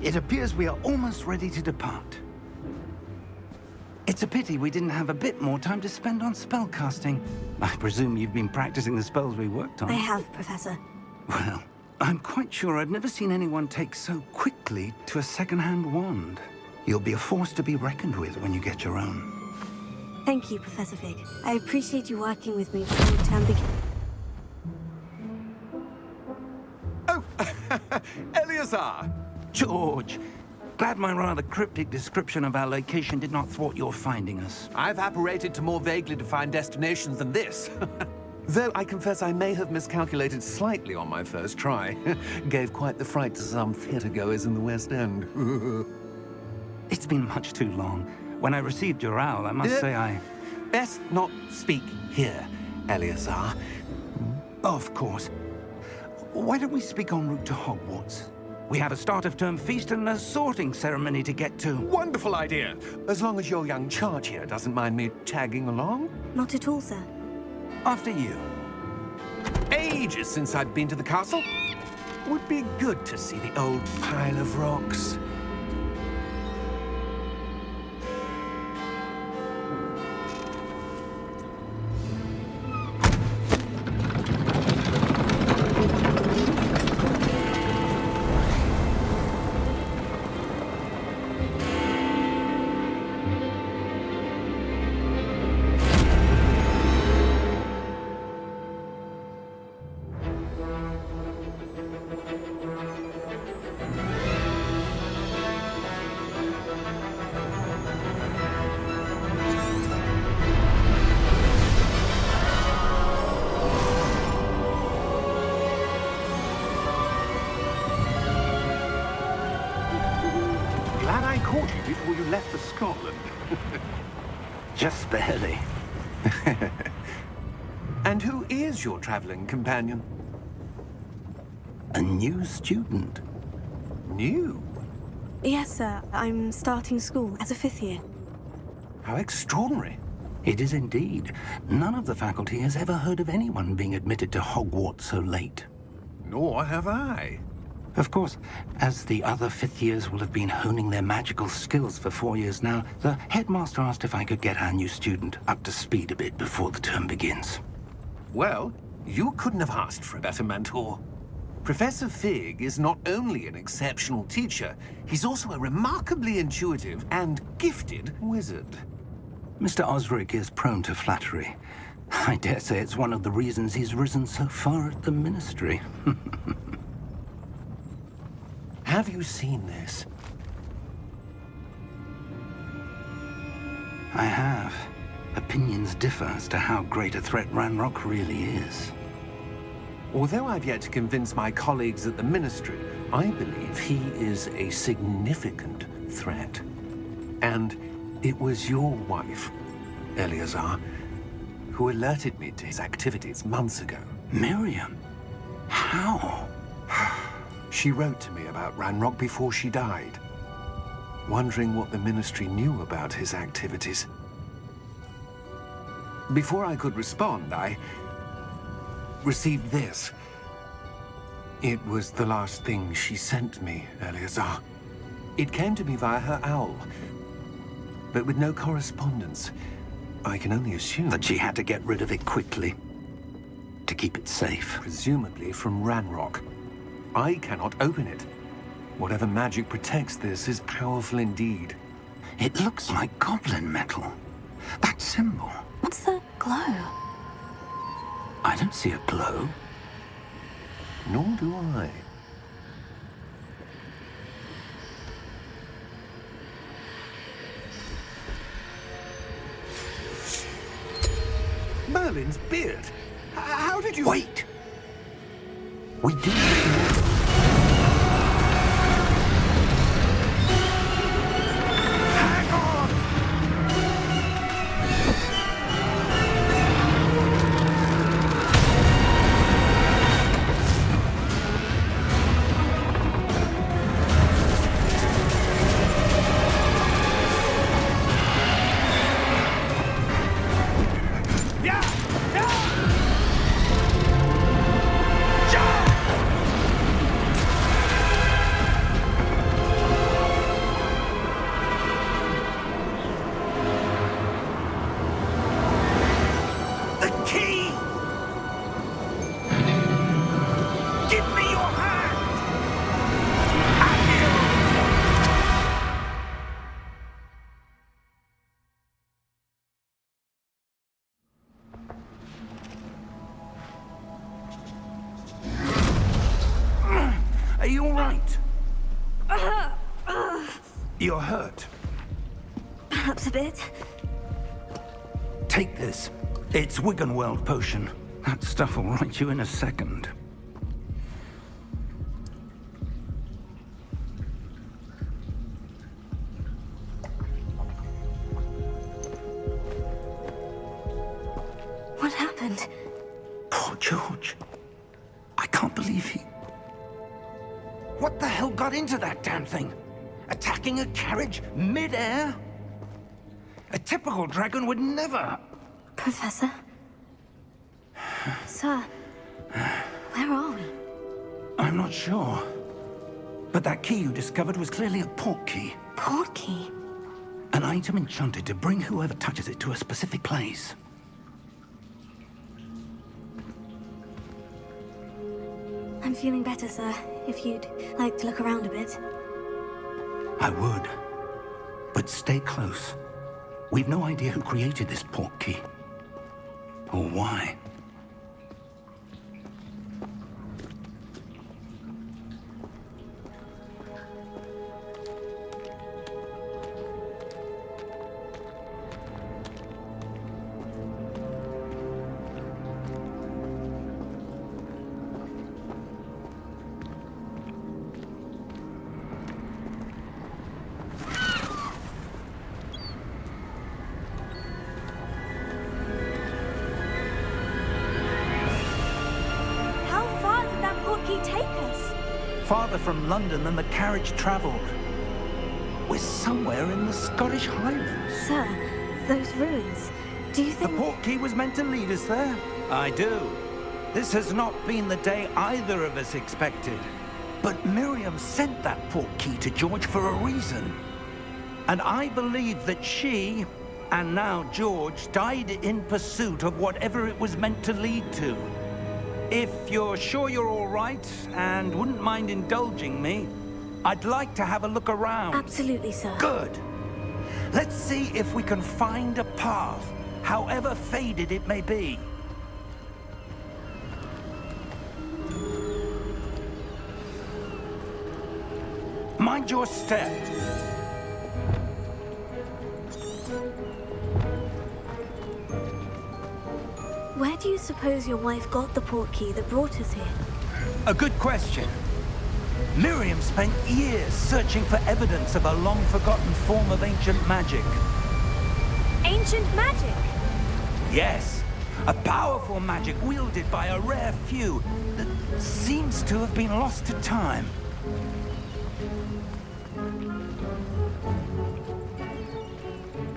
It appears we are almost ready to depart. It's a pity we didn't have a bit more time to spend on spellcasting. I presume you've been practicing the spells we worked on. I have, Professor. Well, I'm quite sure I've never seen anyone take so quickly to a second-hand wand. You'll be a force to be reckoned with when you get your own. Thank you, Professor Fig. I appreciate you working with me before the term begins. Oh, Eleazar! George, glad my rather cryptic description of our location did not thwart your finding us. I've apparated to more vaguely defined destinations than this. Though I confess I may have miscalculated slightly on my first try. Gave quite the fright to some theatre-goers in the West End. It's been much too long. When I received your owl, I must say I... Best not speak here, Eleazar. Of course. Why don't we speak en route to Hogwarts? We have a start-of-term feast and a sorting ceremony to get to. Wonderful idea! As long as your young charge here doesn't mind me tagging along. Not at all, sir. After you. Ages since I'd been to the castle. Would be good to see the old pile of rocks. Glad I caught you before you left for Scotland. Just barely. And who is your traveling companion? A new student. New? Yes, sir. I'm starting school as a 5th year. How extraordinary. It is indeed. None of the faculty has ever heard of anyone being admitted to Hogwarts so late. Nor have I. Of course, as the other 5th years will have been honing their magical skills for 4 years now, the headmaster asked if I could get our new student up to speed a bit before the term begins. Well, you couldn't have asked for a better mentor. Professor Fig is not only an exceptional teacher, he's also a remarkably intuitive and gifted wizard. Mr. Osric is prone to flattery. I dare say it's one of the reasons he's risen so far at the Ministry. Have you seen this? I have. Opinions differ as to how great a threat Ranrock really is. Although I've yet to convince my colleagues at the Ministry, I believe he is a significant threat. And it was your wife, Eleazar, who alerted me to his activities months ago. Miriam? How? She wrote to me about Ranrock before she died, wondering what the Ministry knew about his activities. Before I could respond, I received this. It was the last thing she sent me, Eleazar. It came to me via her owl, but with no correspondence. I can only assume That she had to get rid of it quickly, to keep it safe. presumably from Ranrock. I cannot open it. Whatever magic protects this is powerful indeed. It looks like goblin metal. That symbol. What's the glow? I don't see a glow. Nor do I. Merlin's beard. How did you... Wait! We do. Hang on! Yeah! Yeah! Key! Give me your hand! Are you all right? You're hurt. Perhaps a bit. Take this. It's Wiggenweld potion. That stuff will right you in a second. What happened? Poor George. I can't believe he... What the hell got into that damn thing? Attacking a carriage mid-air? A typical dragon would never... Professor? Sir, where are we? I'm not sure. But that key you discovered was clearly a port key. Port key? An item enchanted to bring whoever touches it to a specific place. I'm feeling better, sir. If you'd like to look around a bit. I would. But stay close. We've no idea who created this port key. Or why. Take us? Farther from London than the carriage traveled. We're somewhere in the Scottish Highlands. Sir, those ruins, do you think... The port key was meant to lead us there? I do. This has not been the day either of us expected. But Miriam sent that port key to George for a reason. And I believe that she, and now George, died in pursuit of whatever it was meant to lead to. If you're sure you're all right, and wouldn't mind indulging me, I'd like to have a look around. Absolutely, sir. Good. Let's see if we can find a path, however faded it may be. Mind your step. Where do you suppose your wife got the port key that brought us here? A good question. Miriam spent years searching for evidence of a long-forgotten form of ancient magic. Ancient magic? Yes, a powerful magic wielded by a rare few that seems to have been lost to time.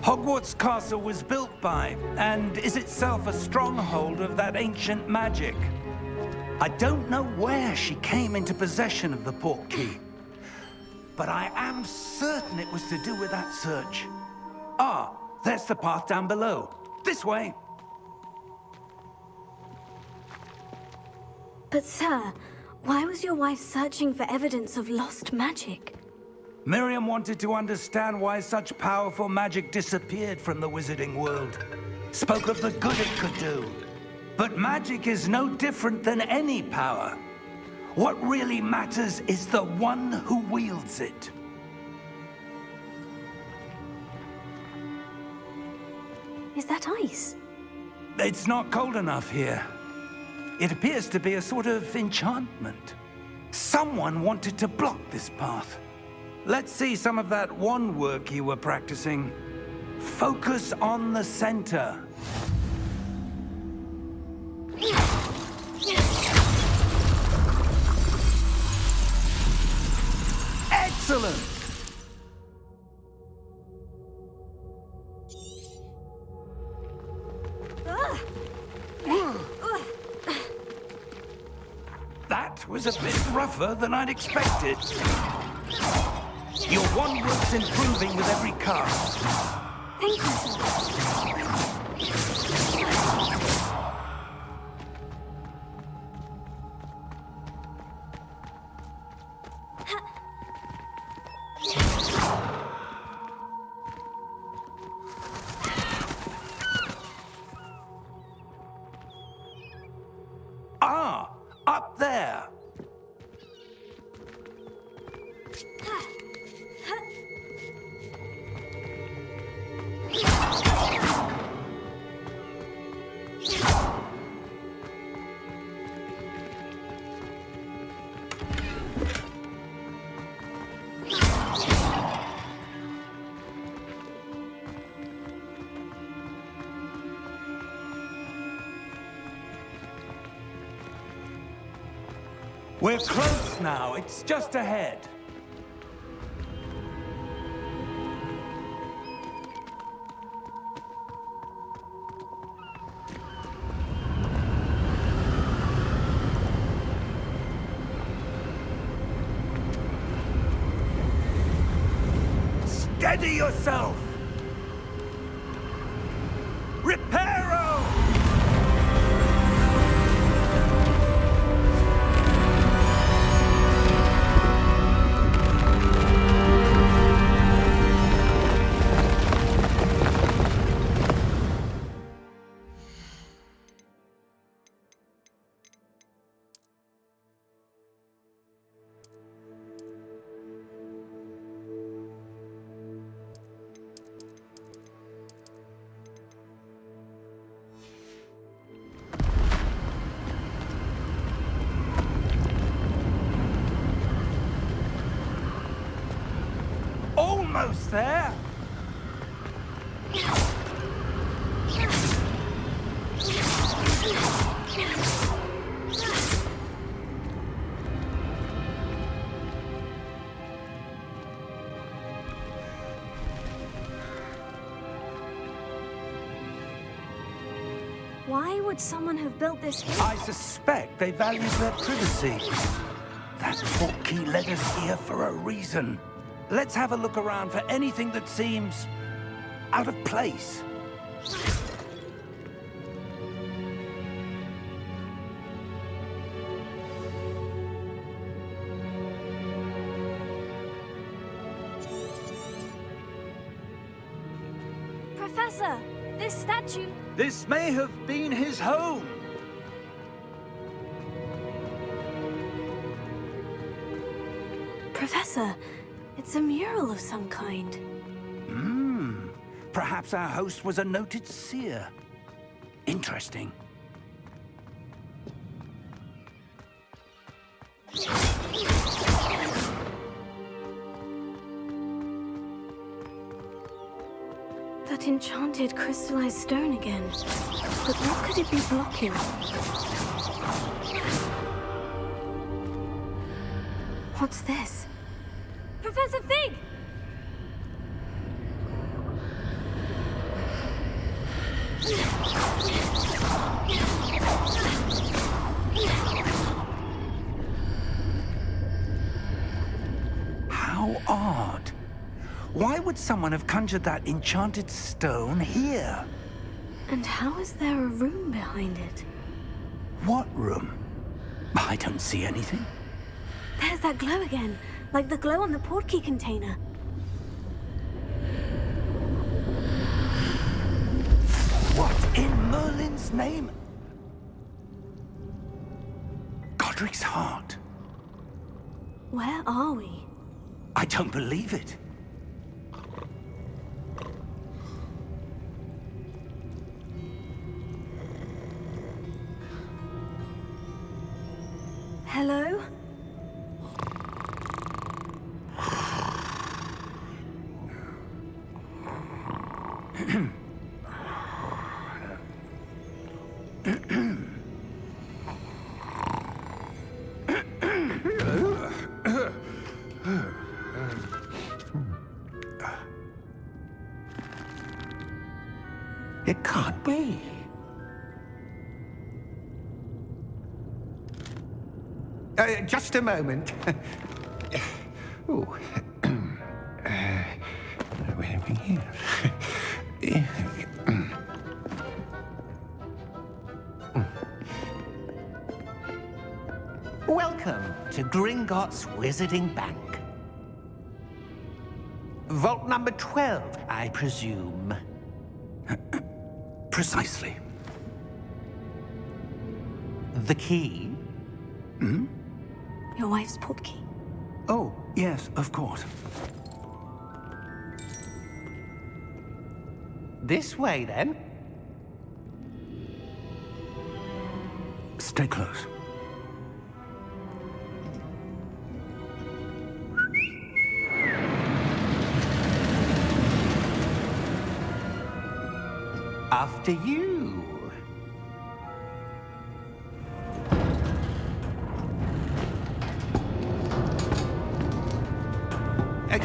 Hogwarts Castle was built by, and is itself a stronghold of that ancient magic. I don't know where she came into possession of the port key, but I am certain it was to do with that search. Ah, there's the path down below. This way. But sir, why was your wife searching for evidence of lost magic? Miriam wanted to understand why such powerful magic disappeared from the wizarding world. Spoke of the good it could do. But magic is no different than any power. What really matters is the one who wields it. Is that ice? It's not cold enough here. It appears to be a sort of enchantment. Someone wanted to block this path. Let's see some of that wand work you were practicing. Focus on the center. Excellent! That was a bit rougher than I'd expected. Your wand work's improving with every cast. Thank you, sir. Ah, up there. We're close now. It's just ahead. Steady yourself! Reparo! Almost there. Why would someone have built this here? I suspect they value their privacy. That portkey led us here for a reason. Let's have a look around for anything that seems out of place. Professor, this statue... This may have been his home. Professor, it's a mural of some kind. Perhaps our host was a noted seer. Interesting. That enchanted crystallized stone again. But what could it be blocking? What's this? Professor Fig! How odd. Why would someone have conjured that enchanted stone here? And how is there a room behind it? What room? I don't see anything. There's that glow again, like the glow on the portkey container. What in Merlin's name? Godric's heart. Where are we? I don't believe it. Hello? It can't be. Just a moment. Oh. Wait a minute. Welcome to Gringotts Wizarding Bank. Vault number 12, I presume. Precisely. The key? Your wife's portkey. Oh, yes, of course. This way, then. Stay close. After you.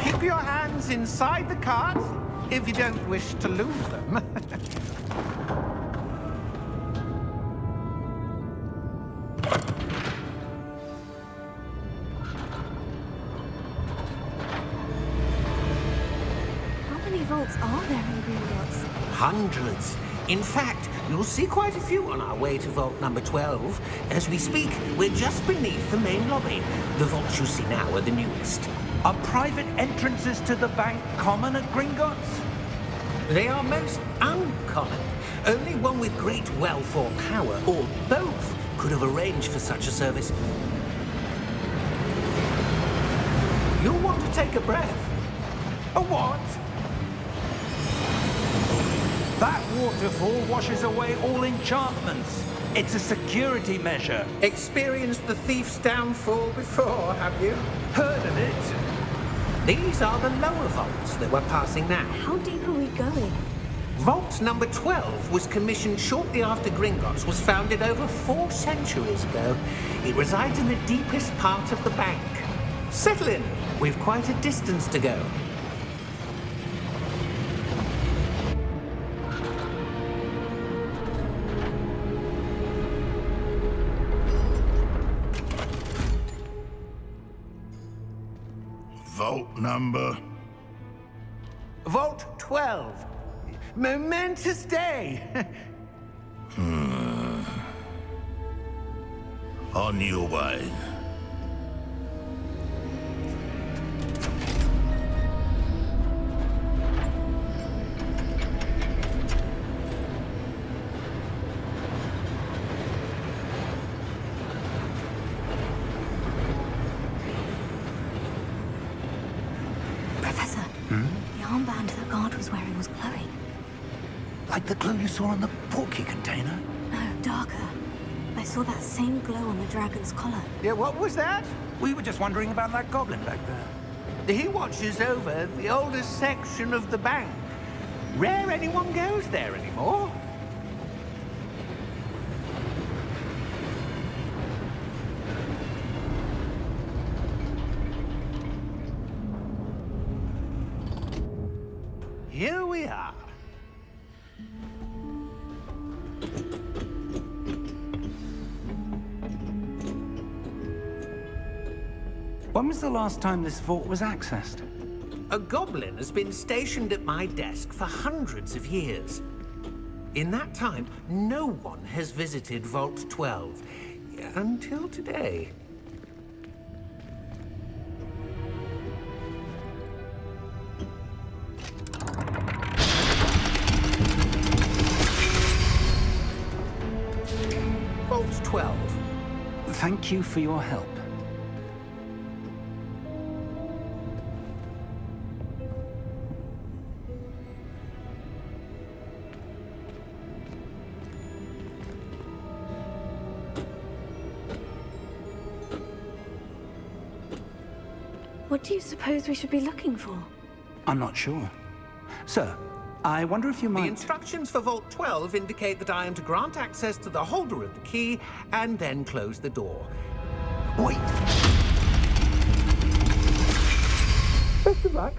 Keep your hands inside the cart if you don't wish to lose them. How many vaults are there in Gringotts? Hundreds. In fact, you'll see quite a few on our way to vault number 12. As we speak, we're just beneath the main lobby. The vaults you see now are the newest. Are private entrances to the bank common at Gringotts? They are most uncommon. Only one with great wealth or power, or both, could have arranged for such a service. You'll want to take a breath. A what? That waterfall washes away all enchantments. It's a security measure. Experienced the thief's downfall before, have you? Heard of it? These are the lower vaults that we're passing now. How deep are we going? Vault number 12 was commissioned shortly after Gringotts was founded over 4 centuries ago. It resides in the deepest part of the bank. Settle in. We've quite a distance to go. Vault number? Vault 12. Momentous day. On your way. Professor, the armband that guard was wearing was glowing. Like the glow you saw on the portkey container? No, darker. I saw that same glow on the dragon's collar. Yeah, what was that? We were just wondering about that goblin back there. He watches over the oldest section of the bank. Rare anyone goes there anymore. Here we are. When was the last time this vault was accessed? A goblin has been stationed at my desk for hundreds of years. In that time, no one has visited Vault 12. Until today. Vault 12. Thank you for your help. What do you suppose we should be looking for? I'm not sure. Sir, I wonder if you The might... instructions for Vault 12 indicate that I am to grant access to the holder of the key and then close the door. Wait! Best of luck.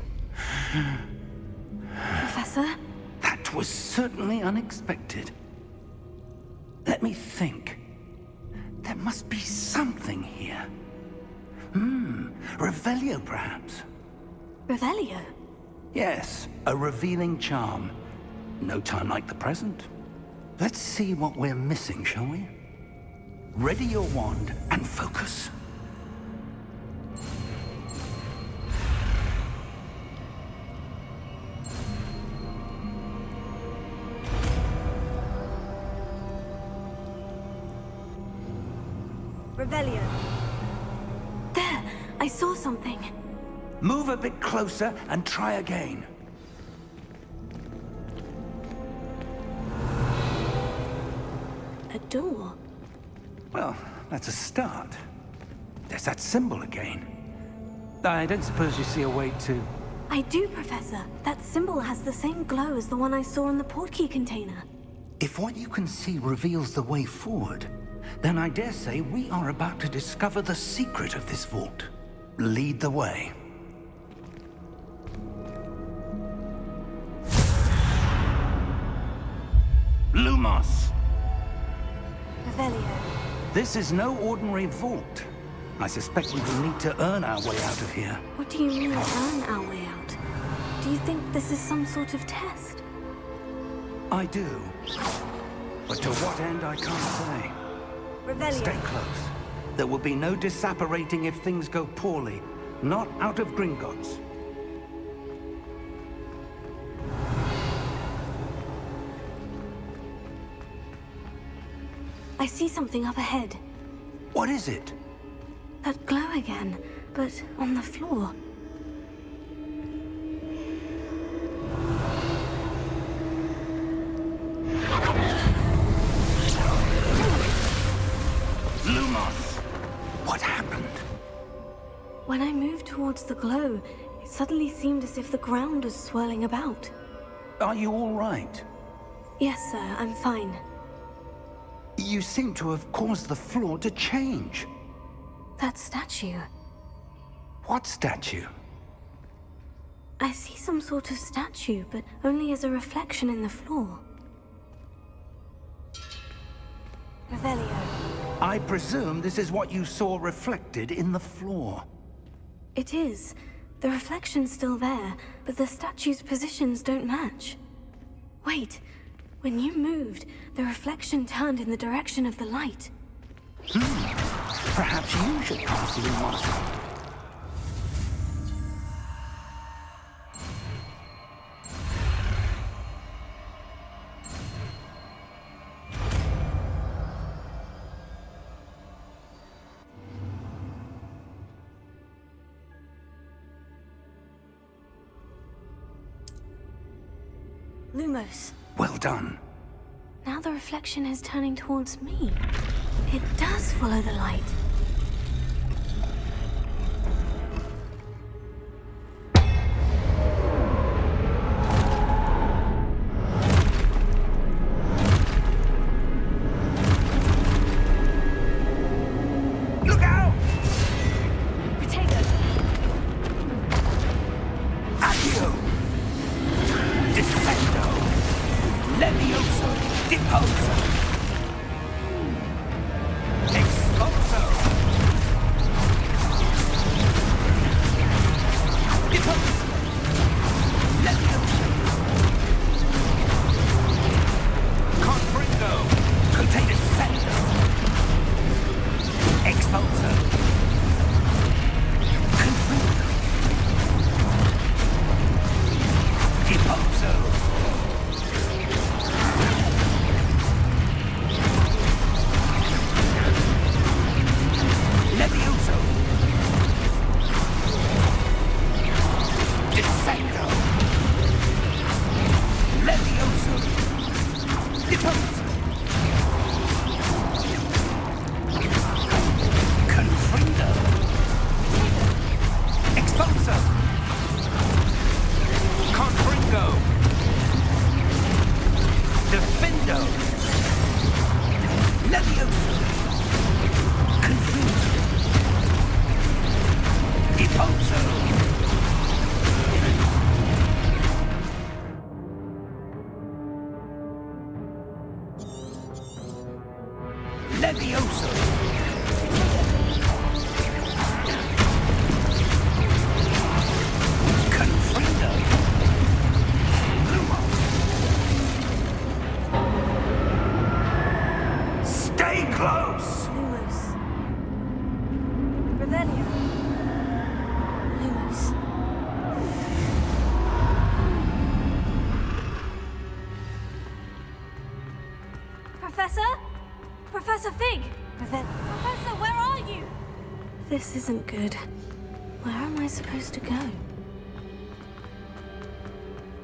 Professor? That was certainly unexpected. Let me think. There must be something here. Revelio, perhaps? Revelio? Yes, a revealing charm. No time like the present. Let's see what we're missing, shall we? Ready your wand and focus. Revelio. There! I saw something. Move a bit closer and try again. A door. Well, that's a start. There's that symbol again. I don't suppose you see a way to... I do, Professor. That symbol has the same glow as the one I saw in the portkey container. If what you can see reveals the way forward, then I dare say we are about to discover the secret of this vault. Lead the way. Lumos! Revelio. This is no ordinary vault. I suspect we will need to earn our way out of here. What do you mean, earn our way out? Do you think this is some sort of test? I do. But to what end, I can't say. Revelio. Stay close. There will be no disapparating if things go poorly. Not out of Gringotts. I see something up ahead. What is it? That glow again, but on the floor. Lumos! What happened? When I moved towards the glow, it suddenly seemed as if the ground was swirling about. Are you all right? Yes, sir, I'm fine. You seem to have caused the floor to change. That statue. What statue? I see some sort of statue, but only as a reflection in the floor. Revelio. I presume this is what you saw reflected in the floor. It is. The reflection's still there, but the statue's positions don't match. Wait. When you moved, the reflection turned in the direction of the light. Perhaps you should pass Lumos. Lumos. Well done. Now the reflection is turning towards me. It does follow the light. Look out! Potato. Accio! Defendo! Levioso! Deposo! Expulso! Deposo! Levioso! Confringo! Cote Descendo! Expulso! Confringo! Deposo! Levioso! Descendo! Levioso! Deposo! Confrindo! Expulso! Confringo! Defendo! Levioso! Confringo! Deposo! Levioso! Confrindo! Lumos! Stay close! Lumos. Revelio. Lumos. Professor? Professor Fig! Professor, where are This isn't good. Where am I supposed to go?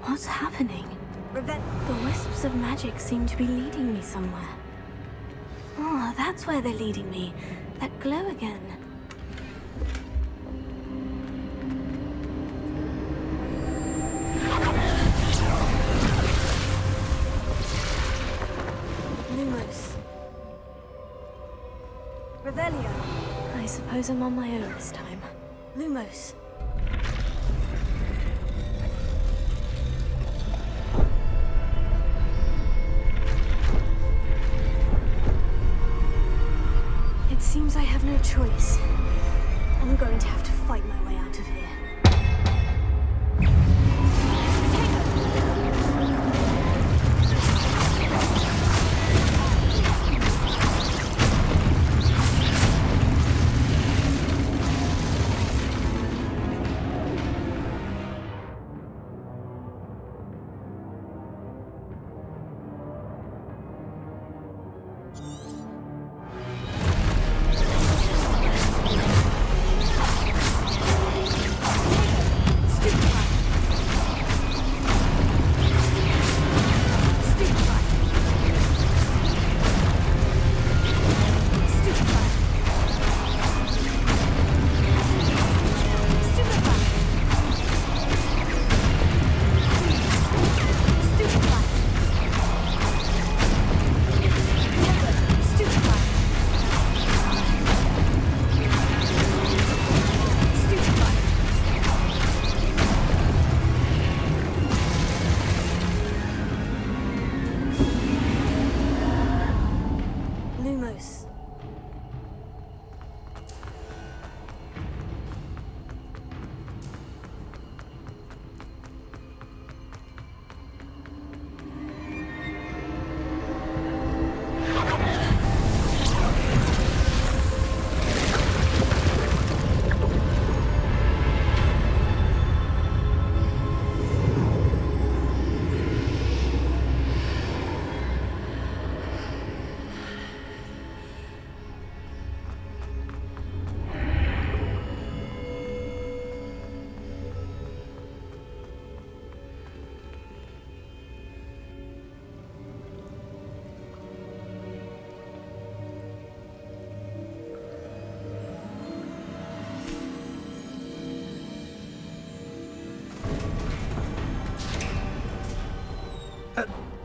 What's happening? The wisps of magic seem to be leading me somewhere. Oh, that's where they're leading me. That glow again. Lumos. Revelio. I suppose I'm on my own this time. Lumos. It seems I have no choice. I'm going to have to fight my way out of here.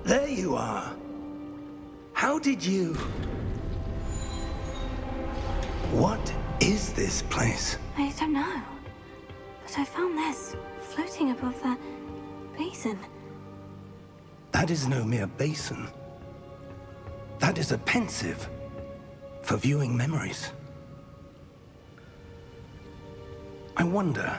There you are. How did you... What is this place? I don't know. But I found this floating above that basin. That is no mere basin. That is a pensive for viewing memories. I wonder...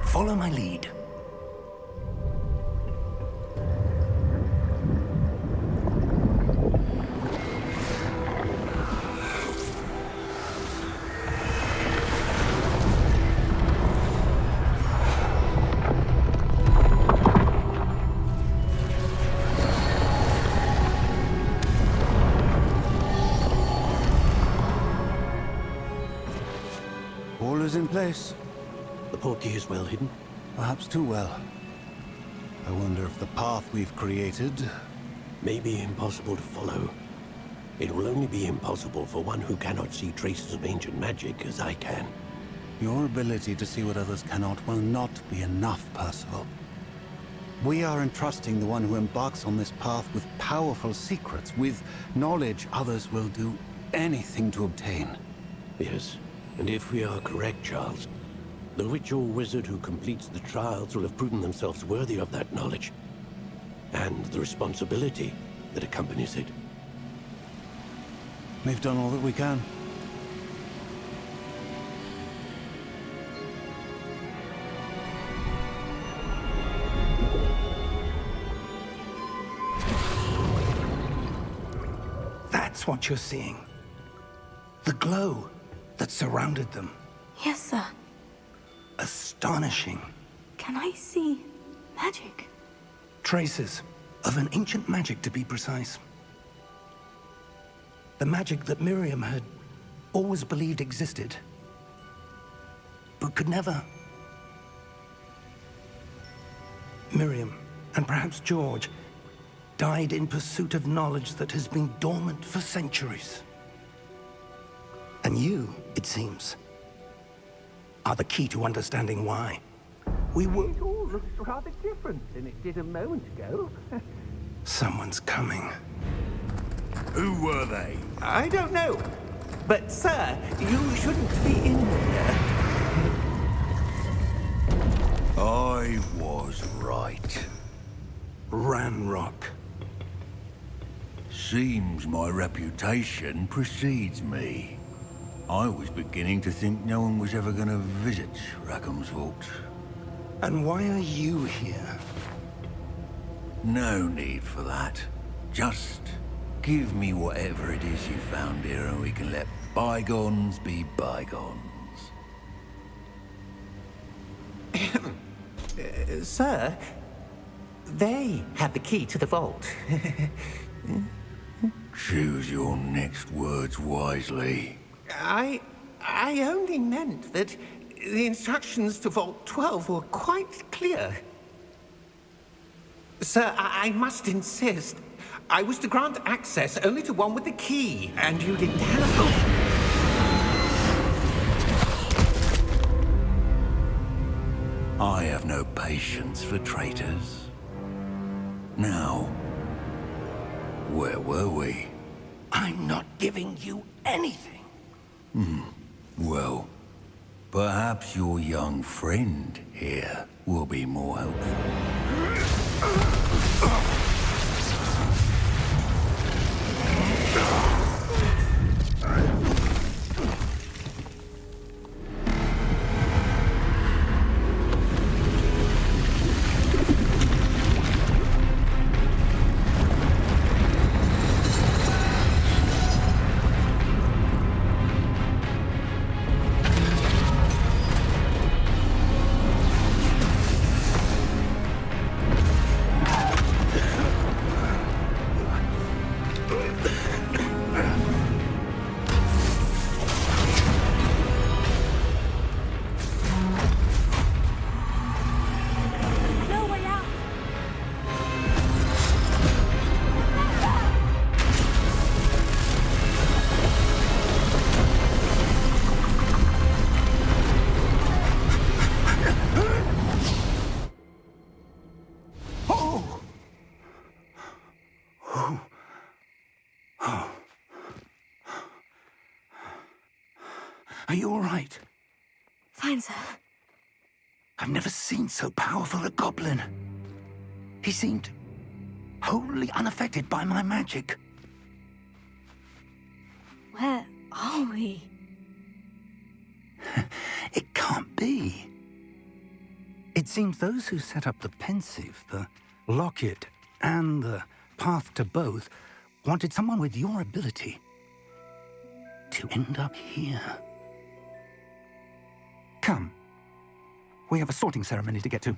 Follow my lead. All is in place. The portkey is well hidden. Perhaps too well. I wonder if the path we've created... May be impossible to follow. It will only be impossible for one who cannot see traces of ancient magic as I can. Your ability to see what others cannot will not be enough, Percival. We are entrusting the one who embarks on this path with powerful secrets, with knowledge others will do anything to obtain. Yes, and if we are correct, Charles, the witch or wizard who completes the trials will have proven themselves worthy of that knowledge, and the responsibility that accompanies it. We've done all that we can. That's what you're seeing. The glow that surrounded them. Yes, sir. Astonishing. Can I see magic? Traces of an ancient magic, to be precise. The magic that Miriam had always believed existed, but could never. Miriam, and perhaps George, died in pursuit of knowledge that has been dormant for centuries. And you, it seems, are the key to understanding why. We were... It all looks rather different than it did a moment ago. Someone's coming. Who were they? I don't know. But, sir, you shouldn't be in here. I was right. Ranrock. Seems my reputation precedes me. I was beginning to think no one was ever going to visit Rackham's vault. And why are you here? No need for that. Just give me whatever it is you found here and we can let bygones be bygones. Sir, they had the key to the vault. Choose your next words wisely. I only meant that the instructions to Vault 12 were quite clear. Sir, I must insist. I was to grant access only to one with the key, and you didn't have... I have no patience for traitors. Now, where were we? I'm not giving you anything. Well, perhaps your young friend here will be more helpful. No way out! Are you all right? Fine, sir. I've never seen so powerful a goblin. He seemed wholly unaffected by my magic. Where are we? It can't be. It seems those who set up the pensive, the locket, and the path to both wanted someone with your ability to end up here. Come. We have a sorting ceremony to get to.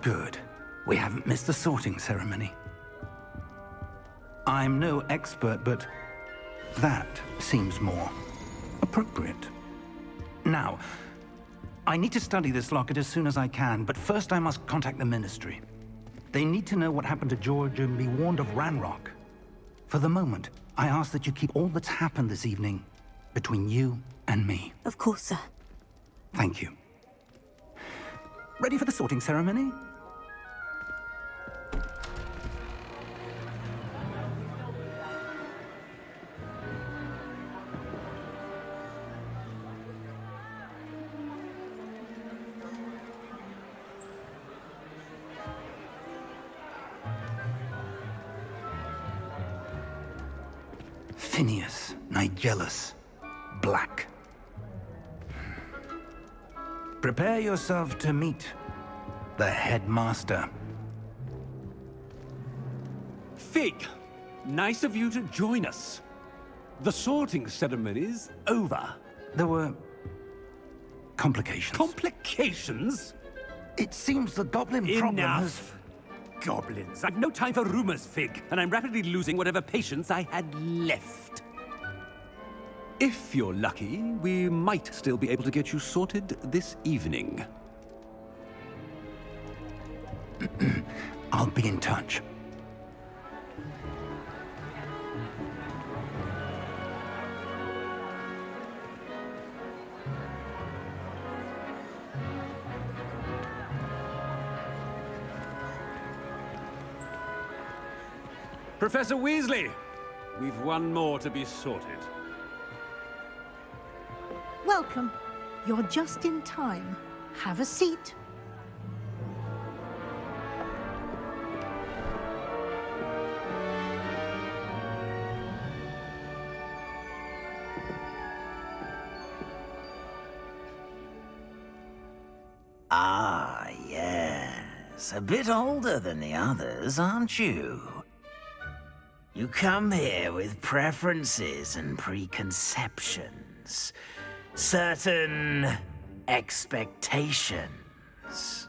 Good. We haven't missed the sorting ceremony. I'm no expert, but that seems more appropriate. Now, I need to study this locket as soon as I can, but first I must contact the Ministry. They need to know what happened to George and be warned of Ranrock. For the moment, I ask that you keep all that's happened this evening between you and me. Of course, sir. Thank you. Ready for the sorting ceremony? Phineas, Nigellus, Black. Prepare yourself to meet the headmaster. Fig, nice of you to join us. The sorting ceremony's over. There were complications. Complications? It seems the goblin problem has... Enough! Goblins. I've no time for rumors, Fig, and I'm rapidly losing whatever patience I had left. If you're lucky, we might still be able to get you sorted this evening. I'll be in touch. Professor Weasley, we've one more to be sorted. Welcome. You're just in time. Have a seat. Ah, yes. A bit older than the others, aren't you? You come here with preferences and preconceptions. Certain expectations.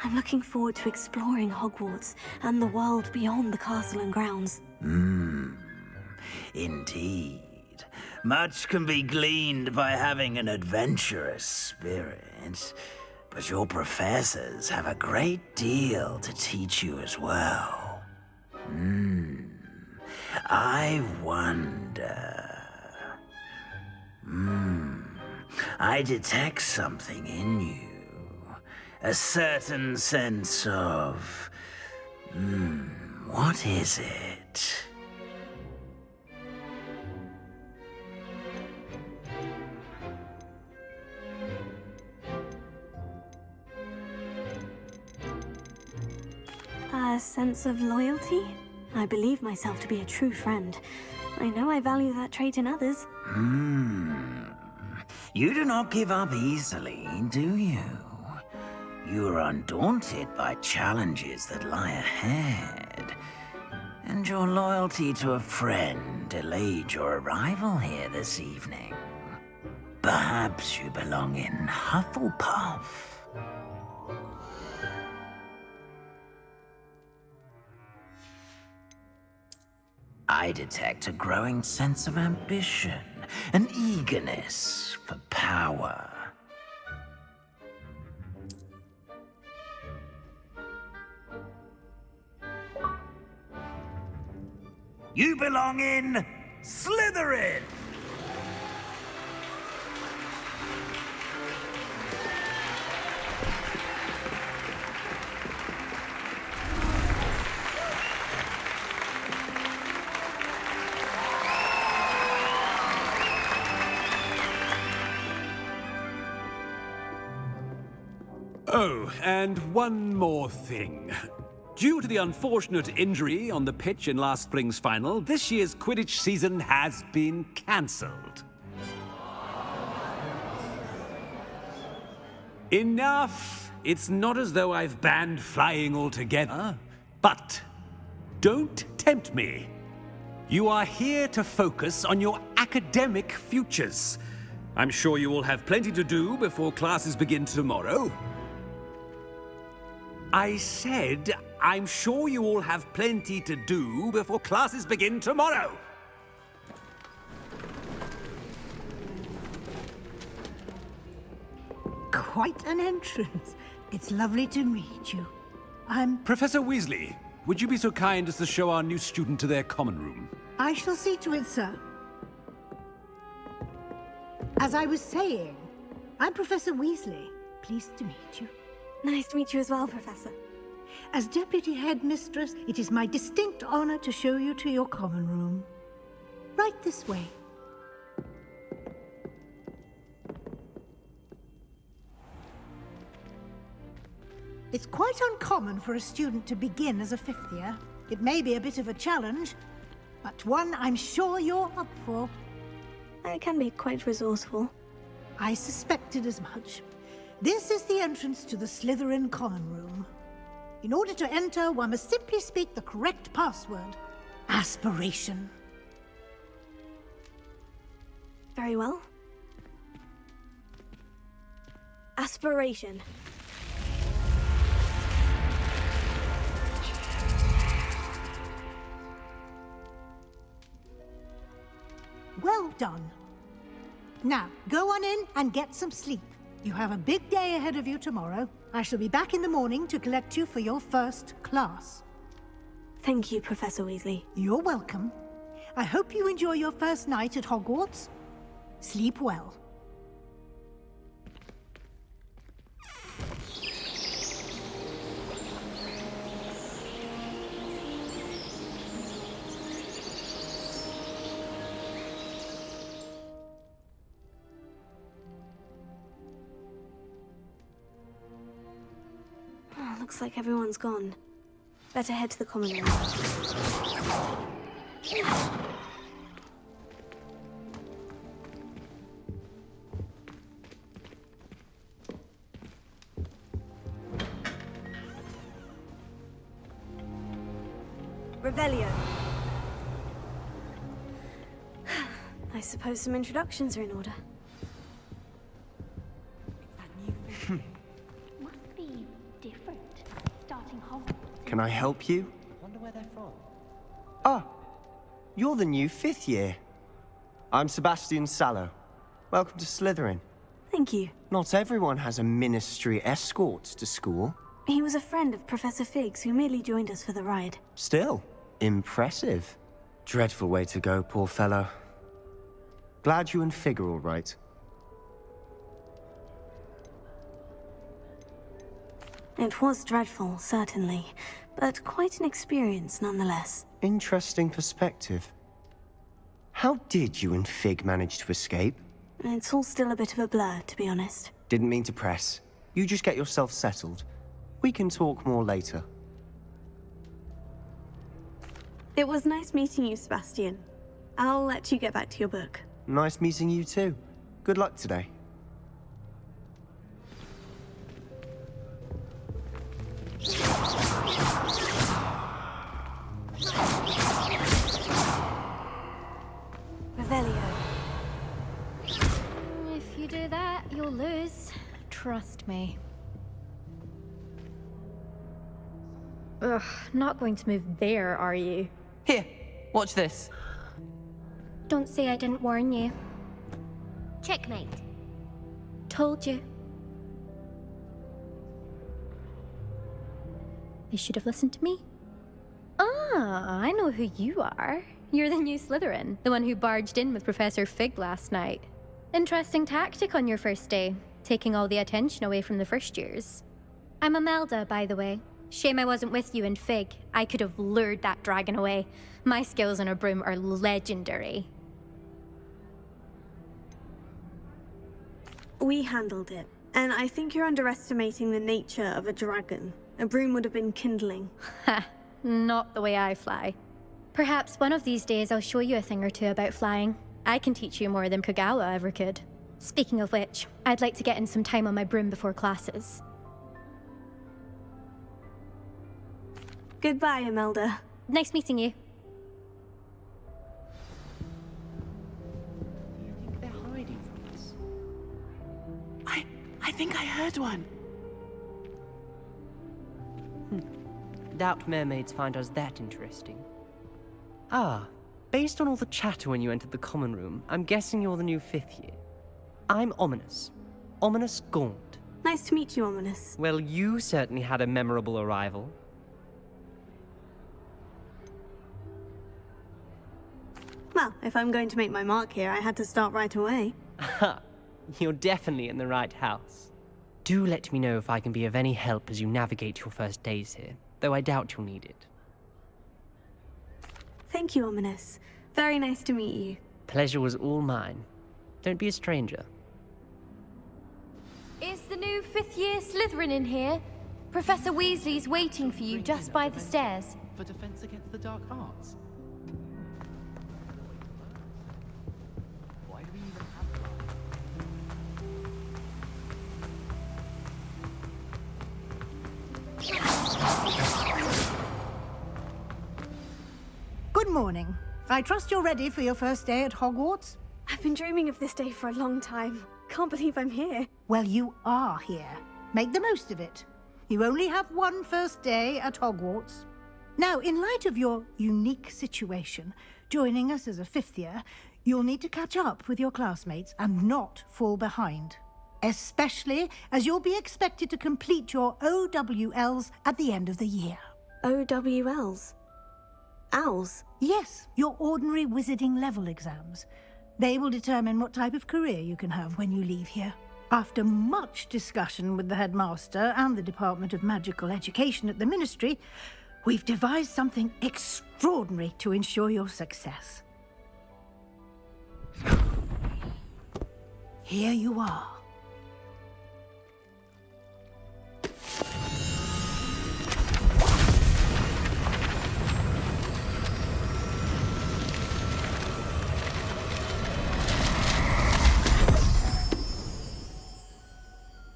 I'm looking forward to exploring Hogwarts and the world beyond the castle and grounds. Indeed. Much can be gleaned by having an adventurous spirit, but your professors have a great deal to teach you as well. I wonder... I detect something in you. A certain sense of... what is it? A sense of loyalty? I believe myself to be a true friend. I know I value that trait in others. You do not give up easily, do you? You are undaunted by challenges that lie ahead. And your loyalty to a friend delayed your arrival here this evening. Perhaps you belong in Hufflepuff. I detect a growing sense of ambition, an eagerness for power. You belong in Slytherin! Oh, and one more thing. Due to the unfortunate injury on the pitch in last spring's final, this year's Quidditch season has been cancelled. Enough! It's not as though I've banned flying altogether. But don't tempt me. You are here to focus on your academic futures. I'm sure you all have plenty to do before classes begin tomorrow. I said, I'm sure you all have plenty to do before classes begin tomorrow. Quite an entrance. It's lovely to meet you. Professor Weasley, would you be so kind as to show our new student to their common room? I shall see to it, sir. As I was saying, I'm Professor Weasley. Pleased to meet you. Nice to meet you as well, Professor. As Deputy Headmistress, it is my distinct honor to show you to your common room. Right this way. It's quite uncommon for a student to begin as a fifth year. It may be a bit of a challenge, but one I'm sure you're up for. I can be quite resourceful. I suspected as much. This is the entrance to the Slytherin common room. In order to enter, one must simply speak the correct password. Aspiration. Very well. Aspiration. Well done. Now, go on in and get some sleep. You have a big day ahead of you tomorrow. I shall be back in the morning to collect you for your first class. Thank you, Professor Weasley. You're welcome. I hope you enjoy your first night at Hogwarts. Sleep well. Looks like everyone's gone. Better head to the common room. Revelio. I suppose some introductions are in order. Can I help you? I wonder where they're from. Ah, you're the new fifth year. I'm Sebastian Sallow. Welcome to Slytherin. Thank you. Not everyone has a ministry escort to school. He was a friend of Professor Fig's who merely joined us for the ride. Still, impressive. Dreadful way to go, poor fellow. Glad you and Fig are all right. It was dreadful, certainly, but quite an experience nonetheless. Interesting perspective. How did you and Fig manage to escape? It's all still a bit of a blur, to be honest. Didn't mean to press. You just get yourself settled. We can talk more later. It was nice meeting you, Sebastian. I'll let you get back to your book. Nice meeting you too. Good luck today. Revelio. If you do that, you'll lose. Trust me. Ugh, not going to move there, are you? Here, watch this. Don't say I didn't warn you. Checkmate. Told you. You should have listened to me. Ah, I know who you are. You're the new Slytherin, the one who barged in with Professor Fig last night. Interesting tactic on your first day, taking all the attention away from the first years. I'm Imelda, by the way. Shame I wasn't with you and Fig. I could have lured that dragon away. My skills on a broom are legendary. We handled it, and I think you're underestimating the nature of a dragon. A broom would have been kindling. Ha, not the way I fly. Perhaps one of these days I'll show you a thing or two about flying. I can teach you more than Kagawa ever could. Speaking of which, I'd like to get in some time on my broom before classes. Goodbye, Imelda. Nice meeting you. They're hiding from us. think I heard one. Doubt mermaids find us that interesting. Ah, based on all the chatter when you entered the common room, I'm guessing you're the new 5th year. I'm Ominous. Ominous Gaunt. Nice to meet you, Ominous. Well, you certainly had a memorable arrival. Well, if I'm going to make my mark here, I had to start right away. Ha! You're definitely in the right house. Do let me know if I can be of any help as you navigate your first days here, though I doubt you'll need it. Thank you, Ominous. Very nice to meet you. Pleasure was all mine. Don't be a stranger. Is the new 5th year Slytherin in here? Professor Weasley's waiting for you just by the stairs. For defense against the dark arts. Why do we even have Good morning. I trust you're ready for your first day at Hogwarts? I've been dreaming of this day for a long time. Can't believe I'm here. Well, you are here. Make the most of it. You only have one first day at Hogwarts. Now, in light of your unique situation, joining us as a 5th year, you'll need to catch up with your classmates and not fall behind. Especially as you'll be expected to complete your OWLs at the end of the year. OWLs? Owls? Yes, your ordinary wizarding level exams. They will determine what type of career you can have when you leave here. After much discussion with the headmaster and the Department of Magical Education at the Ministry, we've devised something extraordinary to ensure your success. Here you are.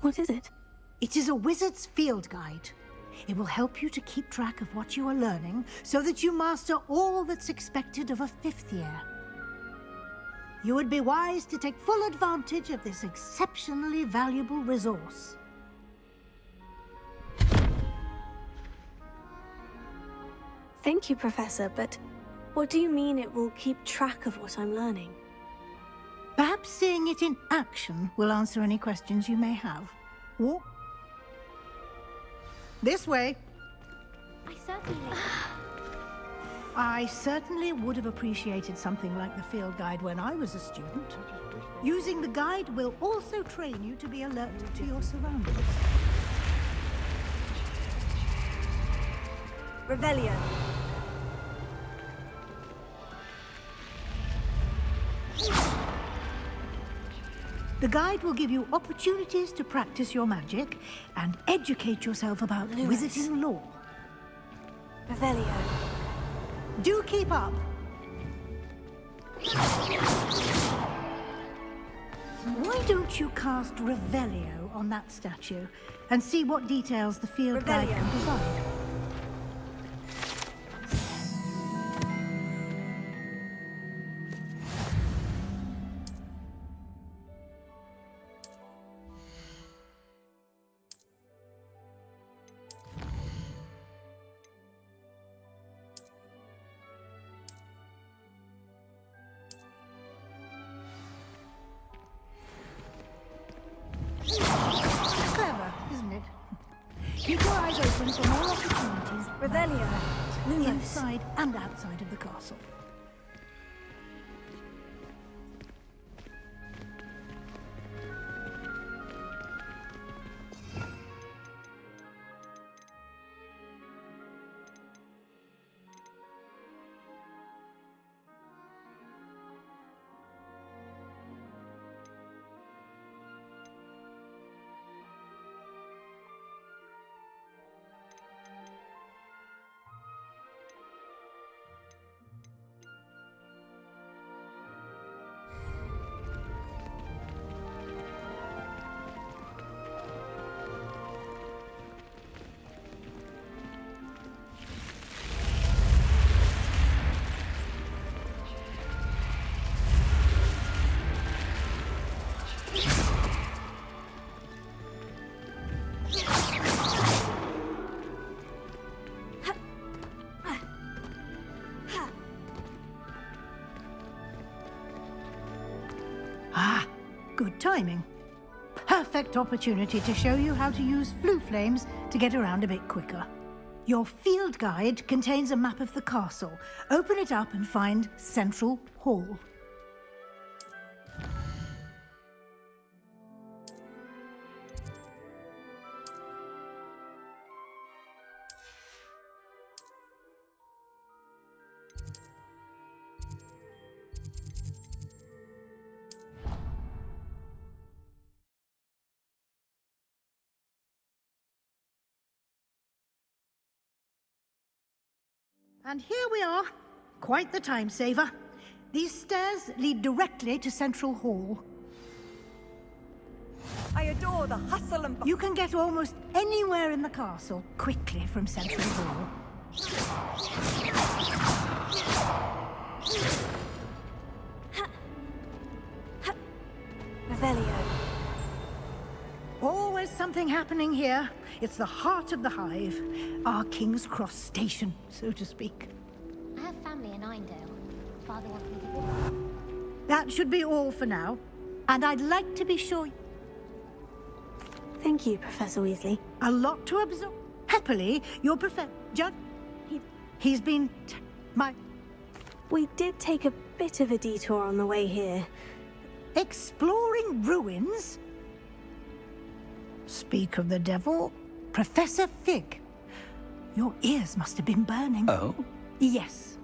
What is it? It is a wizard's field guide. It will help you to keep track of what you are learning so that you master all that's expected of a 5th year. You would be wise to take full advantage of this exceptionally valuable resource. Thank you, Professor, but what do you mean it will keep track of what I'm learning? Perhaps seeing it in action will answer any questions you may have. Walk. This way. I certainly would have appreciated something like the field guide when I was a student. Using the guide will also train you to be alert to your surroundings. Revelio. The guide will give you opportunities to practice your magic and educate yourself about wizarding lore. Revelio. Do keep up. Why don't you cast Revelio on that statue and see what details the field guide can provide? Clever, isn't it? Keep your eyes open for more opportunities. Revelio. Inside and outside of the castle. Ah, good timing. Perfect opportunity to show you how to use flue flames to get around a bit quicker. Your field guide contains a map of the castle. Open it up and find Central Hall. And here we are. Quite the time saver. These stairs lead directly to Central Hall. I adore the hustle and... You can get almost anywhere in the castle quickly from Central Hall. Revelio. Always something happening here. It's the heart of the hive. Our King's Cross station, so to speak. I have family in Einedale. Father wants me to visit. That should be all for now. And I'd like to be sure... Thank you, Professor Weasley. A lot to absorb. Happily, your He's been... We did take a bit of a detour on the way here. Exploring ruins? Speak of the devil. Professor Fig. Your ears must have been burning. Oh? Yes.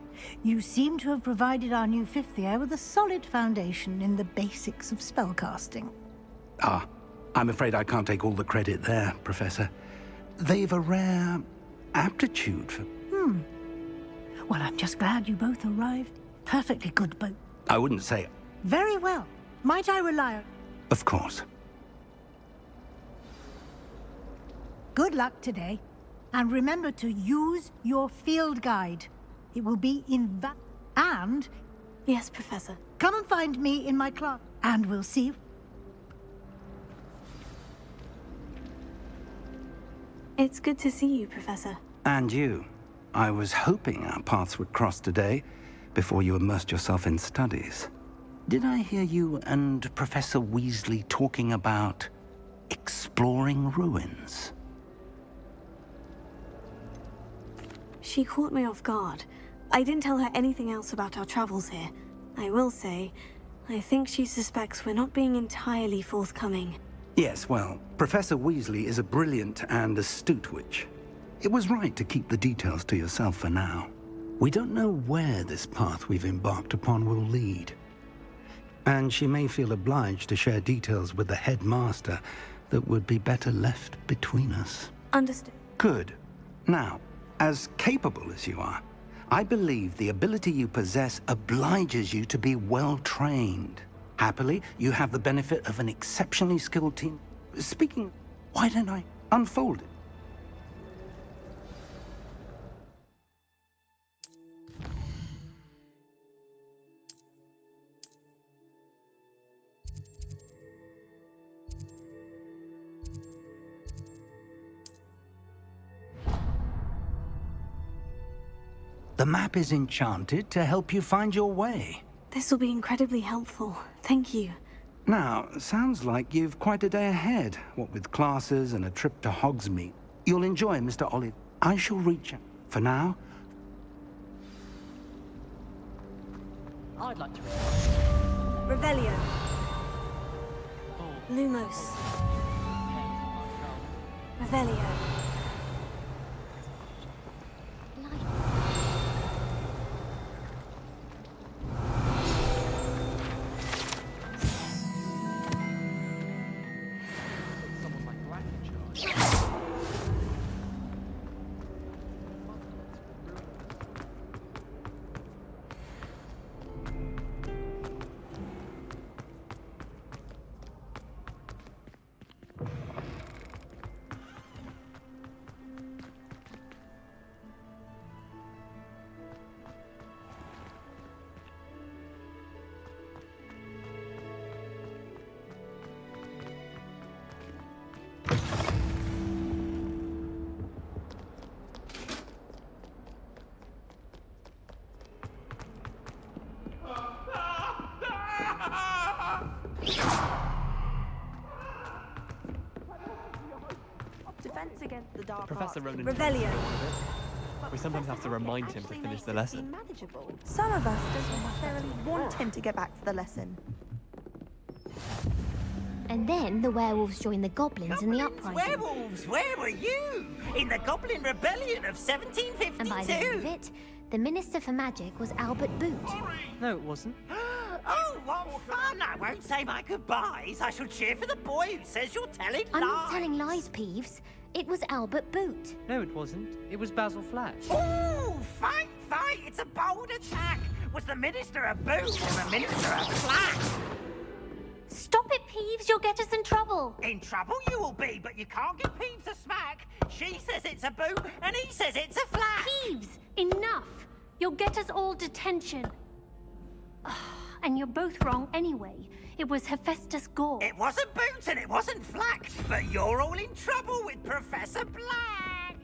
You seem to have provided our new fifth year with a solid foundation in the basics of spellcasting. Ah, I'm afraid I can't take all the credit there, Professor. They've a rare aptitude for... Well, I'm just glad you both arrived. Perfectly good boat. I wouldn't say... Very well. Might I rely on... Of course. Good luck today. And remember to use your field guide. It will be And... Yes, Professor. Come and find me in my class. And we'll see you. It's good to see you, Professor. And you. I was hoping our paths would cross today, before you immersed yourself in studies. Did I hear you and Professor Weasley talking about exploring ruins? She caught me off guard. I didn't tell her anything else about our travels here. I will say, I think she suspects we're not being entirely forthcoming. Yes, well, Professor Weasley is a brilliant and astute witch. It was right to keep the details to yourself for now. We don't know where this path we've embarked upon will lead. And she may feel obliged to share details with the headmaster that would be better left between us. Understood. Good. Now, as capable as you are, I believe the ability you possess obliges you to be well-trained. Happily, you have the benefit of an exceptionally skilled team. Speaking, why don't I unfold it? The map is enchanted to help you find your way. This will be incredibly helpful. Thank you. Now, sounds like you've quite a day ahead, what with classes and a trip to Hogsmeade. You'll enjoy, Mr. Olive. I shall reach out. For now... I'd like to... Revelio. Lumos. Revelio. Defense against the dark Professor arts. Ronan. Revelio. We sometimes have to remind him to finish the lesson. Manageable. Some of us don't necessarily want him to get back to the lesson. And then the werewolves joined the goblins in the uprising. Werewolves, where were you? In the Goblin Rebellion of 1752? And by the end of it, the Minister for Magic was Albert Boot. No, it wasn't. Oh, what fun! I won't say my goodbyes. I shall cheer for the boy who says you're telling I'm lies. not telling lies, Peeves. It was Albert Boot. No, it wasn't. It was Basil Flash. Ooh, fight! It's a bold attack. Was the Minister a boot or the Minister a flash? Stop it, Peeves. You'll get us in trouble. In trouble you will be, but you can't give Peeves a smack. She says it's a boot, and he says it's a flash. Peeves, enough. You'll get us all detention. And you're both wrong anyway. It was Hephaestus Gore. It wasn't Boots and it wasn't Flack, but you're all in trouble with Professor Black.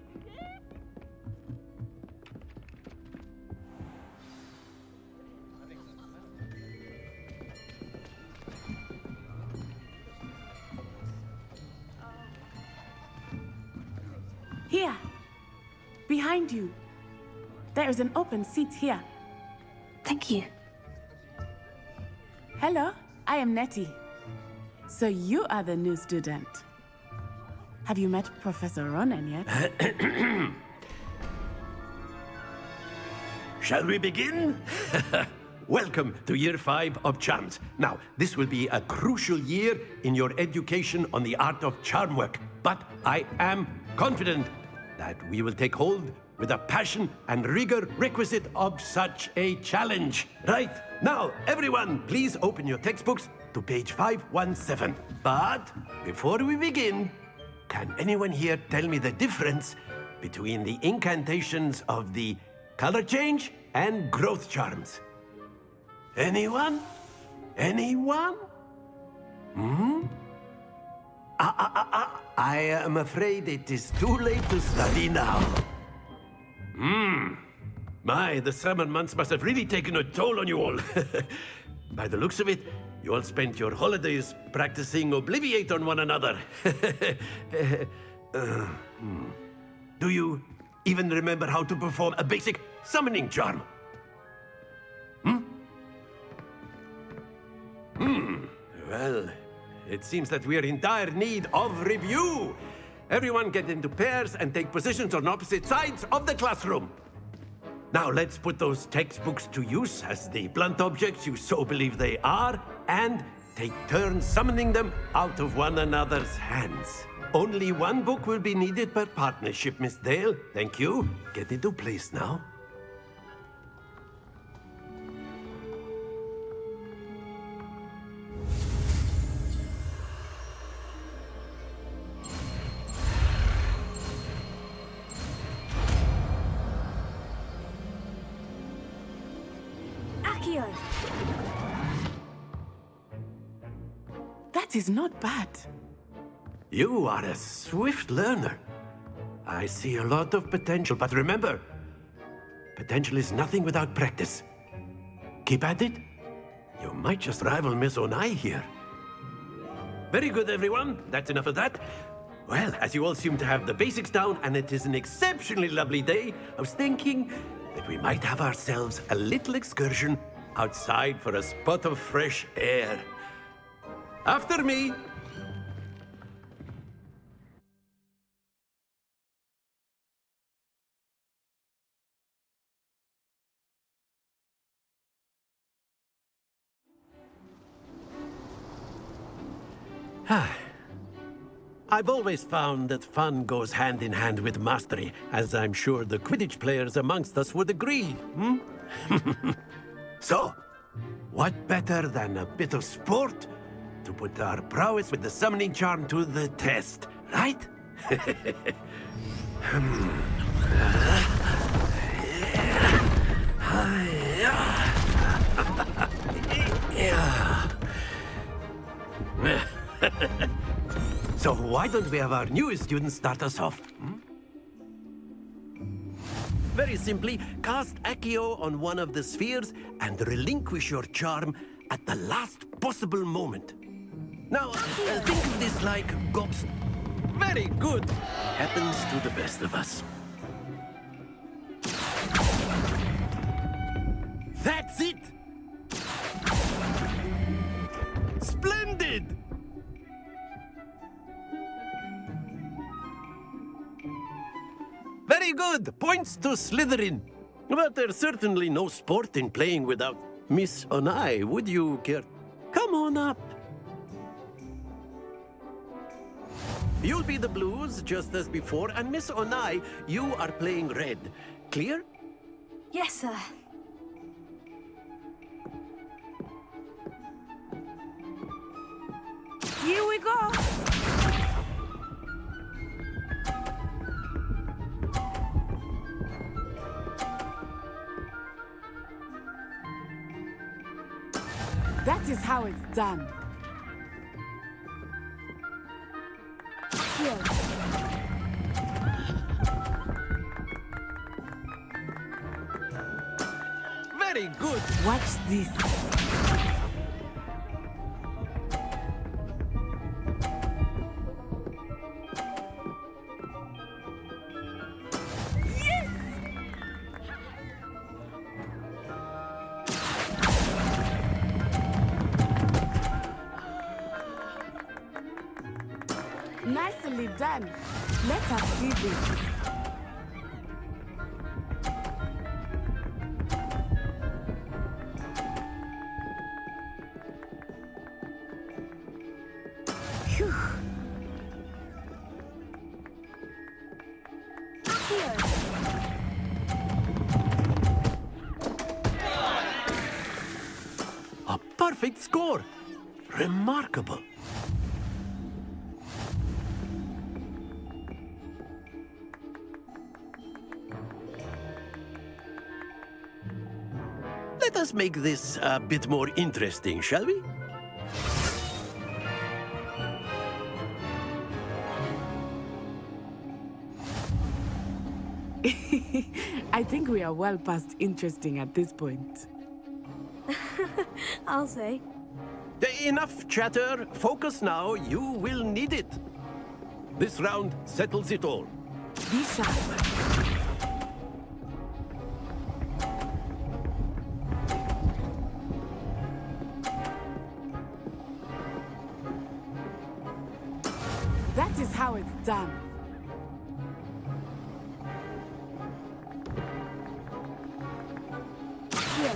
Here. Behind you. There is an open seat here. Thank you. Hello, I am Nettie. So you are the new student. Have you met Professor Ronan yet? Shall we begin? Welcome to Year 5 of Charms. Now, this will be a crucial year in your education on the art of charm work, but I am confident that we will take hold with the passion and rigor requisite of such a challenge. Right, now, everyone, please open your textbooks to page 517. But before we begin, can anyone here tell me the difference between the incantations of the color change and growth charms? Anyone? Anyone? I am afraid it is too late to study now. My, the summer months must have really taken a toll on you all. By the looks of it, you all spent your holidays practicing Obliviate on one another. Do you even remember how to perform a basic summoning charm? Well, it seems that we are in dire need of review. Everyone get into pairs and take positions on opposite sides of the classroom. Now let's put those textbooks to use as the blunt objects you so believe they are, and take turns summoning them out of one another's hands. Only one book will be needed per partnership, Miss Dale. Thank you. Get into place now. That is not bad. You are a swift learner. I see a lot of potential, but remember, potential is nothing without practice. Keep at it. You might just rival Miss Onai here. Very good, everyone. That's enough of that. Well, as you all seem to have the basics down, and it is an exceptionally lovely day, I was thinking that we might have ourselves a little excursion outside for a spot of fresh air. After me. I've always found that fun goes hand in hand with mastery, as I'm sure the Quidditch players amongst us would agree, So, what better than a bit of sport to put our prowess with the summoning charm to the test, right? So why don't we have our newest student start us off? Very simply, cast Accio on one of the spheres and relinquish your charm at the last possible moment. Now, think of this like gobs. Very good. Happens to the best of us. That's it! Splendid! Very good! Points to Slytherin. But there's certainly no sport in playing without Miss Onai. Would you care? Come on up. You'll be the blues, just as before, and Miss Onai, you are playing red. Clear? Yes, sir. Here we go! That is how it's done. Here. Very good. Watch this. Nicely done. Let us see this. Phew. Here. A perfect score. Remarkable. Let us make this a bit more interesting, shall we? I think we are well past interesting at this point. I'll say. Enough chatter. Focus now. You will need it. This round settles it all. Be sharp. That is how it's done. Here.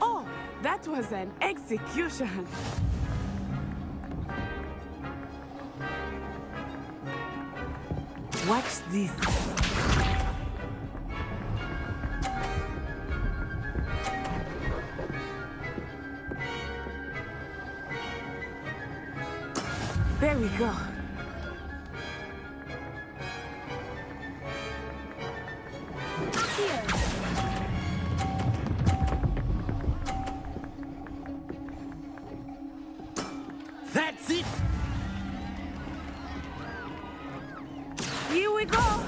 Oh, that was an execution. Watch this. There we go. Here. That's it. Here we go.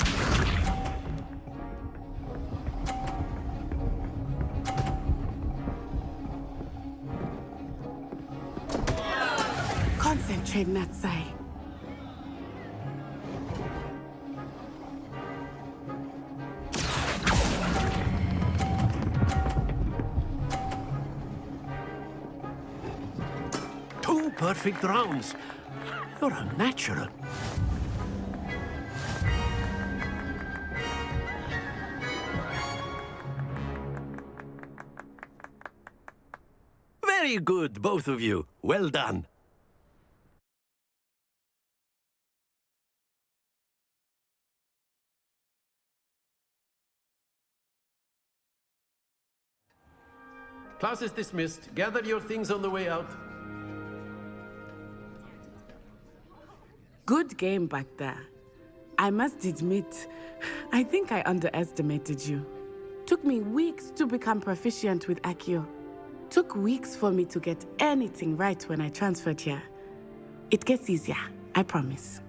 Concentrate, Natsai. Two perfect rounds. You're a natural. Very good, both of you. Well done. Class is dismissed. Gather your things on the way out. Good game back there. I must admit, I think I underestimated you. Took me weeks to become proficient with Accio. Took weeks for me to get anything right when I transferred here. It gets easier, I promise.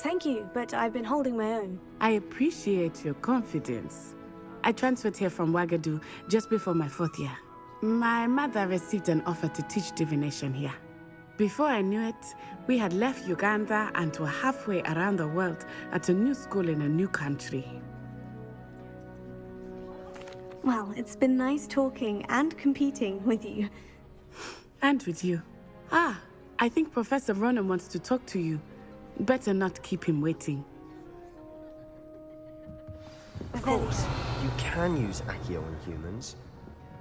Thank you, but I've been holding my own. I appreciate your confidence. I transferred here from Wagadu just before my 4th year. My mother received an offer to teach divination here. Before I knew it, we had left Uganda and were halfway around the world at a new school in a new country. Well, it's been nice talking and competing with you. And with you. Ah, I think Professor Ronan wants to talk to you. Better not keep him waiting. Of course, you can use Accio on humans,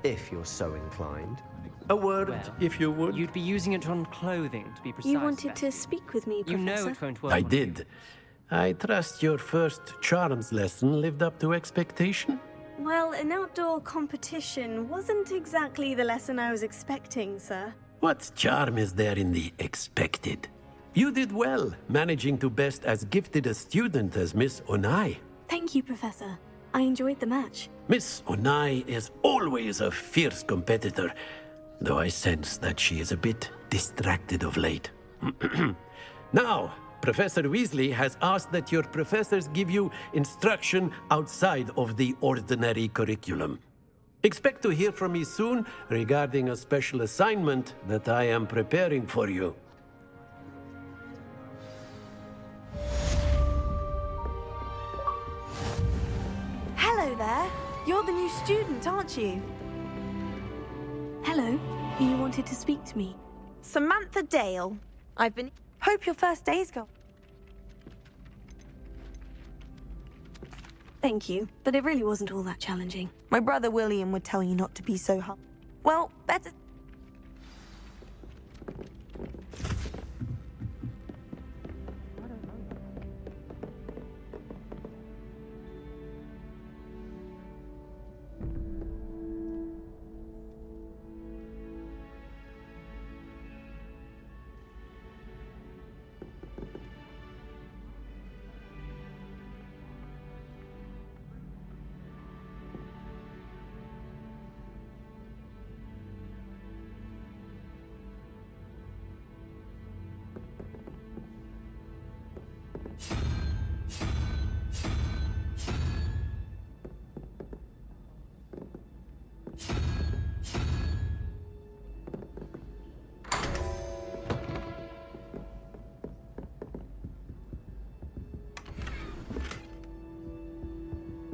if you're so inclined. A word, if you would. You'd be using it on clothing, to be precise. You wanted to speak with me, Professor? You know it won't work. I did. I trust your first charms lesson lived up to expectation? Well, an outdoor competition wasn't exactly the lesson I was expecting, sir. What charm is there in the expected? You did well, managing to best as gifted a student as Miss Onai. Thank you, Professor. I enjoyed the match. Miss Onai is always a fierce competitor, though I sense that she is a bit distracted of late. Now, Professor Weasley has asked that your professors give you instruction outside of the ordinary curriculum. Expect to hear from me soon regarding a special assignment that I am preparing for you. Hello there. You're the new student, aren't you? Hello. You wanted to speak to me? Samantha Dale. Hope your first day's go. Thank you, but it really wasn't all that challenging. My brother William would tell you not to be so hard. Well, better.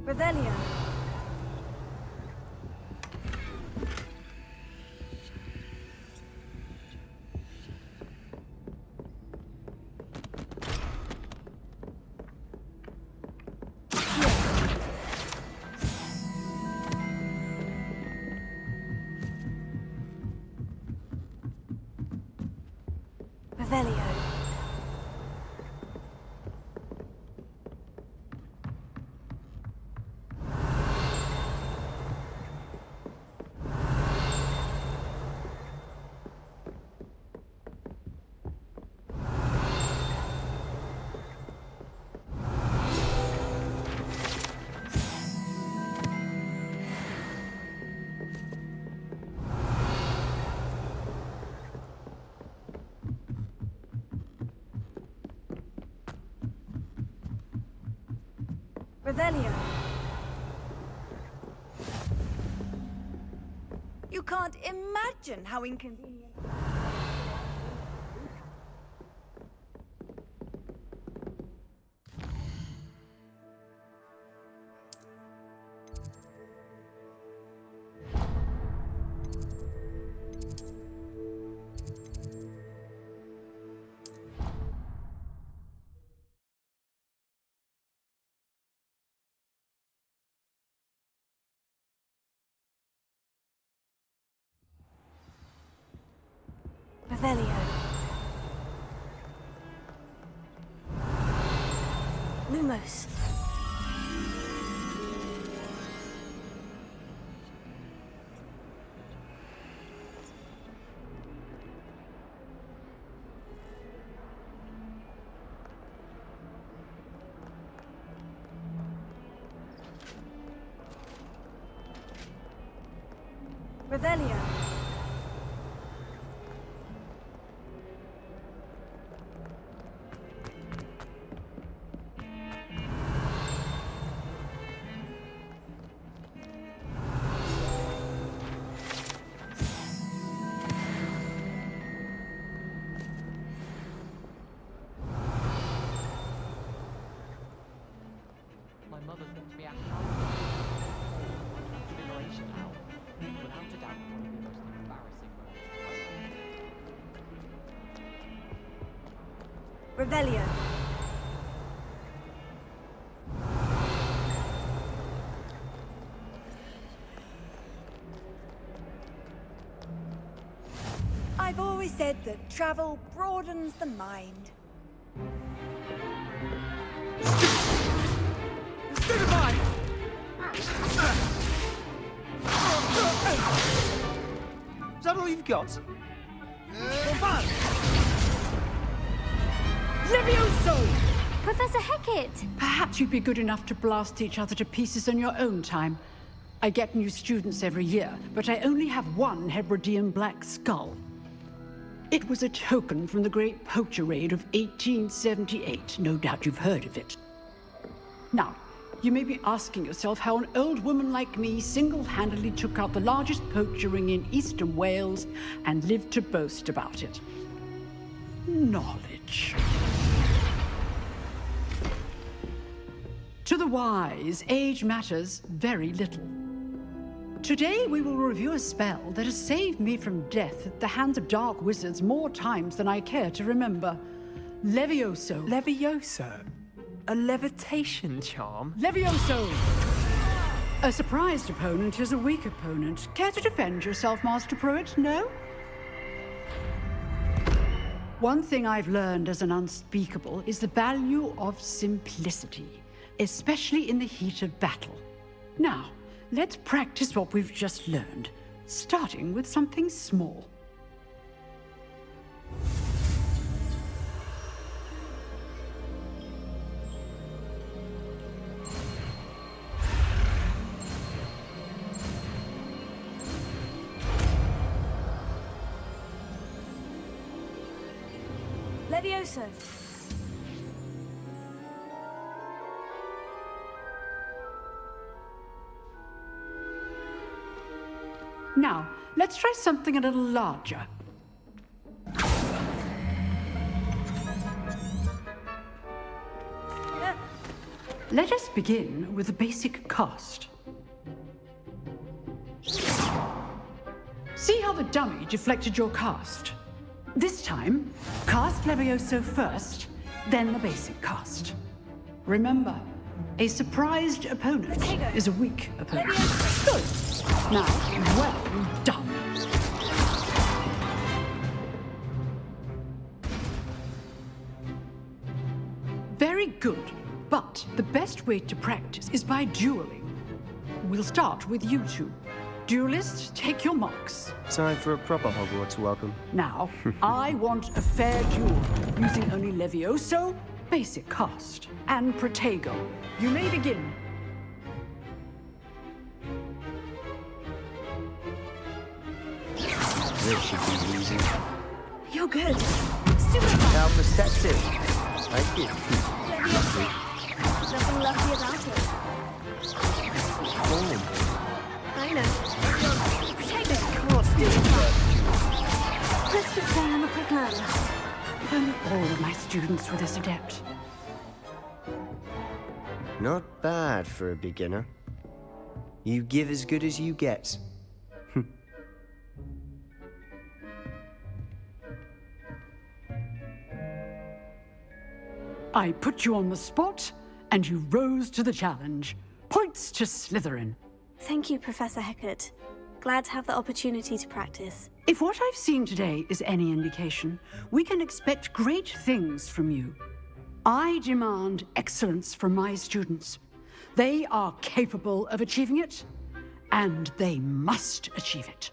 Revelio. Revelio. Revelio. You can't imagine how inconvenient. Revelio. Lumos. Revelio. others get to be our liberation hour. Without a doubt, one of the most embarrassing moments. Revelio. I've always said that travel broadens the mind. Is that all you've got? Levioso! Professor Hecat! Perhaps you'd be good enough to blast each other to pieces in your own time. I get new students every year, but I only have one Hebridean black skull. It was a token from the Great Poacher Raid of 1878. No doubt you've heard of it. Now, you may be asking yourself how an old woman like me single-handedly took out the largest poacher ring in eastern Wales and lived to boast about it. Knowledge. To the wise, age matters very little. Today we will review a spell that has saved me from death at the hands of dark wizards more times than I care to remember. Levioso. Levioso? A levitation charm? Levioso! A surprised opponent is a weak opponent. Care to defend yourself, Master Pruitt? No? One thing I've learned as an unspeakable is the value of simplicity, especially in the heat of battle. Now, let's practice what we've just learned, starting with something small. Levioso. Now, let's try something a little larger. Let us begin with the basic cast. See how the dummy deflected your cast? This time, cast Levioso first, then the basic cast. Remember, a surprised opponent is a weak opponent. Good. Now, well done. Very good, but the best way to practice is by dueling. We'll start with you two. Duelists, take your marks. Time for a proper Hogwarts welcome. Now, I want a fair duel, using only Levioso, basic cast, and Protego. You may begin. This should be easy. You're good. How perceptive. Thank you. Nothing lovely about it. I know. Take it. Let's just say I'm a quick learner. If only all of my students were this adept. Not bad for a beginner. You give as good as you get. I put you on the spot, and you rose to the challenge. Points to Slytherin. Thank you, Professor Hecat. Glad to have the opportunity to practice. If what I've seen today is any indication, we can expect great things from you. I demand excellence from my students. They are capable of achieving it, and they must achieve it.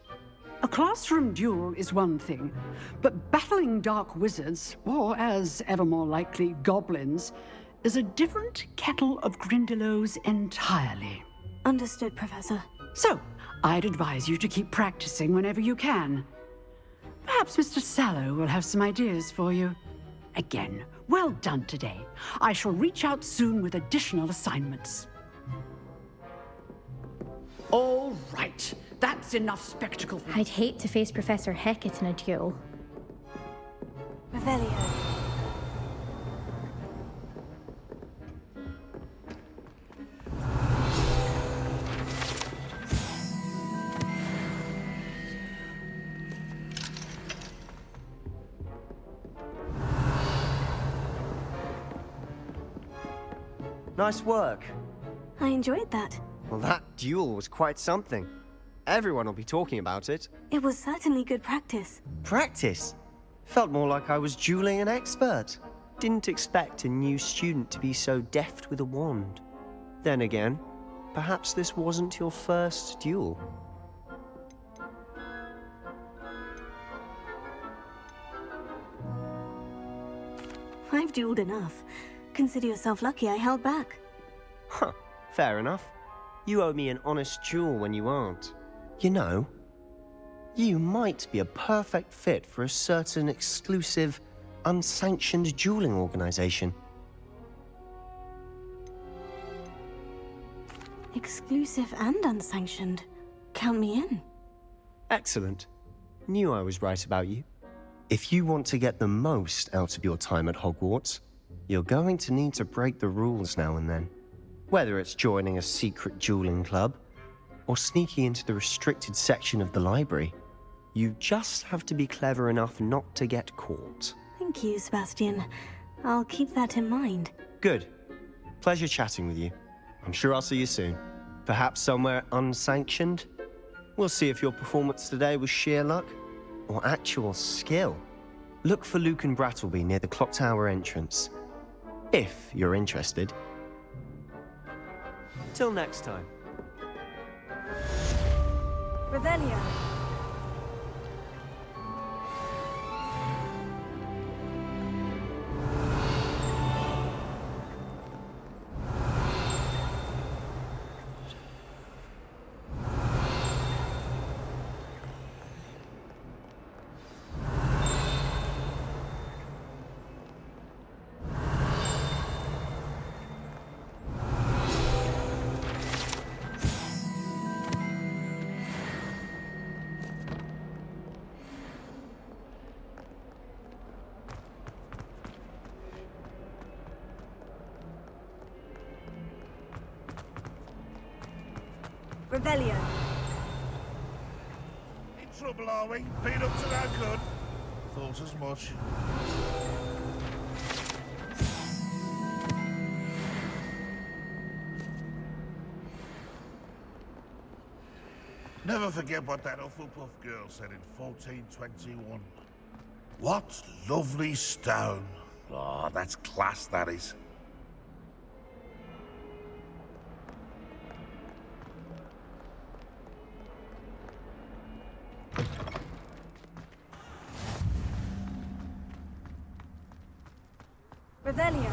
A classroom duel is one thing, but battling dark wizards, or as ever more likely, goblins, is a different kettle of Grindylows entirely. Understood, Professor. So, I'd advise you to keep practicing whenever you can. Perhaps Mr. Sallow will have some ideas for you. Again, well done today. I shall reach out soon with additional assignments. All right. That's enough spectacle. I'd hate to face Professor Hecat in a duel. Revelio. Nice work. I enjoyed that. Well, that duel was quite something. Everyone will be talking about it. It was certainly good practice. Practice? Felt more like I was dueling an expert. Didn't expect a new student to be so deft with a wand. Then again, perhaps this wasn't your first duel. I've dueled enough. Consider yourself lucky I held back. Huh, fair enough. You owe me an honest duel when you aren't. You know, you might be a perfect fit for a certain exclusive, unsanctioned dueling organization. Exclusive and unsanctioned. Count me in. Excellent. Knew I was right about you. If you want to get the most out of your time at Hogwarts, you're going to need to break the rules now and then. Whether it's joining a secret dueling club, or sneaking into the restricted section of the library, you just have to be clever enough not to get caught. Thank you, Sebastian. I'll keep that in mind. Good. Pleasure chatting with you. I'm sure I'll see you soon. Perhaps somewhere unsanctioned? We'll see if your performance today was sheer luck or actual skill. Look for Luke and Brattleby near the clock tower entrance, if you're interested. Till next time. Revelio. Revelio. In trouble, are we? Been up to no good? Thought as much. Never forget what that Hufflepuff girl said in 1421. What lovely stone. Oh, that's class, that is. Revelio.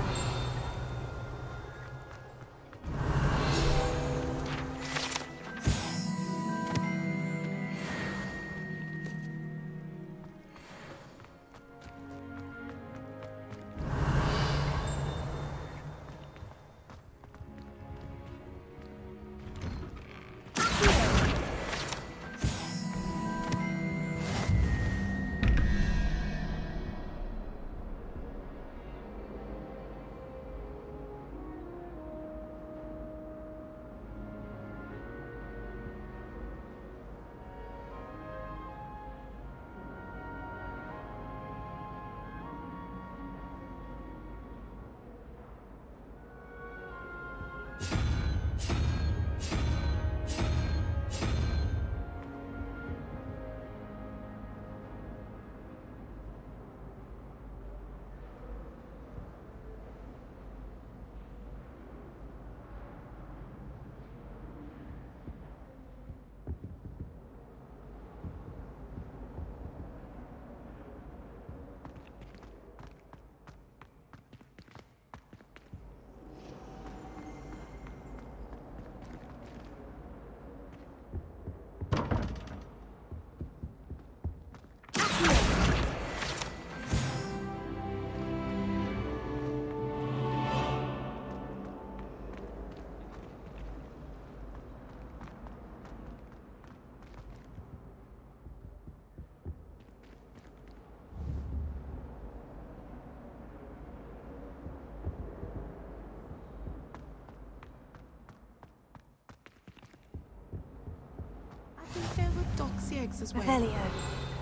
There were doxy eggs as well. Revelio.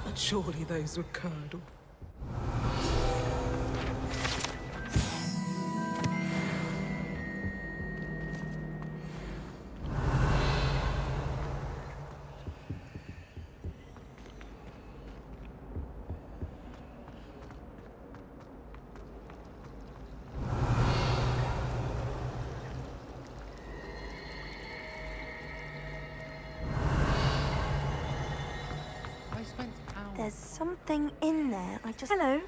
But surely those were curdle. There's something in there. Hello.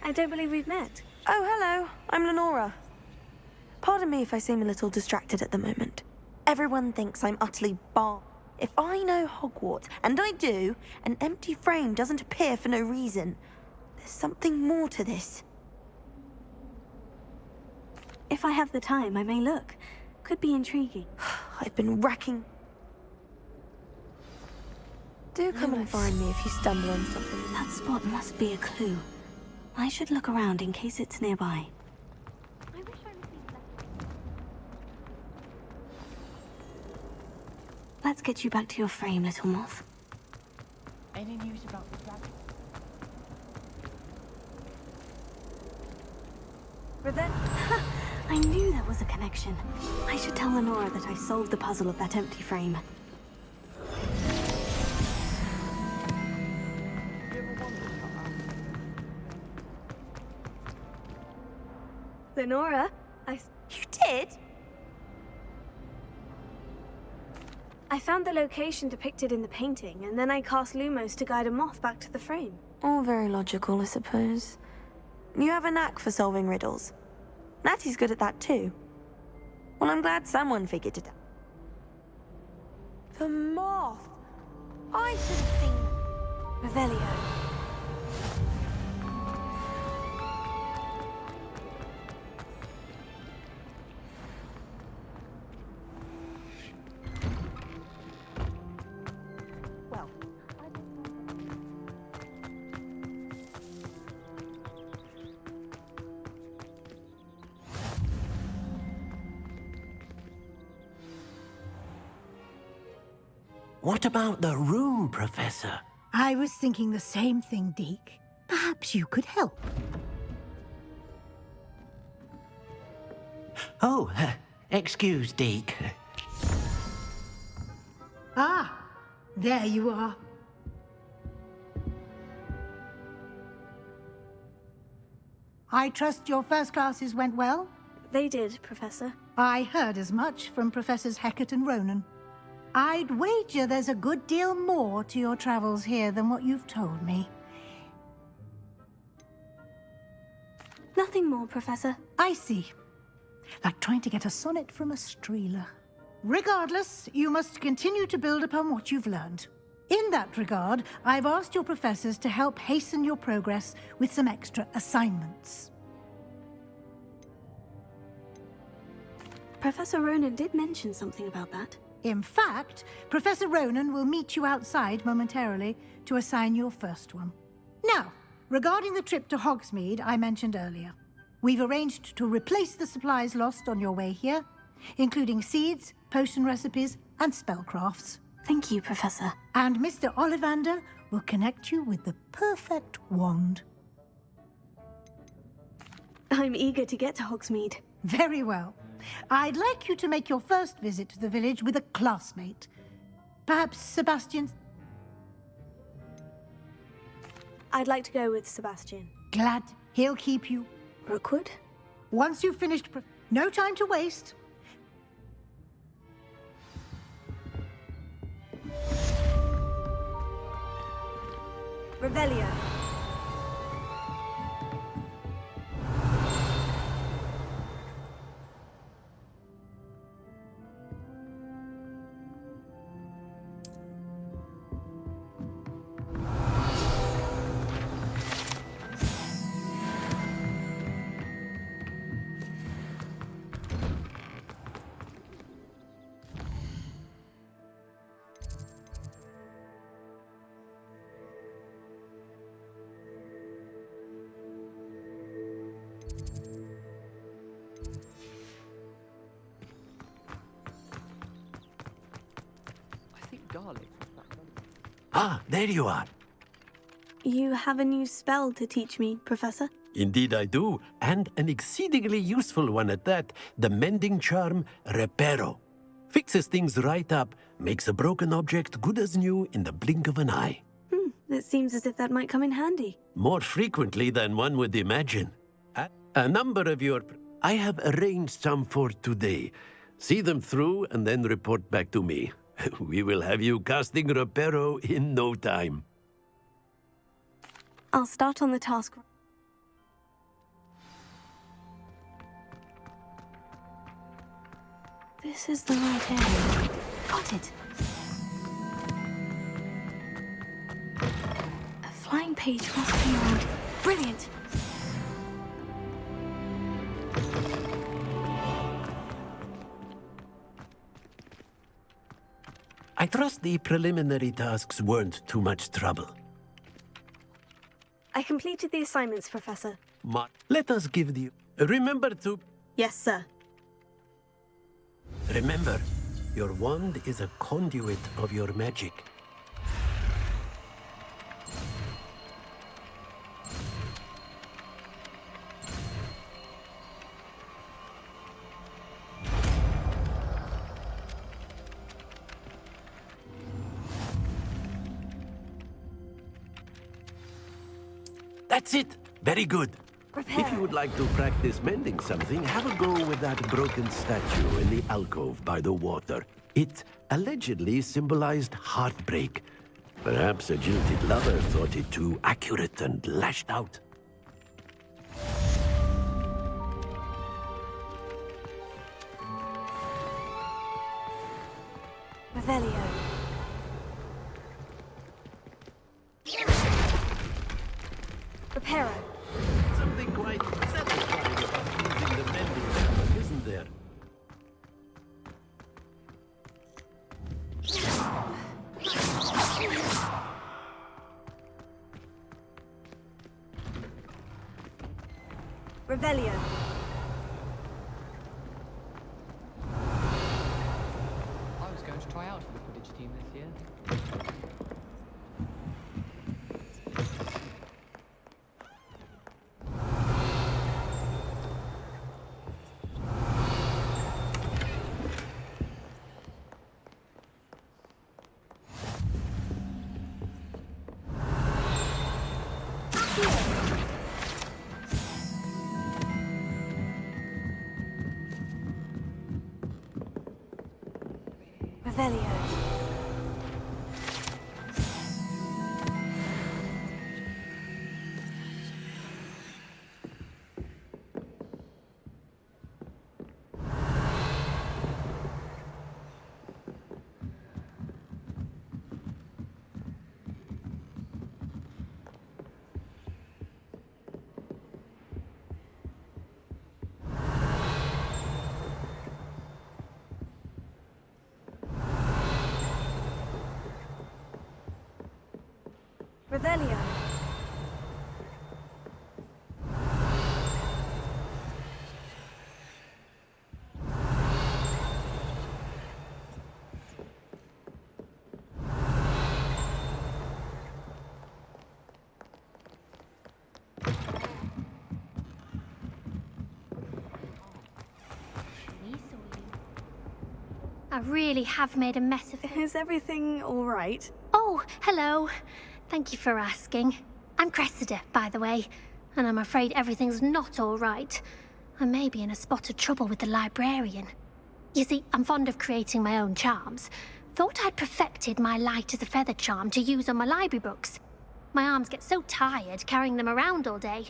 I don't believe we've met. Oh, hello. I'm Lenora. Pardon me if I seem a little distracted at the moment. Everyone thinks I'm utterly bar. If I know Hogwarts, and I do, an empty frame doesn't appear for no reason. There's something more to this. If I have the time, I may look. Could be intriguing. I've been racking... Do come and find me if you stumble on something. That spot must be a clue. I should look around in case it's nearby. Let's get you back to your frame, little moth. Any news about the dragon? I knew there was a connection. I should tell Lenora that I solved the puzzle of that empty frame. Lenora, You did? I found the location depicted in the painting, and then I cast Lumos to guide a moth back to the frame. All very logical, I suppose. You have a knack for solving riddles. Natty's good at that too. Well, I'm glad someone figured it out. The moth! I should have seen... Revelio. What about the room, Professor? I was thinking the same thing, Deke. Perhaps you could help. Oh, excuse, Deke. Ah, there you are. I trust your first classes went well? They did, Professor. I heard as much from Professors Hecat and Ronan. I'd wager there's a good deal more to your travels here than what you've told me. Nothing more, Professor. I see. Like trying to get a sonnet from a streeler. Regardless, you must continue to build upon what you've learned. In that regard, I've asked your professors to help hasten your progress with some extra assignments. Professor Ronan did mention something about that. In fact, Professor Ronan will meet you outside momentarily to assign your first one. Now, regarding the trip to Hogsmeade I mentioned earlier, we've arranged to replace the supplies lost on your way here, including seeds, potion recipes, and spellcrafts. Thank you, Professor. And Mr. Ollivander will connect you with the perfect wand. I'm eager to get to Hogsmeade. Very well. I'd like you to make your first visit to the village with a classmate. Perhaps Sebastian? I'd like to go with Sebastian. Glad. He'll keep you. Rookwood? Once you've finished... No time to waste. Revelio. Garlic. Ah, there you are. You have a new spell to teach me, Professor? Indeed I do, and an exceedingly useful one at that. The mending charm, Reparo. Fixes things right up, makes a broken object good as new in the blink of an eye. It seems as if that might come in handy. More frequently than one would imagine. A number of your... I have arranged some for today. See them through and then report back to me. We will have you casting Reparo in no time. I'll start on the task. This is the right area. Got it. A flying page must be around. Brilliant! I trust the preliminary tasks weren't too much trouble. I completed the assignments, Professor. Let us give the... Remember to... Yes, sir. Remember, your wand is a conduit of your magic. That's it! Very good. If you would like to practice mending something, have a go with that broken statue in the alcove by the water. It allegedly symbolized heartbreak. Perhaps a jilted lover thought it too accurate and lashed out. Revelio. Reparo. Something quite satisfying about using the mending hammer, isn't there? Revelio. I was going to try out for the Quidditch team this year. Revelio. Revelio. I really have made a mess of it. Is everything all right? Oh, hello. Thank you for asking. I'm Cressida, by the way, and I'm afraid everything's not all right. I may be in a spot of trouble with the librarian. You see, I'm fond of creating my own charms. Thought I'd perfected my light as a feather charm to use on my library books. My arms get so tired carrying them around all day.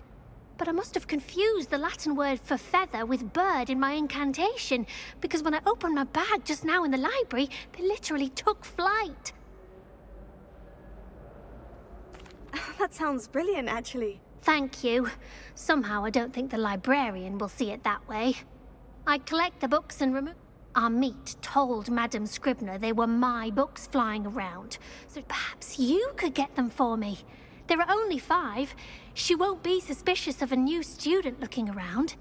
But I must have confused the Latin word for feather with bird in my incantation, because when I opened my bag just now in the library, they literally took flight. That sounds brilliant, actually. Thank you. Somehow I don't think the librarian will see it that way. I'd collect the books and remove... Our meet told Madame Scribner they were my books flying around, so perhaps you could get them for me. There are only 5. She won't be suspicious of a new student looking around.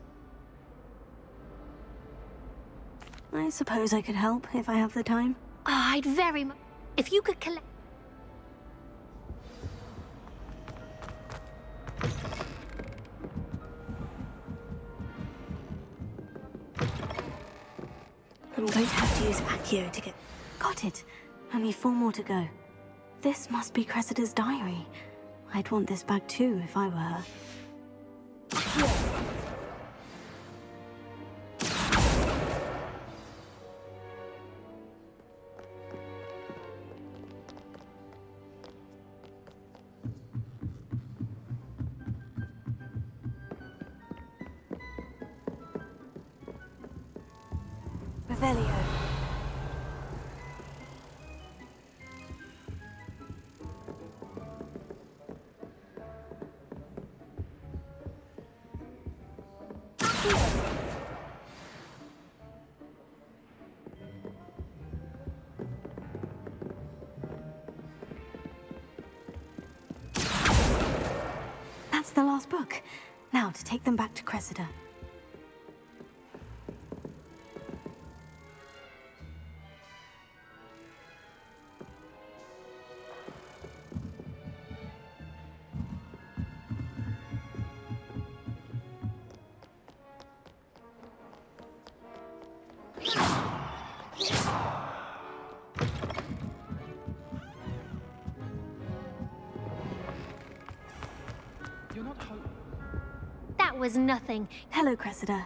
I suppose I could help if I have the time. Oh, I'd very much... If you could collect... I'm going to have to use Accio to get... Got it. Only 4 more to go. This must be Cressida's diary. I'd want this bag too if I were her. Revelio. That's the last book. Now to take them back to Cressida. You're not home. That was nothing. Hello, Cressida.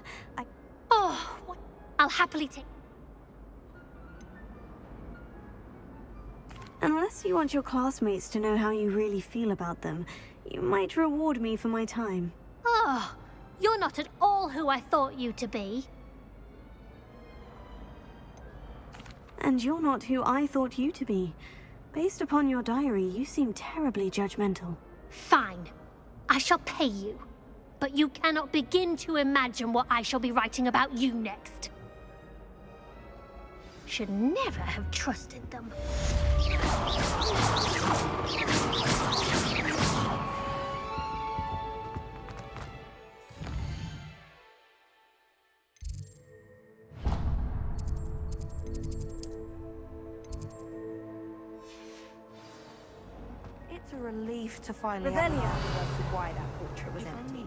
Oh, what? I'll happily take... Unless you want your classmates to know how you really feel about them, you might reward me for my time. Oh, you're not at all who I thought you to be. And you're not who I thought you to be. Based upon your diary, you seem terribly judgmental. Fine. I shall pay you. But you cannot begin to imagine what I shall be writing about you next. Should never have trusted them. It's a relief to finally Revelio. have an answer as to why that portrait was empty.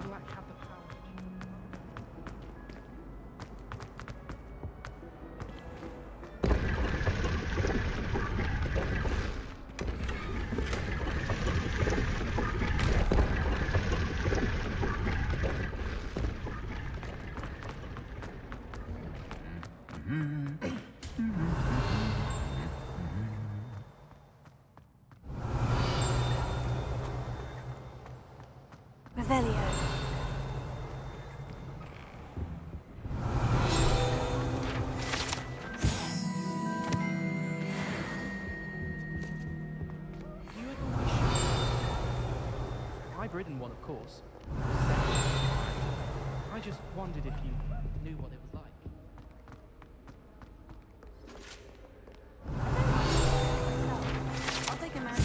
Revelio. I've written one, of course. I just wondered if you knew what it was like. I'll take a man.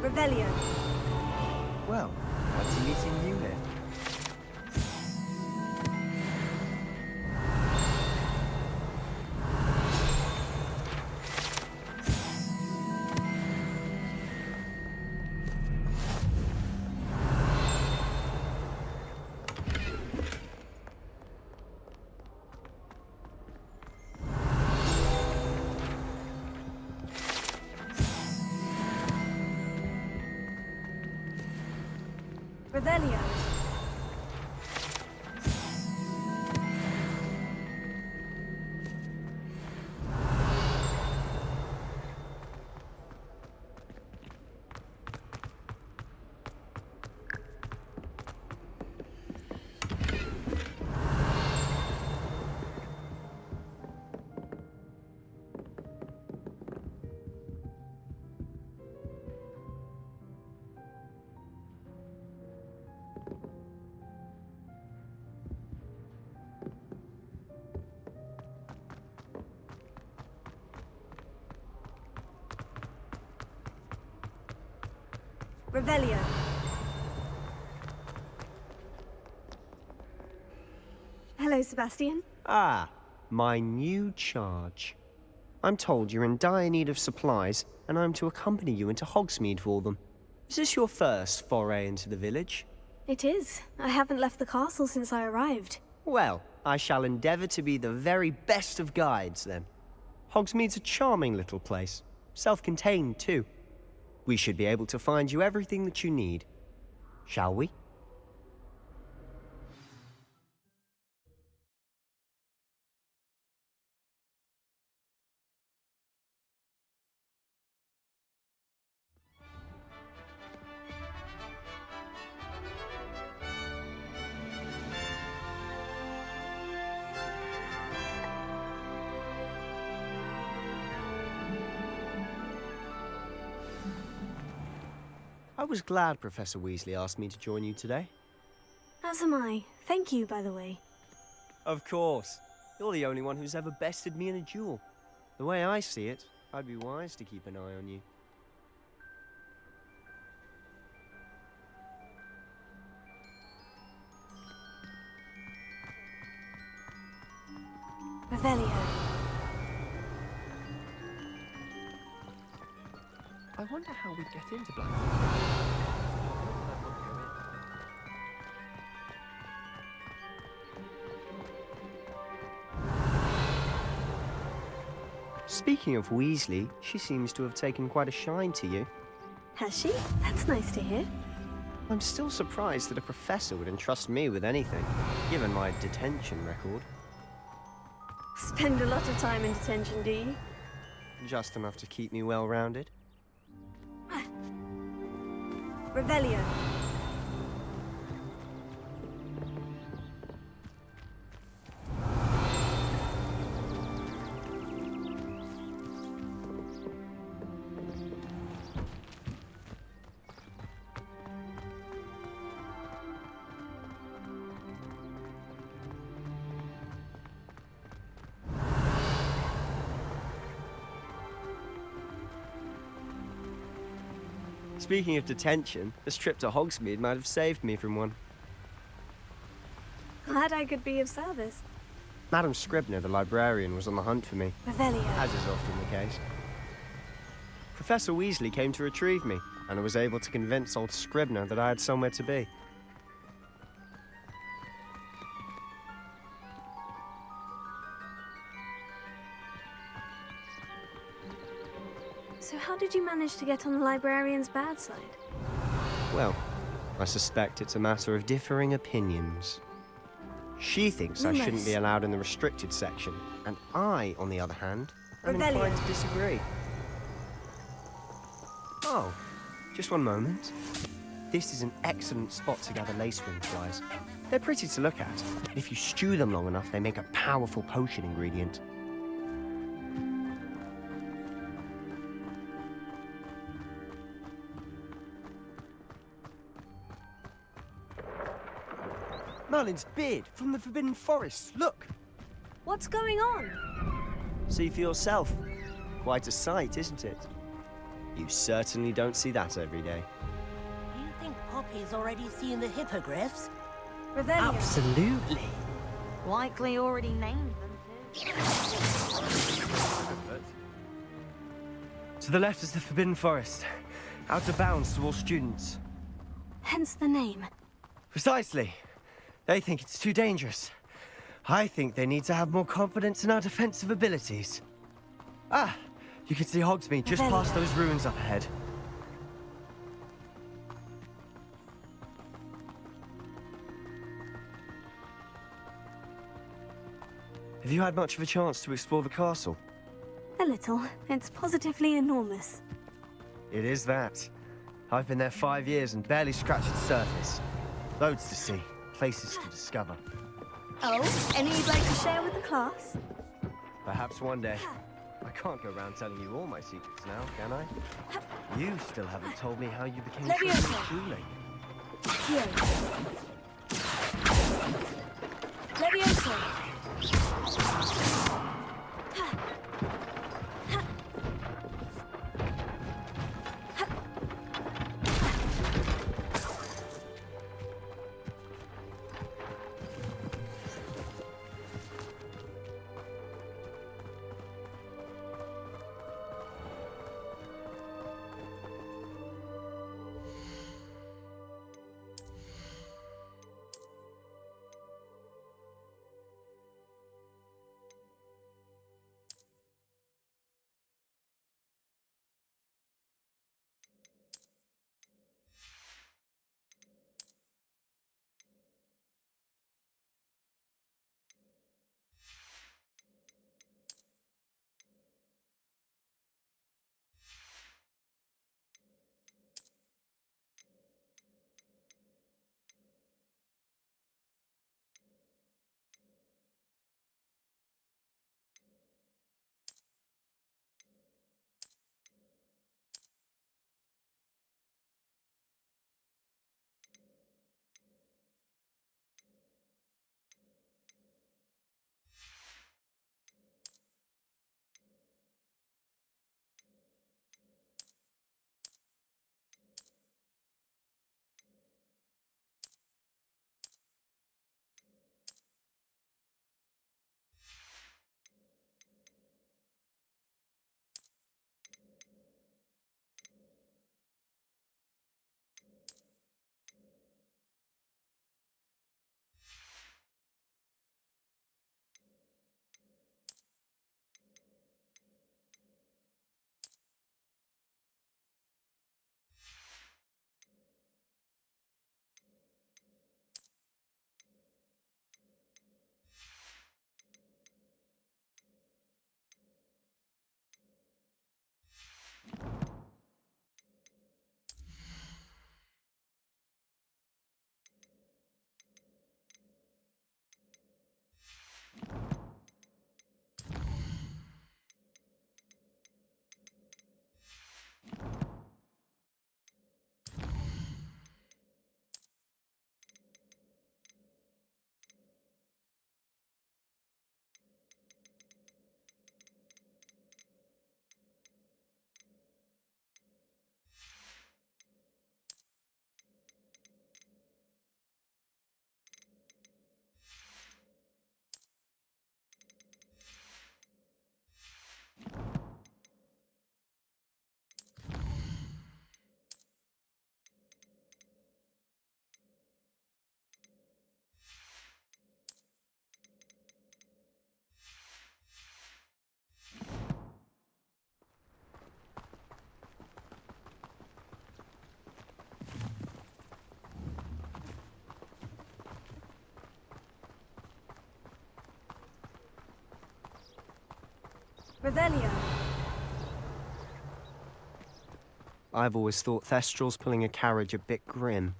Revelio. Well, what's meeting you then? Revelio. Revelio. Hello, Sebastian. Ah, my new charge. I'm told you're in dire need of supplies, and I'm to accompany you into Hogsmeade for them. Is this your first foray into the village? It is. I haven't left the castle since I arrived. Well, I shall endeavour to be the very best of guides, then. Hogsmeade's a charming little place. Self-contained, too. We should be able to find you everything that you need. Shall we? I was glad Professor Weasley asked me to join you today. As am I. Thank you, by the way. Of course. You're the only one who's ever bested me in a duel. The way I see it, I'd be wise to keep an eye on you. Revelio. I wonder how we'd get into Blackpool. Speaking of Weasley, she seems to have taken quite a shine to you. Has she? That's nice to hear. I'm still surprised that a professor would entrust me with anything, given my detention record. Spend a lot of time in detention, do you? Just enough to keep me well-rounded. Revelio. Speaking of detention, this trip to Hogsmeade might have saved me from one. Glad I could be of service. Madam Scribner, the librarian, was on the hunt for me. Revelio. As is often the case. Professor Weasley came to retrieve me, and I was able to convince old Scribner that I had somewhere to be. So how did you manage to get on the librarian's bad side? Well, I suspect it's a matter of differing opinions. She thinks I shouldn't be allowed in the restricted section, and I, on the other hand, am inclined to disagree. Oh, just one moment. This is an excellent spot to gather lacewing flies. They're pretty to look at. If you stew them long enough, they make a powerful potion ingredient. Merlin's beard from the Forbidden Forest. Look! What's going on? See for yourself. Quite a sight, isn't it? You certainly don't see that every day. You think Poppy's already seen the hippogriffs? Revelio. Absolutely. Likely already named them too. To the left is the Forbidden Forest. Out of bounds to all students. Hence the name. Precisely. They think it's too dangerous. I think they need to have more confidence in our defensive abilities. Ah, you can see Hogsmeade just past those ruins up ahead. Have you had much of a chance to explore the castle? A little. It's positively enormous. It is that. I've been there 5 years and barely scratched the surface. Loads to see, places to discover. Oh, any you'd like to share with the class? Perhaps one day. I can't go around telling you all my secrets now, can I? You still haven't told me how you became truly. Here. Levioso. Revelio. I've always thought Thestrals pulling a carriage a bit grim.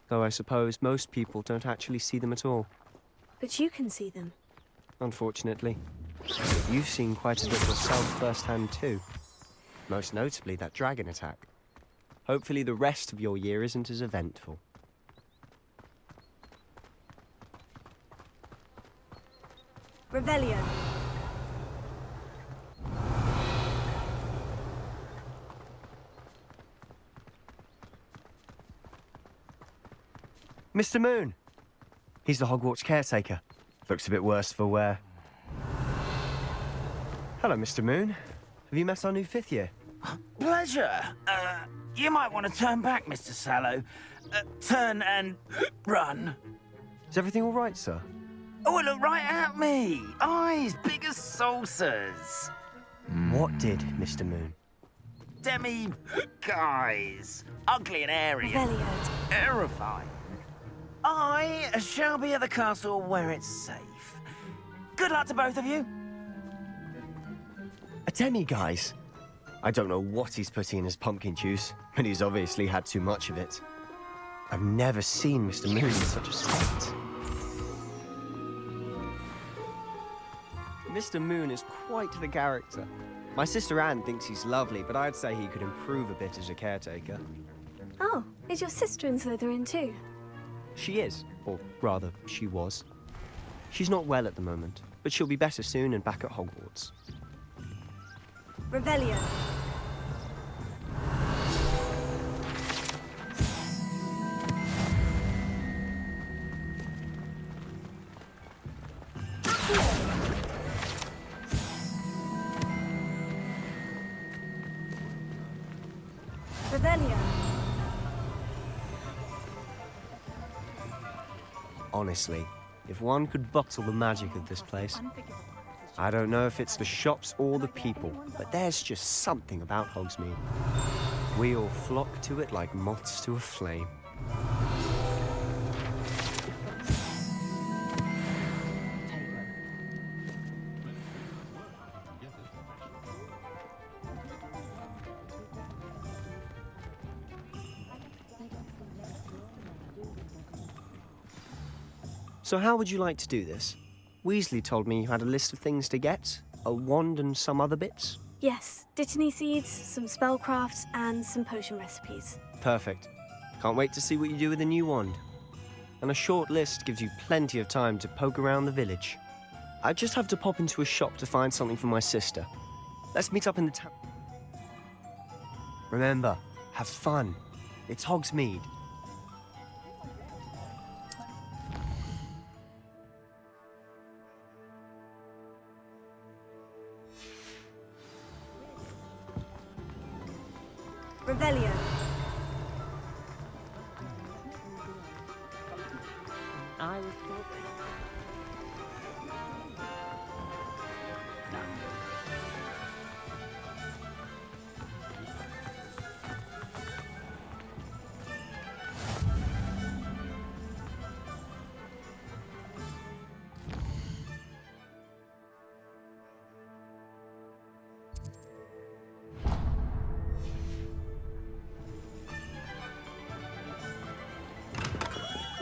Though I suppose most people don't actually see them at all. But you can see them. Unfortunately. You've seen quite a bit yourself firsthand too. Most notably that dragon attack. Hopefully the rest of your year isn't as eventful. Revelio. Mr. Moon! He's the Hogwarts caretaker. Looks a bit worse for wear. Hello, Mr. Moon. Have you met our new 5th year? Pleasure. You might want to turn back, Mr. Sallow. Turn and run. Is everything all right, sir? Oh, look right at me. Eyes big as saucers. What did, Mr. Moon? Demi guys. Ugly and airy. Terrifying. I shall be at the castle where it's safe. Good luck to both of you. A demi-guise? I don't know what he's putting in his pumpkin juice, but he's obviously had too much of it. I've never seen Mr. Moon in such a state. Mr. Moon is quite the character. My sister Anne thinks he's lovely, but I'd say he could improve a bit as a caretaker. Oh, is your sister in Slytherin too? She is, or rather, she was. She's not well at the moment, but she'll be better soon and back at Hogwarts. Revelio. Revelio. Honestly, if one could bottle the magic of this place. I don't know if it's the shops or the people, but there's just something about Hogsmeade. We all flock to it like moths to a flame. So how would you like to do this? Weasley told me you had a list of things to get, a wand and some other bits. Yes, Dittany seeds, some spellcrafts, and some potion recipes. Perfect. Can't wait to see what you do with the new wand. And a short list gives you plenty of time to poke around the village. I just have to pop into a shop to find something for my sister. Let's meet up in the town. Remember, have fun. It's Hogsmeade. Revelio. I was thought.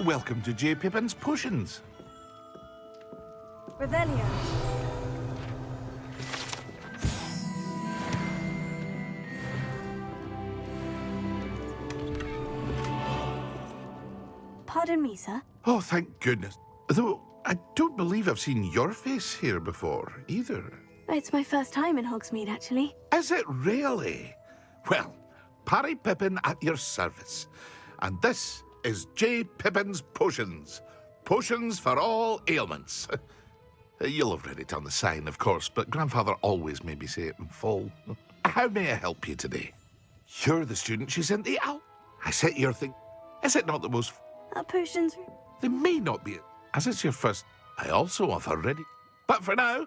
Welcome to J. Pippin's Potions. Revelio. Pardon me, sir. Oh, thank goodness. Though, I don't believe I've seen your face here before, either. It's my first time in Hogsmeade, actually. Is it really? Well, Parry Pippin at your service. And this is J. Pippin's Potions. Potions for all ailments. You'll have read it on the sign, of course, but Grandfather always made me say it in full. How may I help you today? You're the student she sent the owl. I set your thing. Is it not the most... Potions... They may not be... As it's your first... I also offer ready... But for now...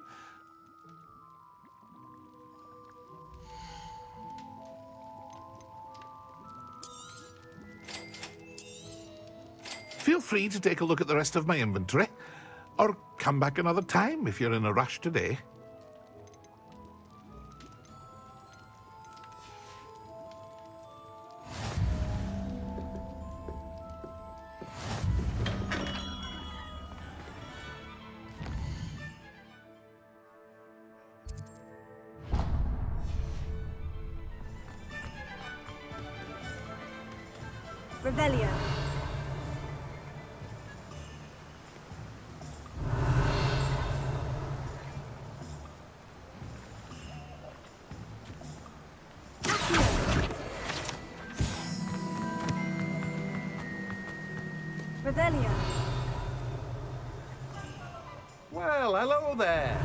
Feel free to take a look at the rest of my inventory, or come back another time if you're in a rush today. Revelio. Revelio. Well, hello there.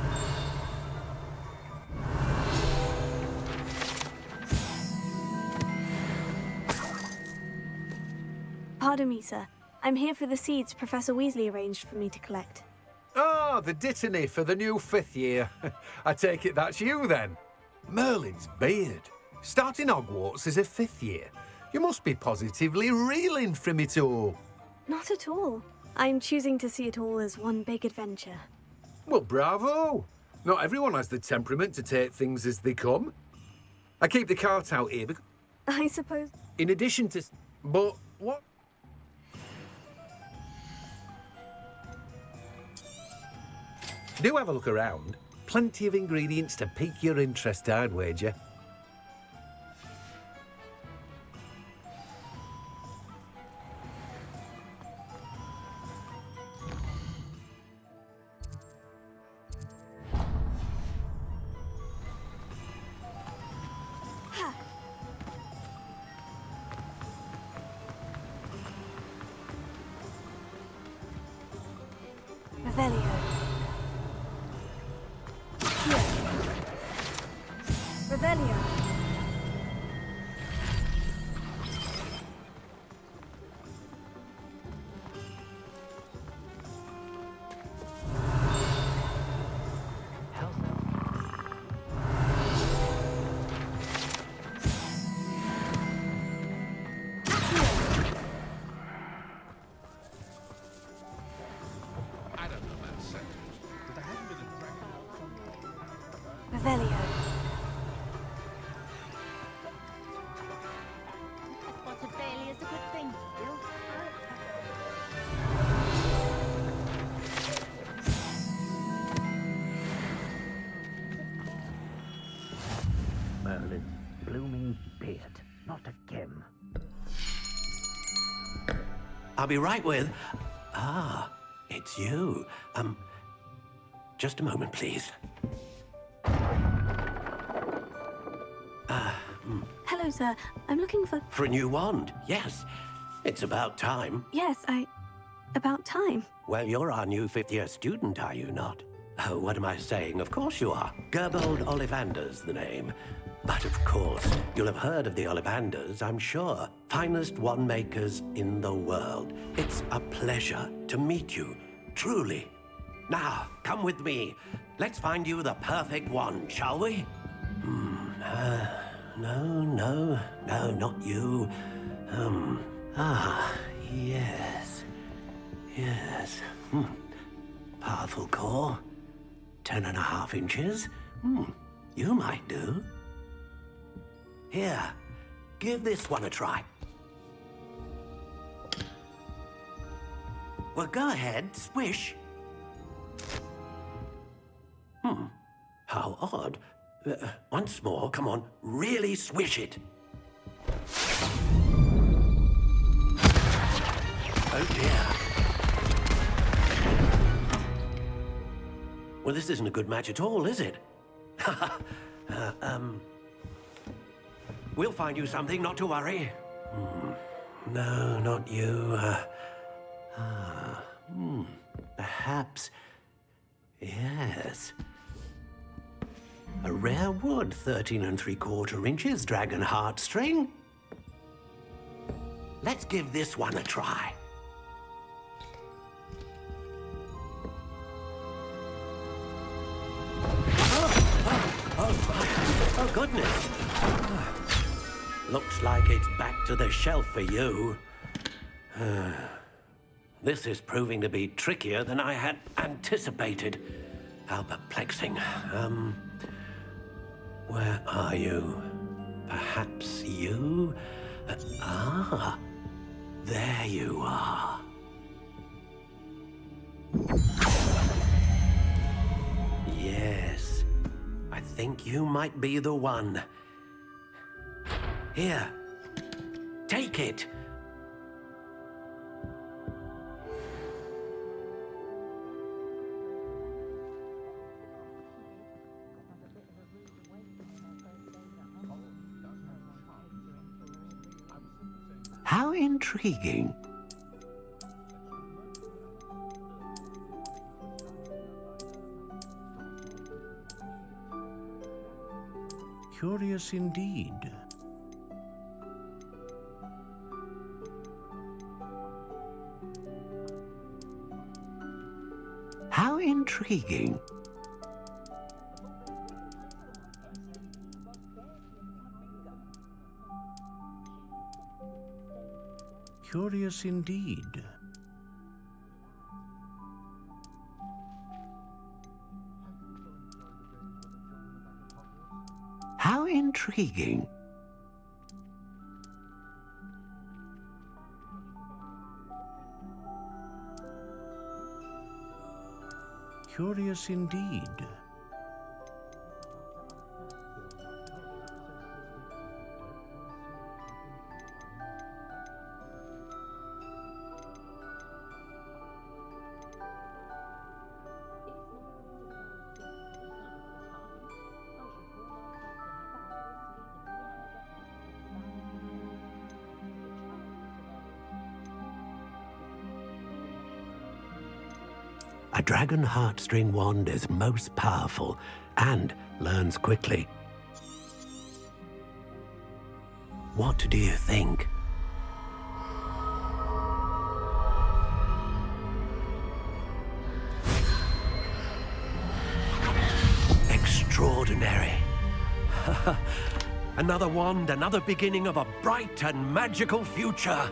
Pardon me, sir. I'm here for the seeds Professor Weasley arranged for me to collect. Ah, the dittany for the new 5th year. I take it that's you, then. Merlin's beard. Starting Hogwarts as a 5th year. You must be positively reeling from it all. Not at all. I'm choosing to see it all as one big adventure. Well, bravo. Not everyone has the temperament to take things as they come. I keep the cart out here because... I suppose... In addition to... But what... Do have a look around. Plenty of ingredients to pique your interest, I'd wager. Revelio. Revelio. Revelio. A spot of Bailey is a good thing. Merlin's blooming beard. Not again. I'll be right with... Ah, it's you. Just a moment, please. Hello, sir. I'm looking for... For a new wand, yes. It's about time. Yes, about time. Well, you're our new 5th year student, are you not? Oh, what am I saying? Of course you are. Gerbold Ollivander's the name. But of course, you'll have heard of the Ollivanders, I'm sure. Finest wand makers in the world. It's a pleasure to meet you, truly. Now, come with me. Let's find you the perfect wand, shall we? No, not you. Yes. Powerful core. 10.5 inches. You might do. Here, give this one a try. Well, go ahead, swish. How odd. Once more, come on, really swish it. Oh dear. Well, this isn't a good match at all, is it? We'll find you something, not to worry. No, not you. Perhaps... Yes. A rare wood, 13 3/4 inches, dragon heartstring. Let's give this one a try. Oh, goodness. Looks like it's back to the shelf for you. This is proving to be trickier than I had anticipated. How perplexing. Where are you? Perhaps you? There you are. Yes, I think you might be the one. Here, take it. intriguing. Curious indeed. How intriguing. Curious indeed. How intriguing. Curious indeed. A dragon heartstring wand is most powerful and learns quickly. What do you think? Extraordinary. Another wand, another beginning of a bright and magical future.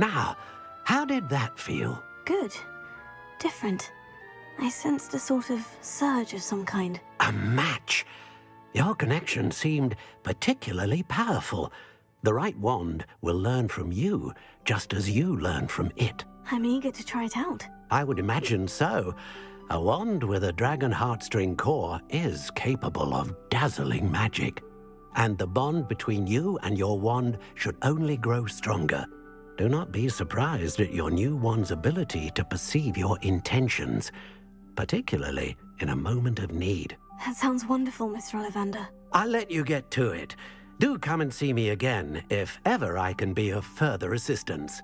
Now, how did that feel? Good. Different. I sensed a sort of surge of some kind. A match. Your connection seemed particularly powerful. The right wand will learn from you, just as you learn from it. I'm eager to try it out. I would imagine so. A wand with a dragon heartstring core is capable of dazzling magic. And the bond between you and your wand should only grow stronger. Do not be surprised at your new wand's ability to perceive your intentions, particularly in a moment of need. That sounds wonderful, Mr. Ollivander. I'll let you get to it. Do come and see me again if ever I can be of further assistance.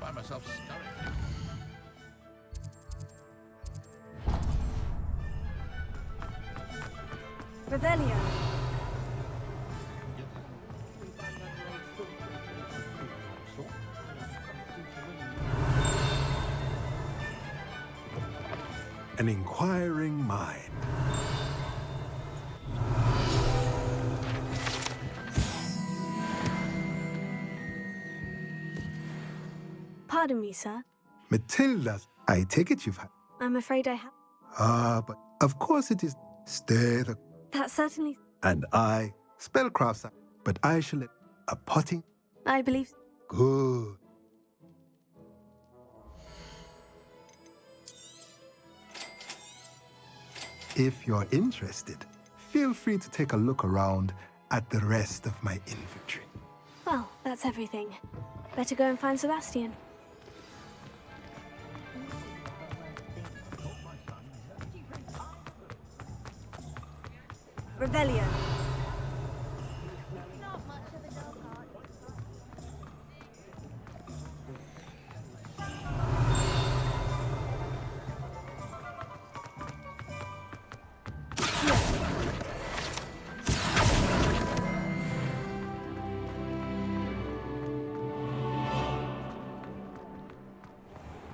Find myself scurrying. Revelio. An inquiring mind. Pardon me, sir. Matilda, I take it you've had. I'm afraid I have. But of course it is. Stay the. That certainly... And I, spellcraft, but I shall let a potting. I believe... Good. If you're interested, feel free to take a look around at the rest of my inventory. Well, that's everything. Better go and find Sebastian. Revelio.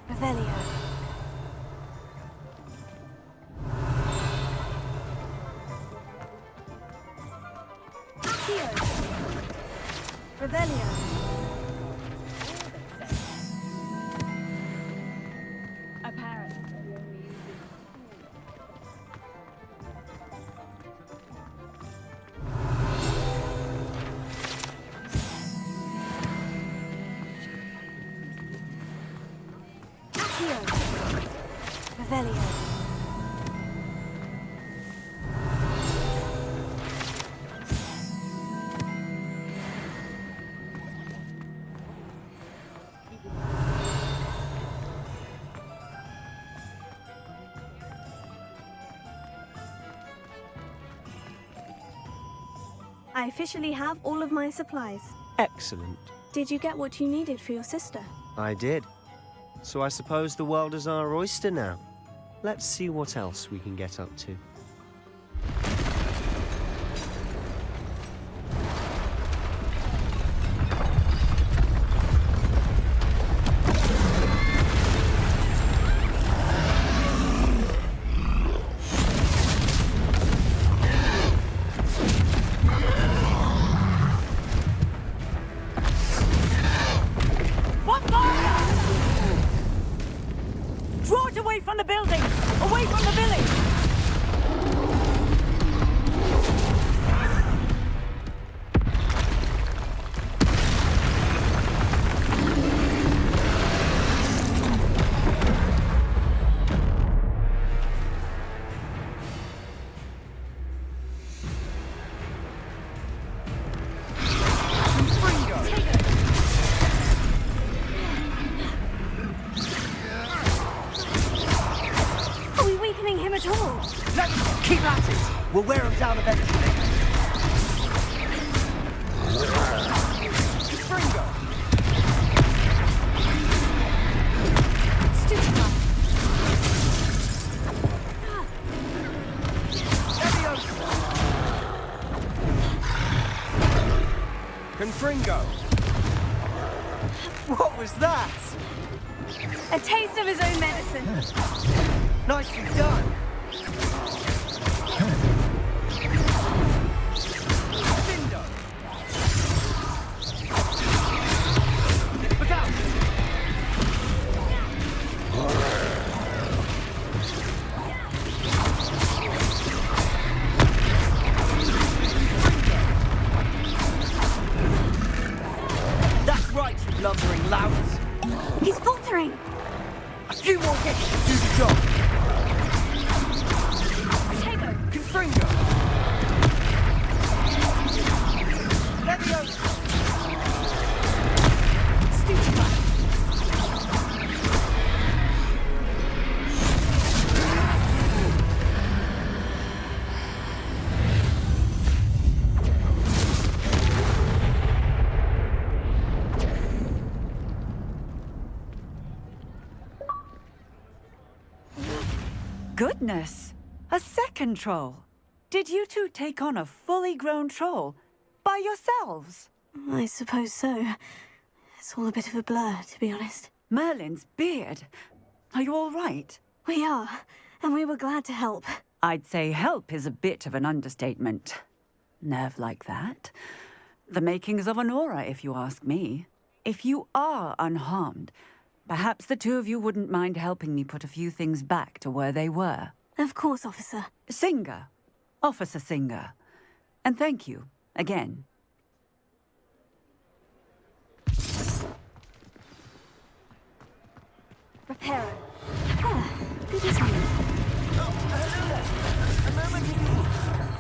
Revelio. Revelio. Revelio. I officially have all of my supplies. Excellent. Did you get what you needed for your sister? I did. So I suppose the world is our oyster now. Let's see what else we can get up to. Draw it away from the building! Away from the village! Are we weakening him at all? No, keep at it! We'll wear him down eventually. Fringo! Confringo! What was that? A taste of his own medicine. Nicely done! Findo! Look out! That's right, you blundering louts! He's faltering! A few more hits to do the job! Confringo! Leviosa! Stupefy! Goodness! A second troll! Did you two take on a fully grown troll by yourselves? I suppose so. It's all a bit of a blur, to be honest. Merlin's beard. Are you all right? We are, and we were glad to help. I'd say help is a bit of an understatement. Nerve like that. The makings of an aura, if you ask me. If you are unharmed, perhaps the two of you wouldn't mind helping me put a few things back to where they were. Of course, officer. Singer. Officer Singer. And thank you, again. Reparo. Ah, good as new.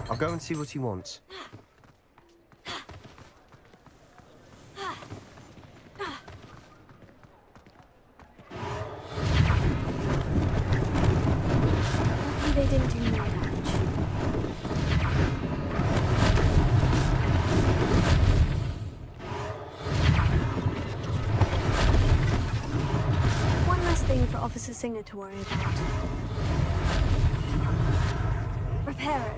I'll go and see what he wants. Hopefully they didn't do more damage. One less thing for Officer Singer to worry about. Reparo.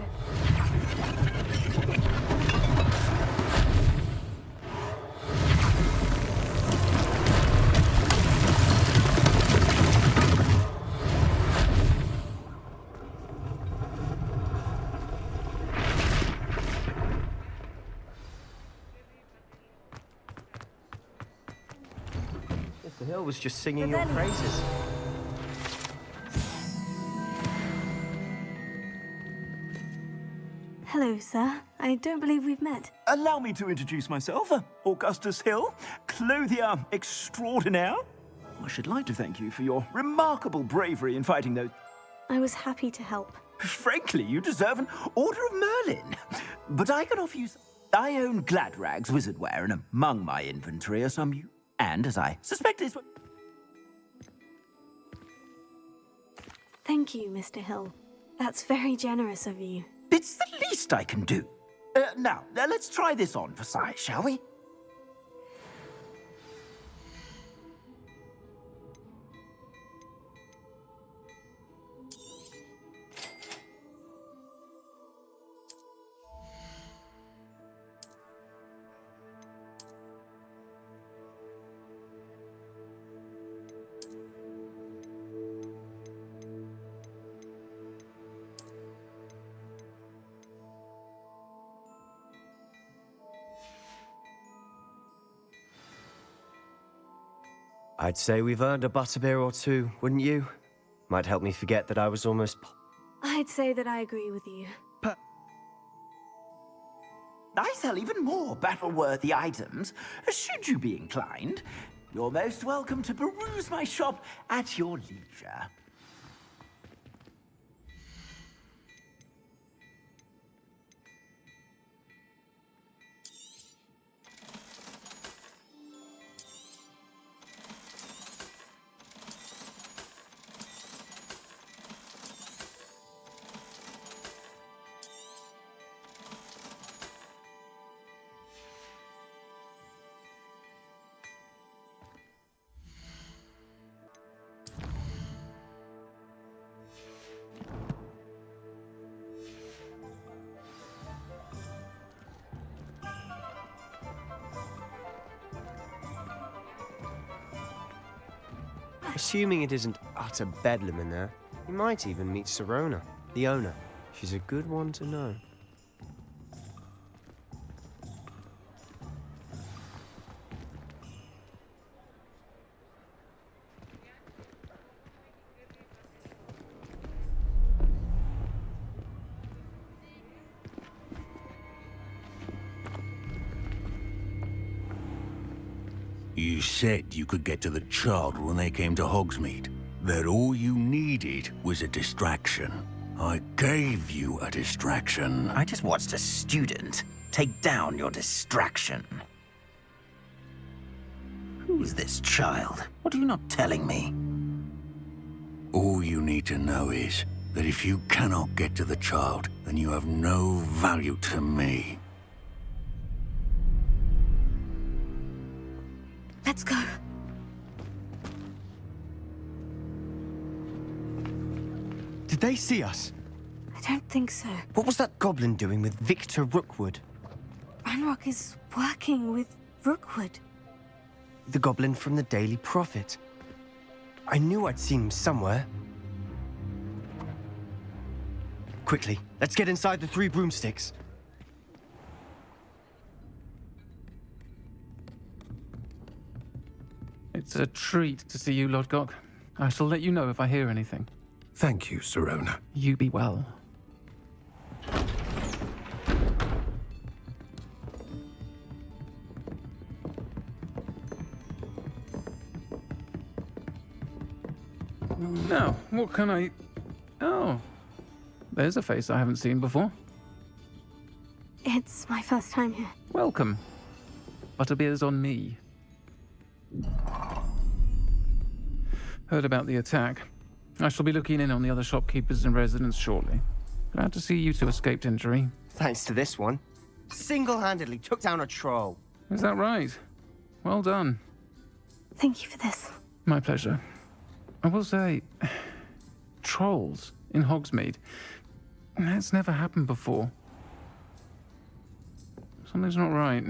Mr. Hill was just singing your praises. Hello, sir. I don't believe we've met. Allow me to introduce myself, Augustus Hill, clothier extraordinaire. I should like to thank you for your remarkable bravery in fighting those... I was happy to help. Frankly, you deserve an Order of Merlin. But I can offer you... I own Gladrag's wizardware, and among my inventory are some you... And, as I suspect is... Thank you, Mr. Hill. That's very generous of you. It's the least I can do. Now, let's try this on for size, shall we? I'd say we've earned a butterbeer or two, wouldn't you? Might help me forget that I was almost... I'd say that I agree with you. I sell even more battle-worthy items, should you be inclined. You're most welcome to peruse my shop at your leisure. Assuming it isn't utter bedlam in there, you might even meet Sirona, the owner. She's a good one to know. You said you could get to the child when they came to Hogsmeade. That all you needed was a distraction. I gave you a distraction. I just watched a student take down your distraction. Who's this child? What are you not telling me? All you need to know is that if you cannot get to the child, then you have no value to me. Let's go. Did they see us? I don't think so. What was that goblin doing with Victor Rookwood? Ranrock is working with Rookwood. The goblin from the Daily Prophet. I knew I'd seen him somewhere. Quickly, let's get inside the 3 broomsticks. It's a treat to see you, Lodgok. I shall let you know if I hear anything. Thank you, Sirona. You be well. Now, what can I... Oh, there's a face I haven't seen before. It's my first time here. Welcome. Butterbeer's on me. Heard about the attack. I shall be looking in on the other shopkeepers and residents shortly. Glad to see you two escaped injury. Thanks to this one. Single-handedly took down a troll. Is that right? Well done. Thank you for this. My pleasure. I will say, trolls in Hogsmeade. That's never happened before. Something's not right.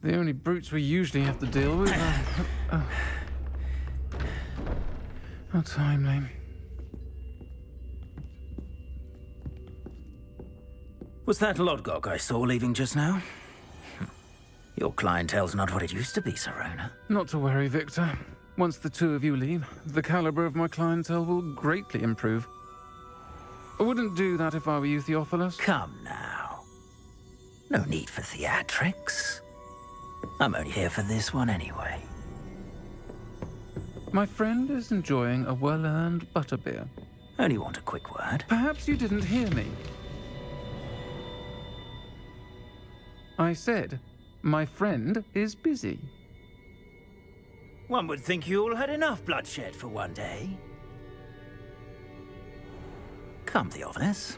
The only brutes we usually have to deal with are... How timely. Was that Lodgok I saw leaving just now? Your clientele's not what it used to be, Sirona. Not to worry, Victor. Once the two of you leave, the caliber of my clientele will greatly improve. I wouldn't do that if I were you, Theophilus. Come now. No need for theatrics. I'm only here for this one anyway. My friend is enjoying a well-earned butterbeer. Only want a quick word. Perhaps you didn't hear me. I said, my friend is busy. One would think you all had enough bloodshed for one day. Come, Theophilus.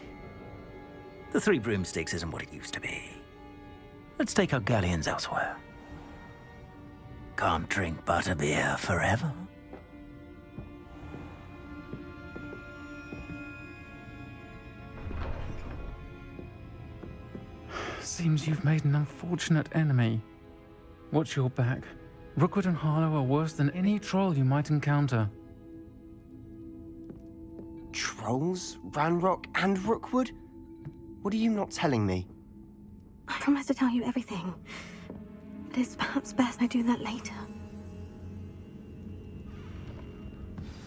The Three Broomsticks isn't what it used to be. Let's take our galleons elsewhere. Can't drink butterbeer forever. Seems you've made an unfortunate enemy. Watch your back. Rookwood and Harlow are worse than any troll you might encounter. Trolls? Ranrock and Rookwood? What are you not telling me? I promise to tell you everything. But it's perhaps best I do that later.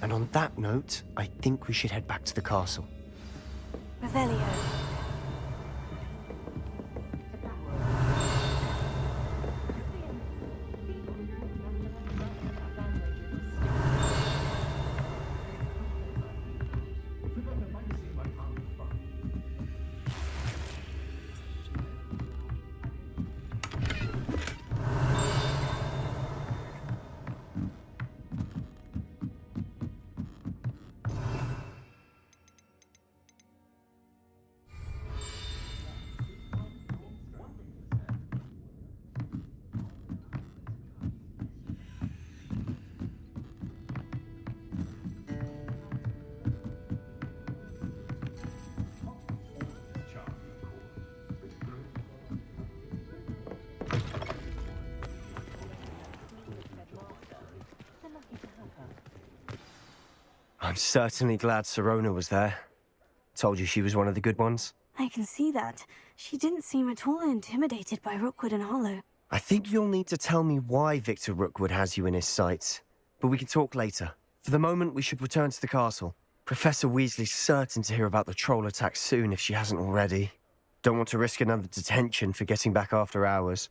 And on that note, I think we should head back to the castle. Revelio. I'm certainly glad Sirona was there. Told you she was one of the good ones. I can see that. She didn't seem at all intimidated by Rookwood and Harlow. I think you'll need to tell me why Victor Rookwood has you in his sights. But we can talk later. For the moment, we should return to the castle. Professor Weasley's certain to hear about the troll attack soon if she hasn't already. Don't want to risk another detention for getting back after hours.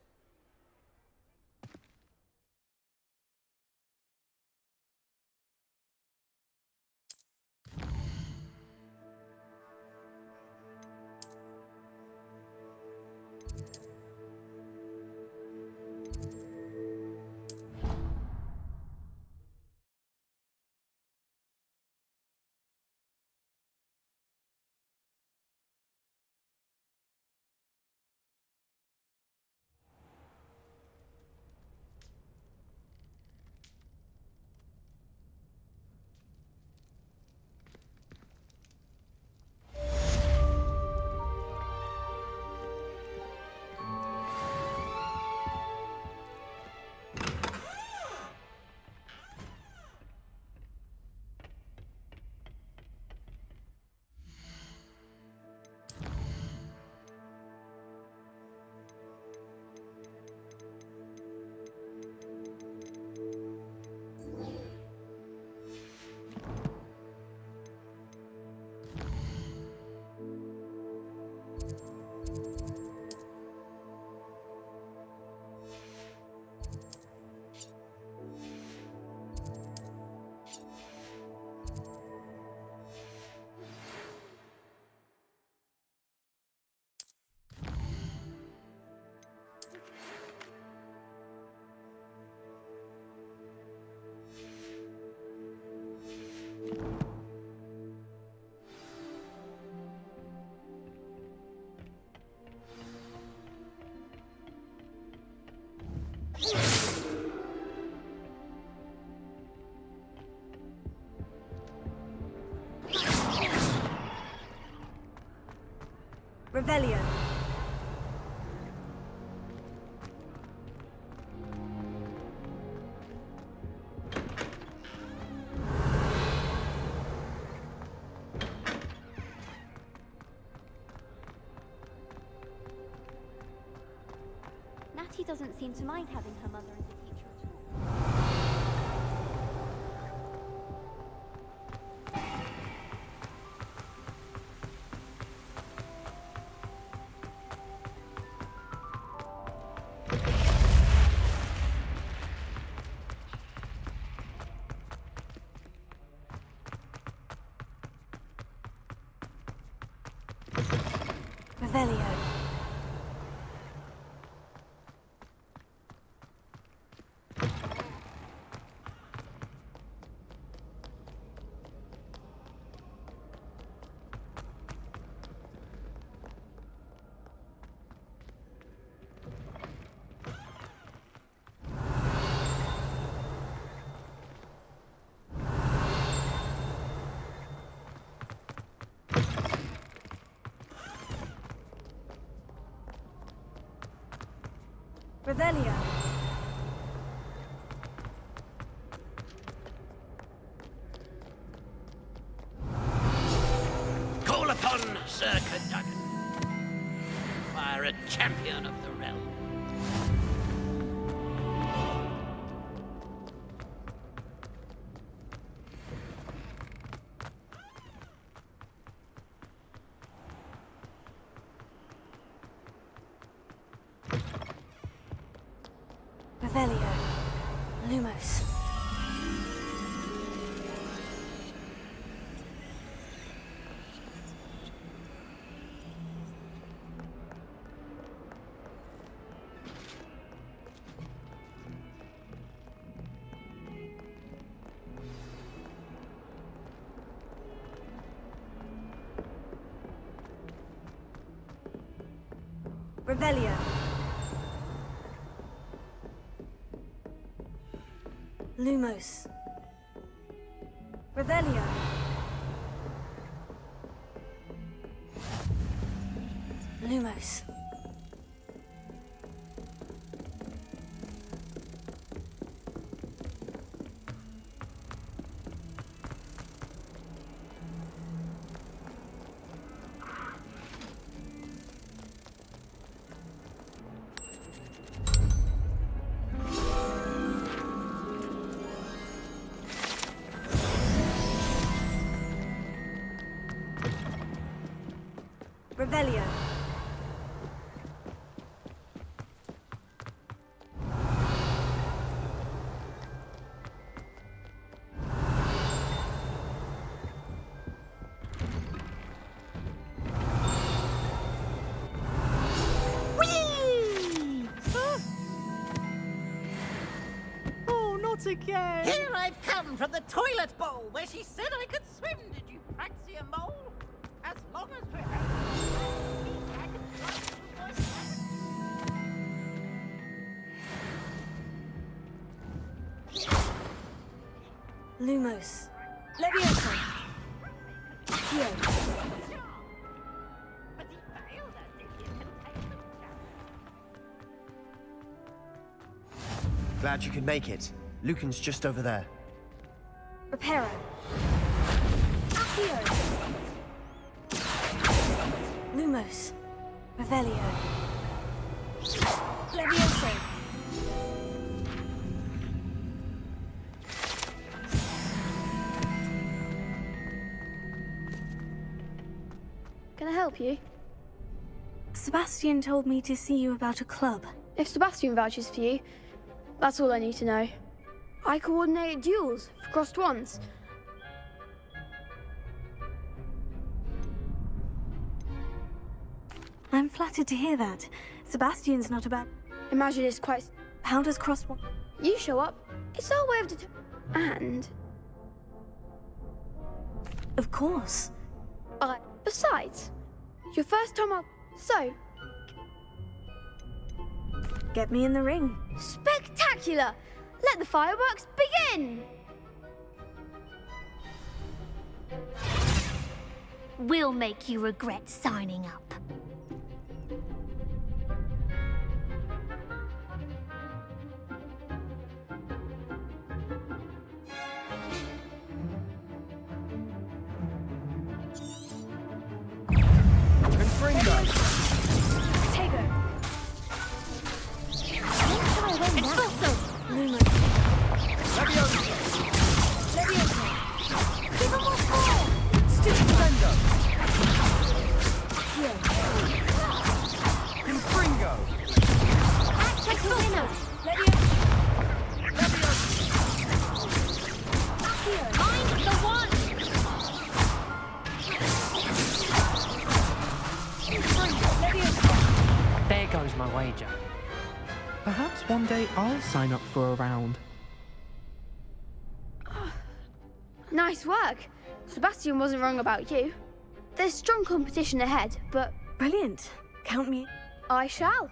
Revelio. Natty doesn't seem to mind having her mother as a teacher at all. Revelio. Revelio. Call upon Sir Cadogan. Require a champion of the realm. Revelio. Lumos. Revelio. Lumos. Revelio. Lumos. Revelio. Oh, not again! Here I've come from the toilet bowl where she said I could swim. Did you Praxia mole? As long as we're Lumos. Leviosa. Here. Glad you could make it. Lucan's just over there. Reparo. Accio. Lumos. Revelio. Leviosa. Can I help you? Sebastian told me to see you about a club. If Sebastian vouches for you, that's all I need to know. I coordinate duels for crossed wands. I'm flattered to hear that. Sebastian's not about... Imagine it's quite... How does cross... You show up. It's our way of And... Of course. Besides, your first time up... So... Get me in the ring. Spectacular! Let the fireworks begin! We'll make you regret signing up. There goes my wager. Perhaps one day I'll sign up for a round. Nice work. Sebastian wasn't wrong about you. There's strong competition ahead, but... Brilliant. Count me... I shall.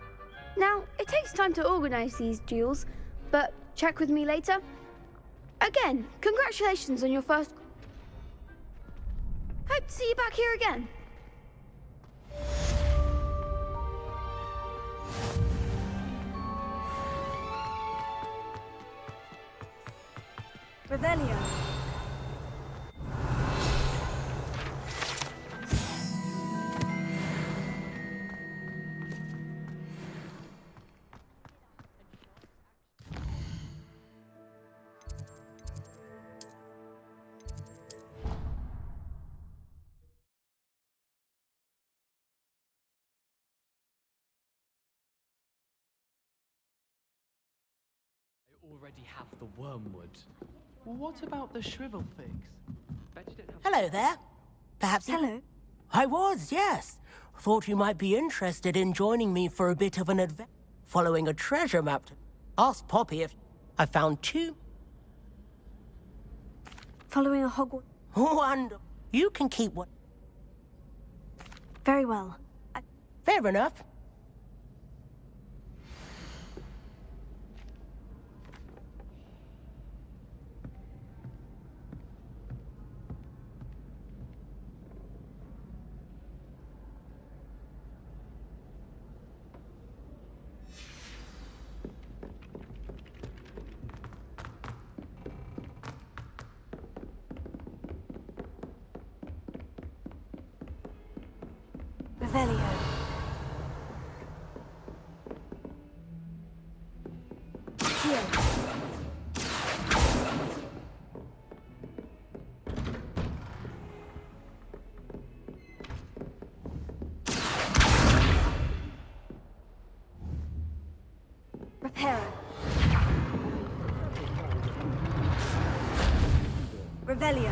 Now, it takes time to organise these duels, but check with me later. Again, congratulations on your first... Hope to see you back here again. Revelio. Already have the wormwood. What about the shrivel figs? Hello there. Perhaps you... Hello. I was, yes. Thought you might be interested in joining me for a bit of an adventure. Following a treasure map. Ask Poppy if... I found 2... Following a Hogwarts... Wonderful. You can keep what... Very well. Fair enough. Revelio. Here. Reparo. Revelio.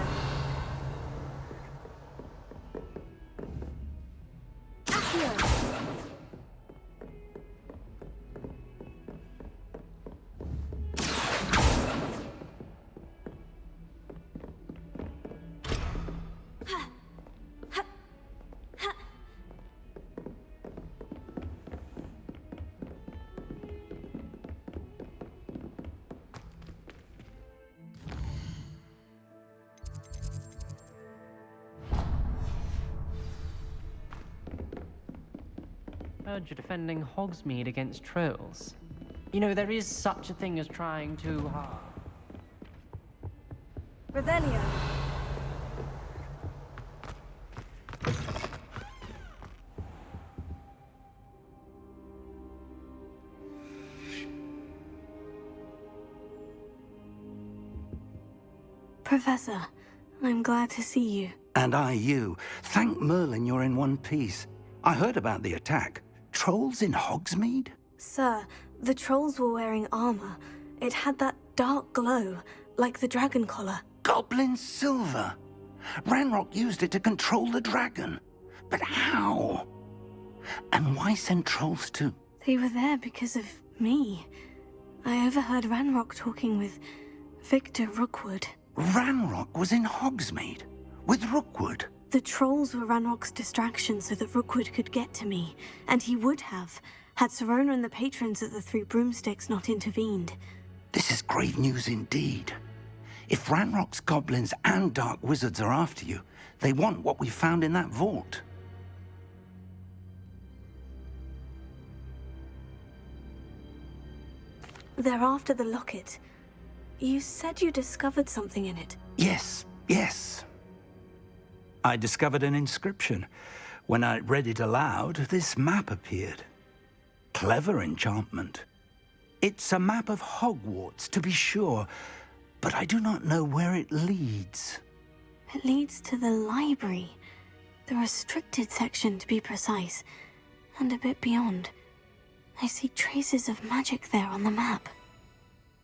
Heard you're defending Hogsmeade against trolls. You know, there is such a thing as trying too hard. Revelio. Professor, I'm glad to see you. And I you. Thank Merlin you're in one piece. I heard about the attack. Trolls in Hogsmeade? Sir, the trolls were wearing armor. It had that dark glow, like the dragon collar. Goblin silver. Ranrock used it to control the dragon. But how? And why send trolls too? They were there because of me. I overheard Ranrock talking with Victor Rookwood. Ranrock was in Hogsmeade? With Rookwood? The trolls were Ranrock's distraction so that Rookwood could get to me. And he would have, had Serona and the patrons at the Three Broomsticks not intervened. This is grave news indeed. If Ranrock's goblins and dark wizards are after you, they want what we found in that vault. They're after the locket. You said you discovered something in it. Yes, yes. I discovered an inscription. When I read it aloud, this map appeared. Clever enchantment. It's a map of Hogwarts, to be sure, but I do not know where it leads. It leads to the library. The restricted section, to be precise. And a bit beyond. I see traces of magic there on the map.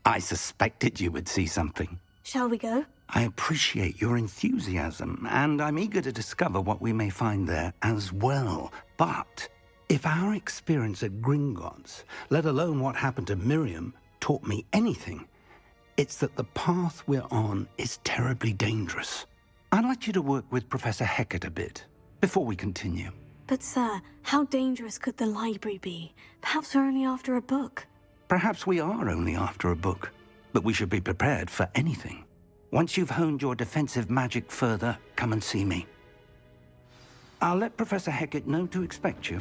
I suspected you would see something. Shall we go? I appreciate your enthusiasm, and I'm eager to discover what we may find there as well. But if our experience at Gringotts, let alone what happened to Miriam, taught me anything, it's that the path we're on is terribly dangerous. I'd like you to work with Professor Hecat a bit, before we continue. But sir, how dangerous could the library be? Perhaps we're only after a book. Perhaps we are only after a book, but we should be prepared for anything. Once you've honed your defensive magic further, come and see me. I'll let Professor Hecat know to expect you.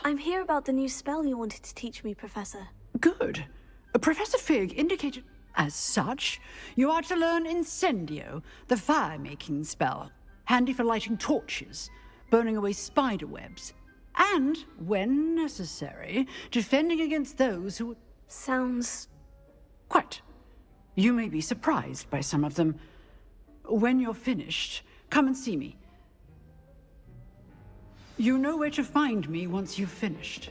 I'm here about the new spell you wanted to teach me, Professor. Good. Professor Fig indicated... As such, you are to learn Incendio, the fire-making spell, handy for lighting torches, burning away spider webs, and, when necessary, defending against those who... Sounds... Quite. You may be surprised by some of them. When you're finished, come and see me. You know where to find me once you've finished.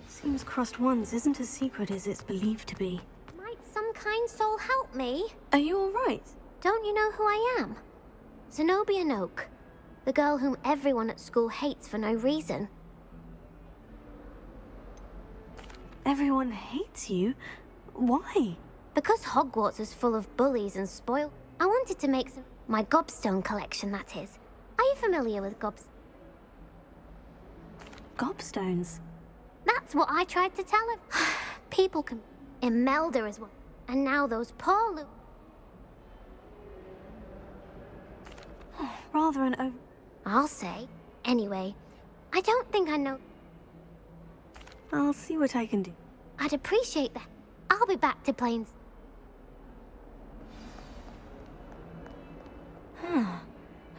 Seems crossed once isn't as secret as it's believed to be. Might some kind soul help me? Are you all right? Don't you know who I am? Zenobia Noak, the girl whom everyone at school hates for no reason. Everyone hates you? Why? Because Hogwarts is full of bullies and spoil. I wanted to make my gobstone collection, that is. Are you familiar with Gobstones? That's what I tried to tell her. People can... Imelda as well. And now those poor Rather an over... I'll say. Anyway, I don't think I know... I'll see what I can do. I'd appreciate that. I'll be back to playing...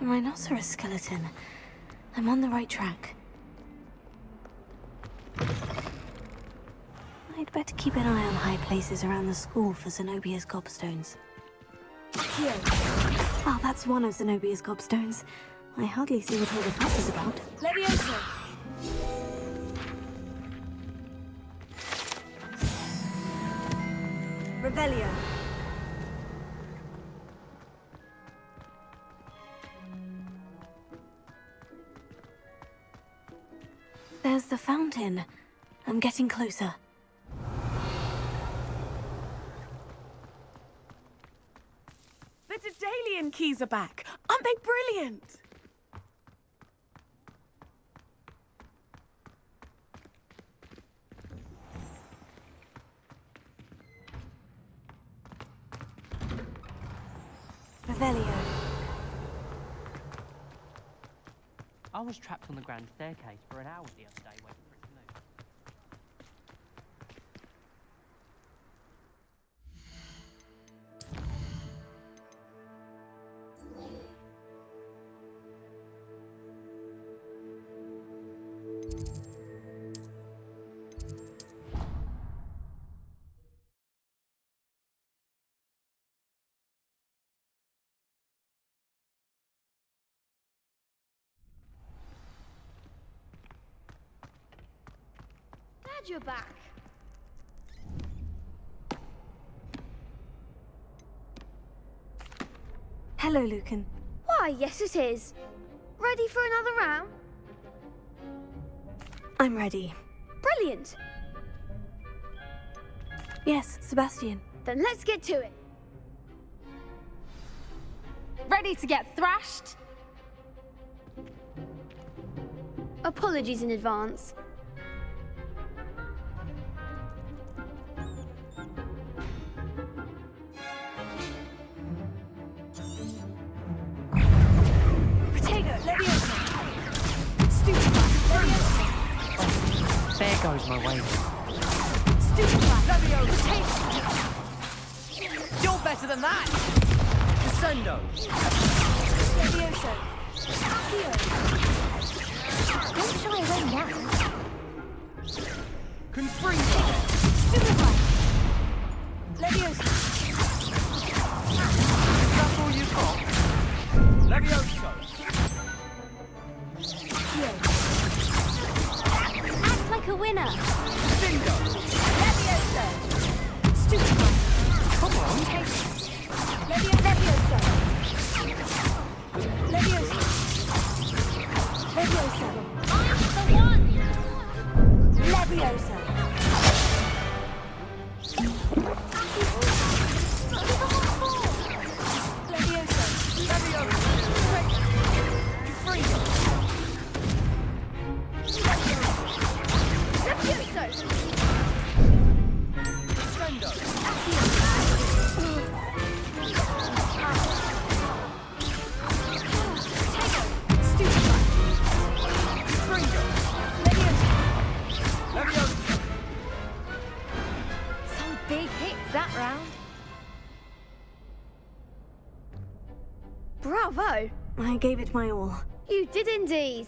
A rhinoceros skeleton. I'm on the right track. I'd better keep an eye on high places around the school for Zenobia's gobstones. Here. Oh, that's one of Zenobia's gobstones. I hardly see what all the fuss is about. Leviosa! Revelio. There's the fountain. I'm getting closer. The Daedalian keys are back. Aren't they brilliant? Revelio. I was trapped on the grand staircase for an hour the other day waiting for it to move. Glad you're back. Hello, Lucan. Why, yes it is. Ready for another round? I'm ready. Brilliant. Yes, Sebastian. Then let's get to it. Ready to get thrashed? Apologies in advance. There goes my way. You're better than that! Descendo! Leviosa! Don't shy away now. Confringo! Stupefy! Leviosa! Is that all you've got? Levioso! Act like a winner. Bingo! Leviosa! Stupefy! Come on! Leviosa! Leviosa! Leviosa! I'm the one. Leviosa! Leviosa! Bravo! I gave it my all. You did indeed.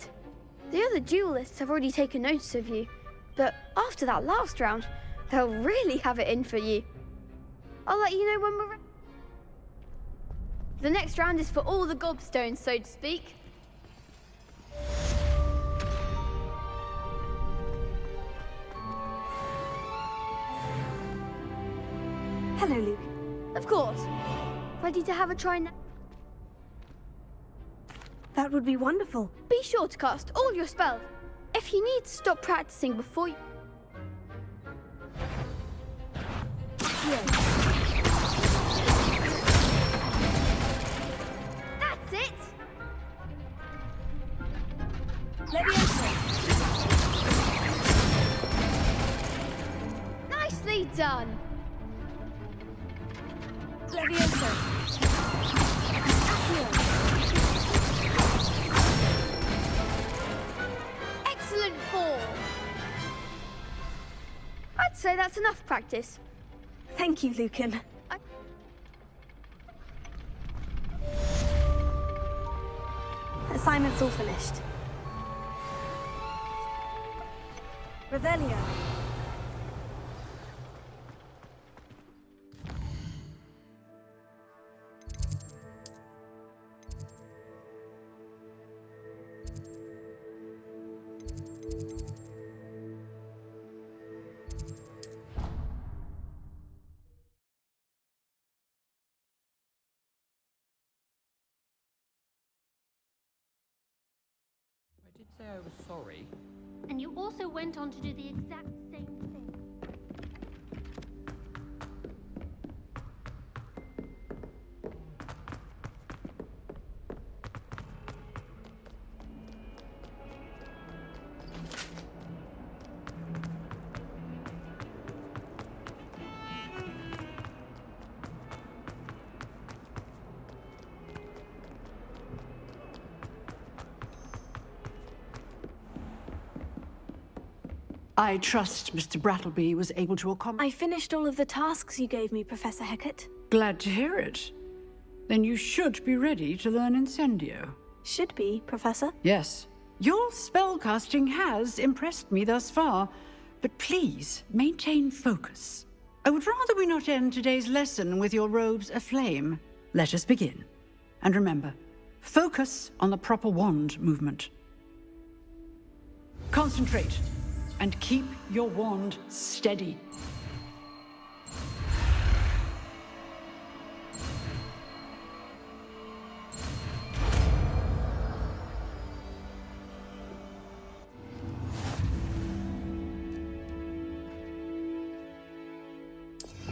The other duelists have already taken notice of you, but after that last round, they'll really have it in for you. I'll let you know when we're ready. The next round is for all the gobstones, so to speak. Hello, Luke. Of course. Ready to have a try now? That would be wonderful. Be sure to cast all your spells. If you need to stop practicing before you... That's it! Nicely done! Excellent form! I'd say that's enough practice. Thank you, Lucan. Assignment's all finished. Revelio. I did say I was sorry. And you also went on to do the exact same thing. I trust Mr. Brattleby was able to accommodate... I finished all of the tasks you gave me, Professor Hecat. Glad to hear it. Then you should be ready to learn Incendio. Should be, Professor. Yes. Your spellcasting has impressed me thus far, but please maintain focus. I would rather we not end today's lesson with your robes aflame. Let us begin. And remember, focus on the proper wand movement. Concentrate. And keep your wand steady.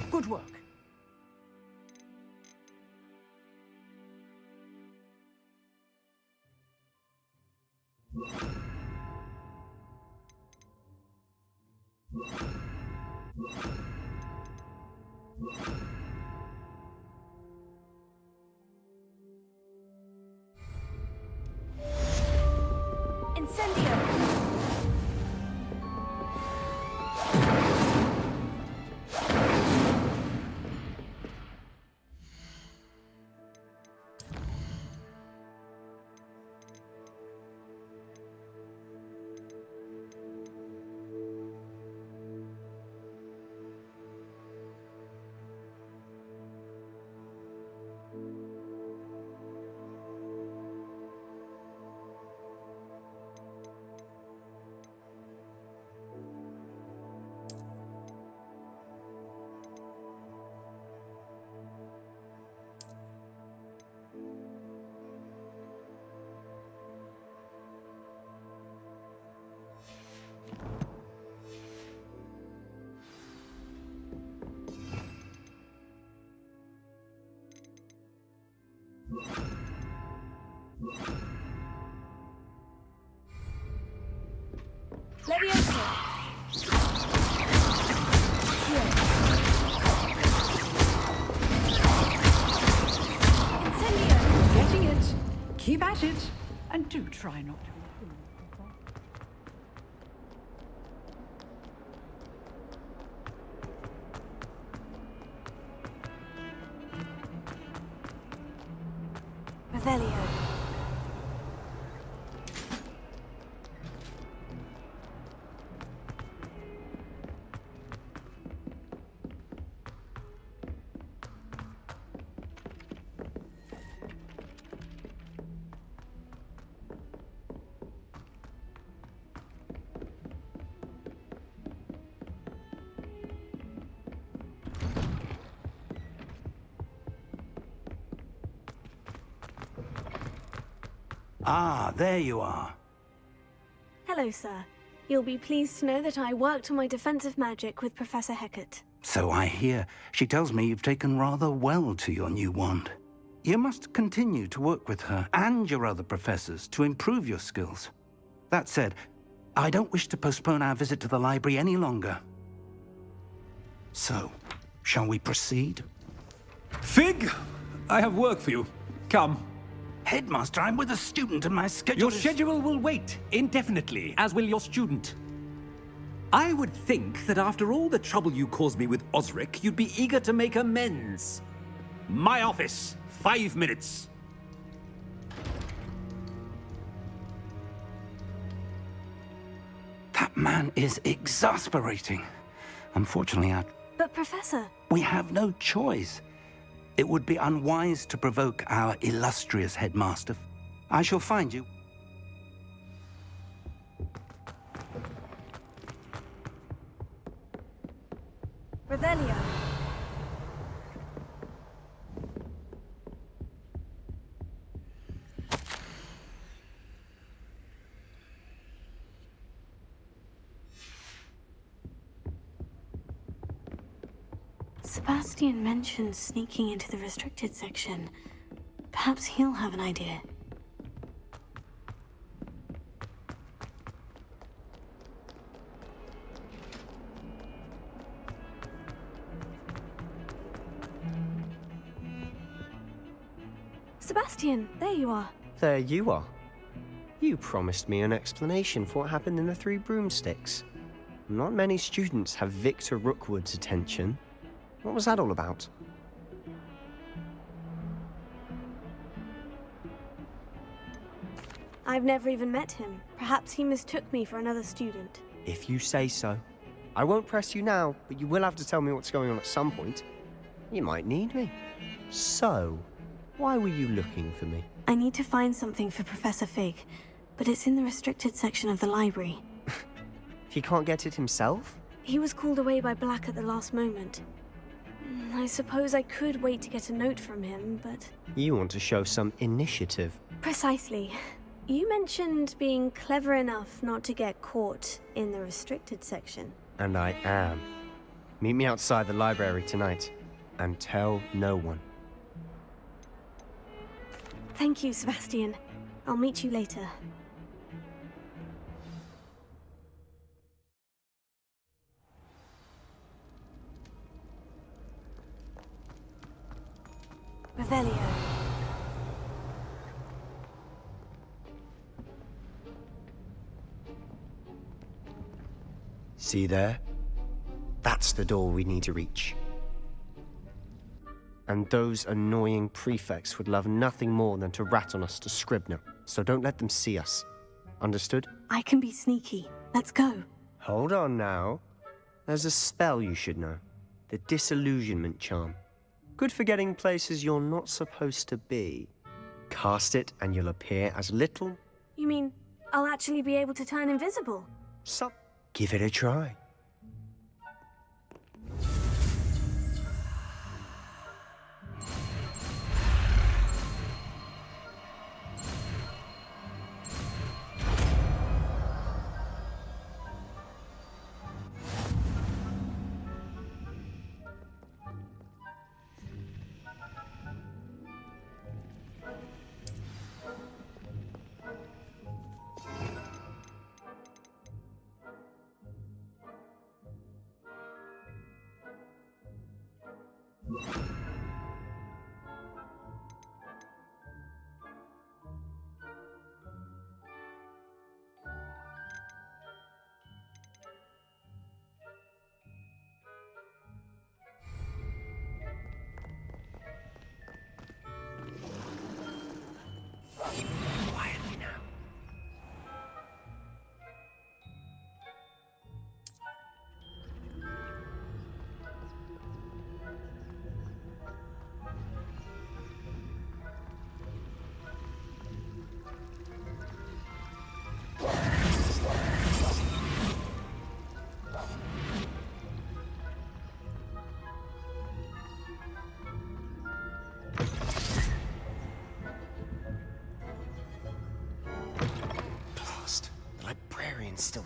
Good work. Incendio! Leviosa! Incendio! Getting it. Keep at it. And do try not to. Revelio. Ah, there you are. Hello, sir. You'll be pleased to know that I worked on my defensive magic with Professor Hecat. So I hear. She tells me you've taken rather well to your new wand. You must continue to work with her and your other professors to improve your skills. That said, I don't wish to postpone our visit to the library any longer. So, shall we proceed? Fig! I have work for you. Come. Headmaster, I'm with a student and my schedule Your schedule will wait indefinitely, as will your student. I would think that after all the trouble you caused me with Osric, you'd be eager to make amends. My office, 5 minutes. That man is exasperating. Unfortunately, But, Professor... we have no choice. It would be unwise to provoke our illustrious headmaster. I shall find you. Revelio. Sebastian mentioned sneaking into the restricted section. Perhaps he'll have an idea. Sebastian, there you are. There you are. You promised me an explanation for what happened in the Three Broomsticks. Not many students have Victor Rookwood's attention. What was that all about? I've never even met him. Perhaps he mistook me for another student. If you say so. I won't press you now, but you will have to tell me what's going on at some point. You might need me. So, why were you looking for me? I need to find something for Professor Fig, but it's in the restricted section of the library. He can't get it himself? He was called away by Black at the last moment. I suppose I could wait to get a note from him, but... You want to show some initiative. Precisely. You mentioned being clever enough not to get caught in the restricted section. And I am. Meet me outside the library tonight, and tell no one. Thank you, Sebastian. I'll meet you later. Revelio. See there? That's the door we need to reach. And those annoying prefects would love nothing more than to rat on us to Scribner, so don't let them see us. Understood? I can be sneaky. Let's go. Hold on now. There's a spell you should know. The Disillusionment Charm. Good for getting places you're not supposed to be. Cast it and you'll appear as little... You mean I'll actually be able to turn invisible? Give it a try.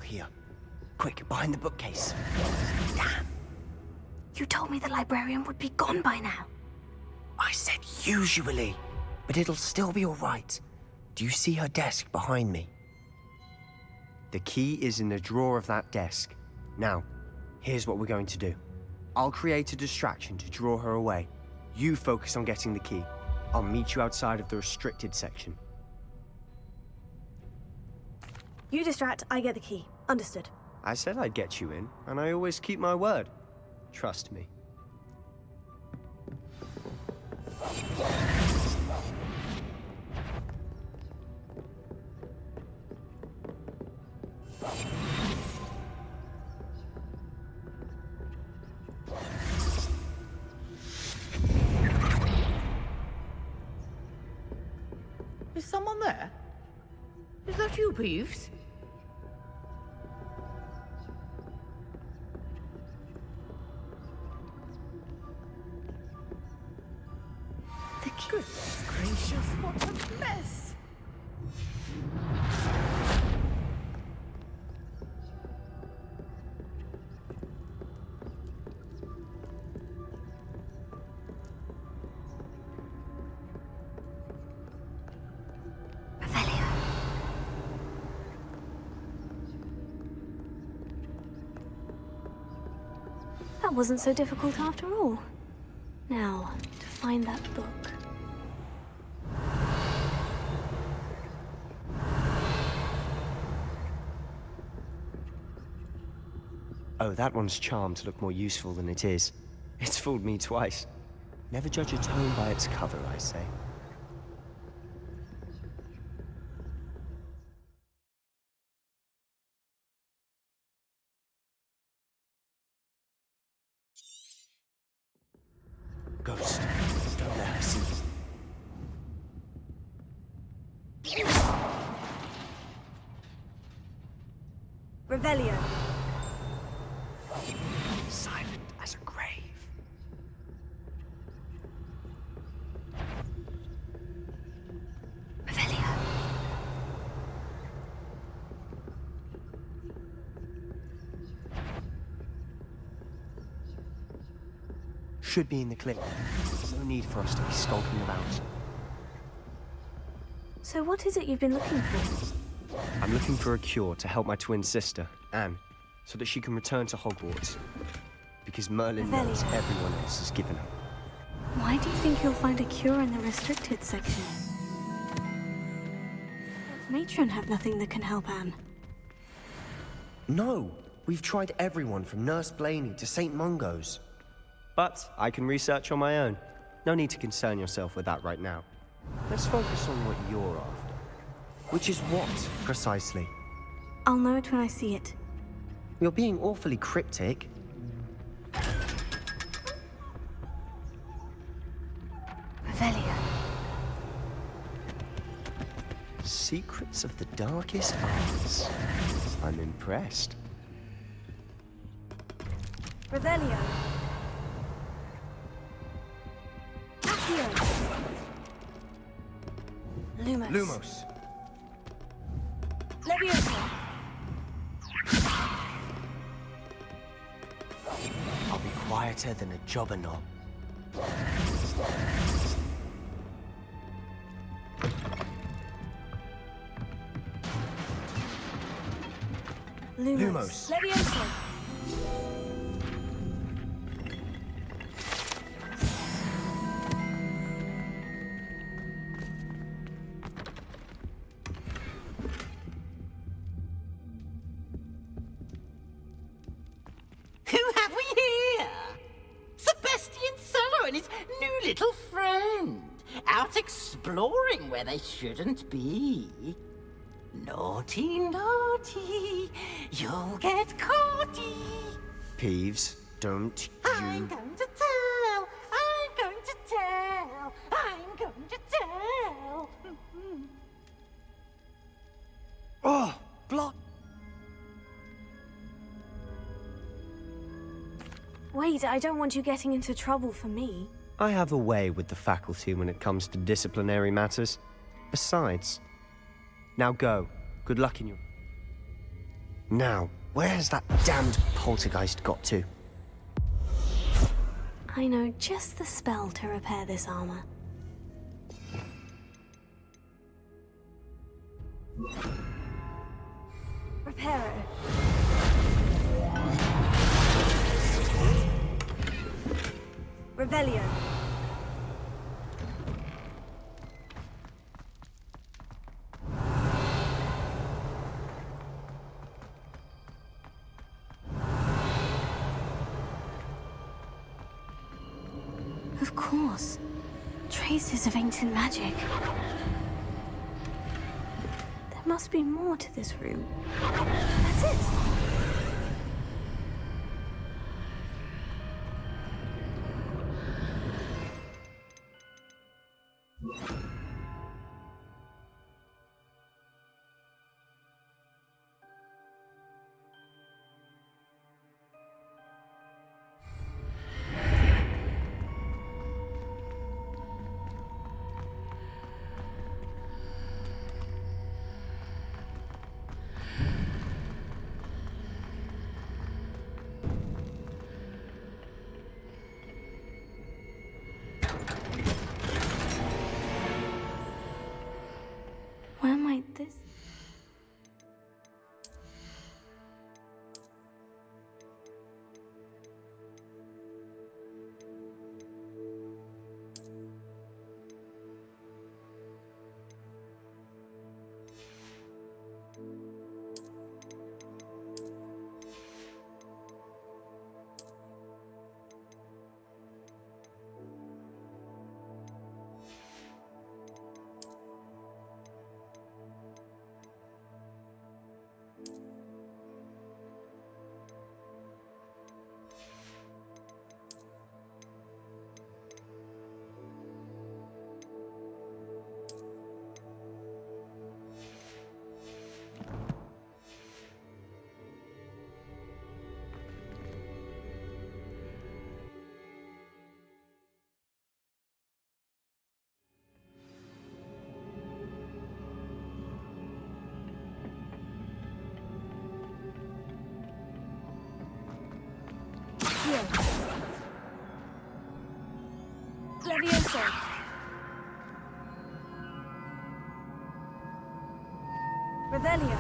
here. Quick, behind the bookcase. Damn. You told me the librarian would be gone by now. I said usually, but it'll still be all right. Do you see her desk behind me? The key is in the drawer of that desk. Now, here's what we're going to do. I'll create a distraction to draw her away. You focus on getting the key. I'll meet you outside of the restricted section. You distract, I get the key. Understood. I said I'd get you in, and I always keep my word. Trust me. Is someone there? Is that you, Peeves? The key. Goodness gracious, what a mess! That wasn't so difficult after all. Now, to find that book. Oh, that one's charmed to look more useful than it is. It's fooled me twice. Never judge a tome by its cover, I say. Ghost, don't let her see. Revelio. Silent as a grave. Revelio. Should be in the clip. No need for us to be skulking about. So what is it you've been looking for? I'm looking for a cure to help my twin sister, Anne, so that she can return to Hogwarts. Because Merlin knows everyone else has given up. Why do you think you'll find a cure in the restricted section? Does Matron have nothing that can help Anne? No! We've tried everyone from Nurse Blaney to St. Mungo's. But I can research on my own. No need to concern yourself with that right now. Let's focus on what you're after. Which is what, precisely? I'll know it when I see it. You're being awfully cryptic. Revelio. Secrets of the darkest arts. I'm impressed. Revelio. Accio. Lumos. Lumos. Leviosa. I'll be quieter than a jobberknoll. Lumos. Leviosa. Who have we here? Sebastian Cello and his new little friend. Out exploring where they shouldn't be. Naughty, naughty, you'll get caughty. Peeves, don't I'm going to tell, I'm going to tell, I'm going to tell. Oh, block! Wait, I don't want you getting into trouble for me. I have a way with the faculty when it comes to disciplinary matters. Besides... Now go. Good luck in your... Now, where's that damned poltergeist got to? I know just the spell to repair this armor. Reparo. Revelio. Of course. Traces of ancient magic. There must be more to this room. That's it! Where might this... Levioso. Revelio.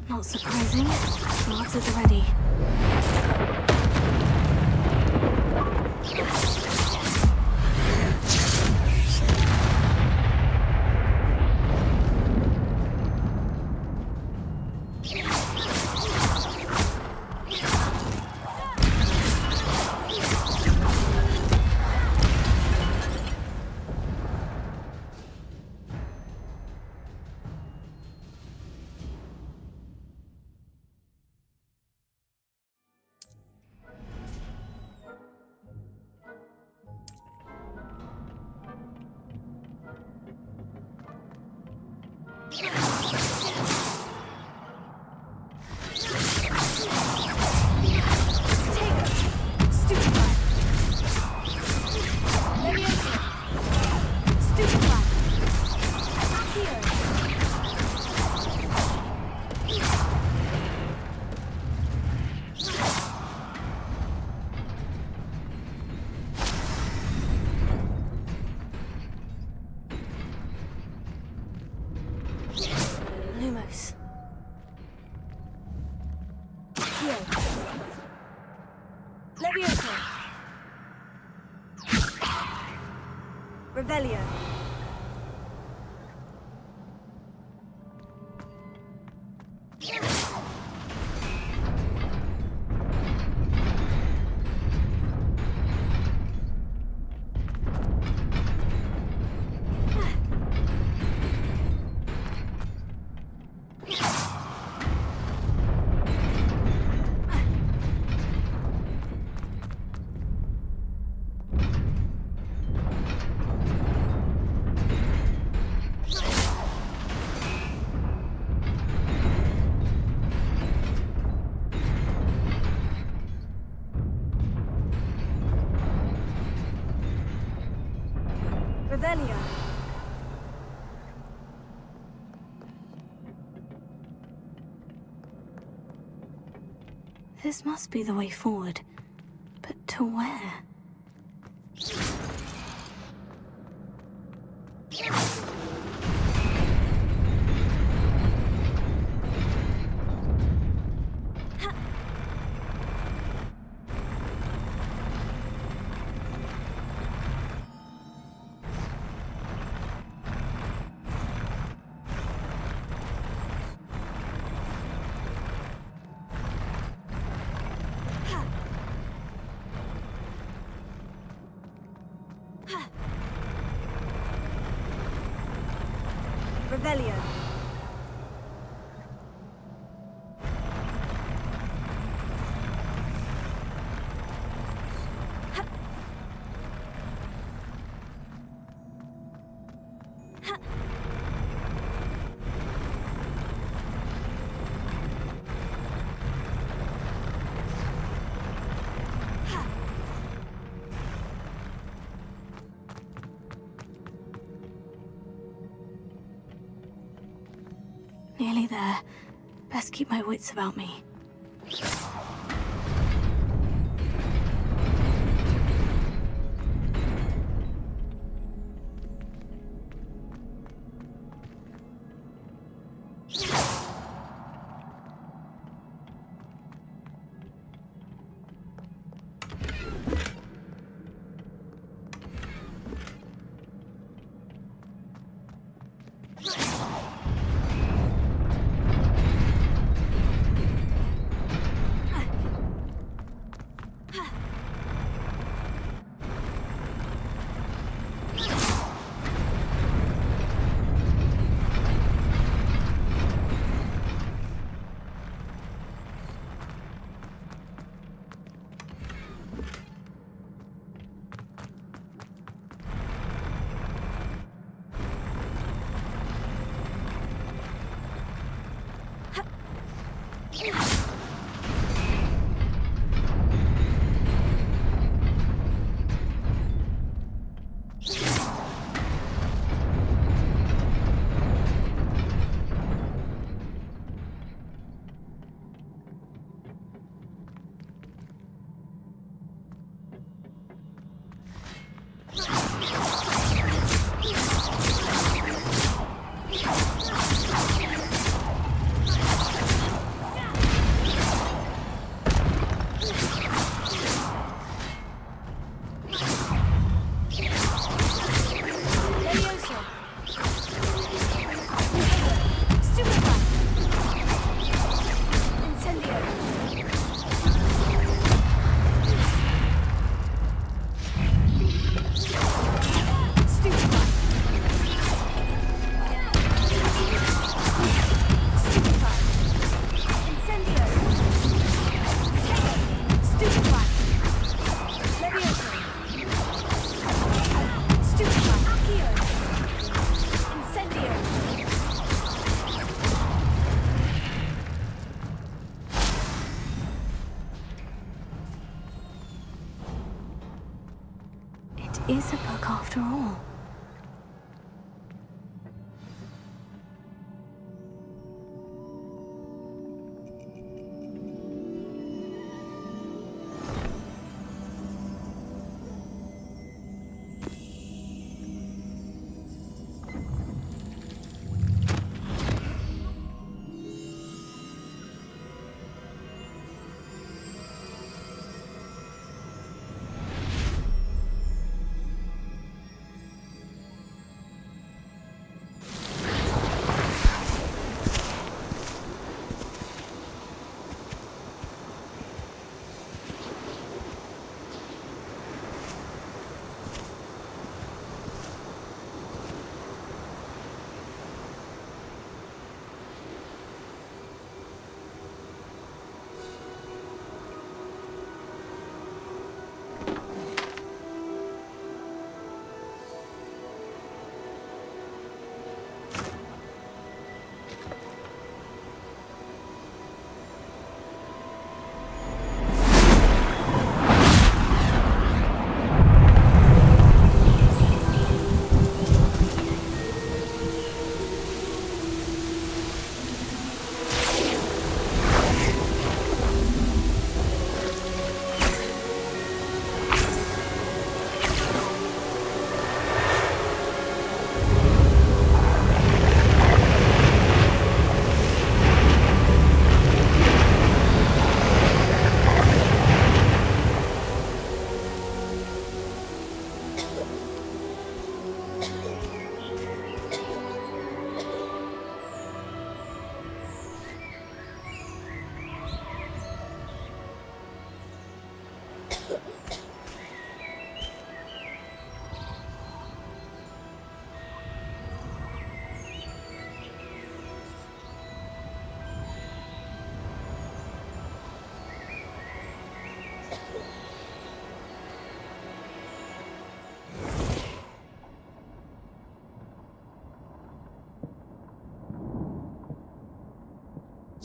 Not surprising. Guards at the ready. Lumos. Here. Levioso. Revelio. Revelio. This must be the way forward. But to where? Revelio. Nearly there. Best keep my wits about me. Is a book after all.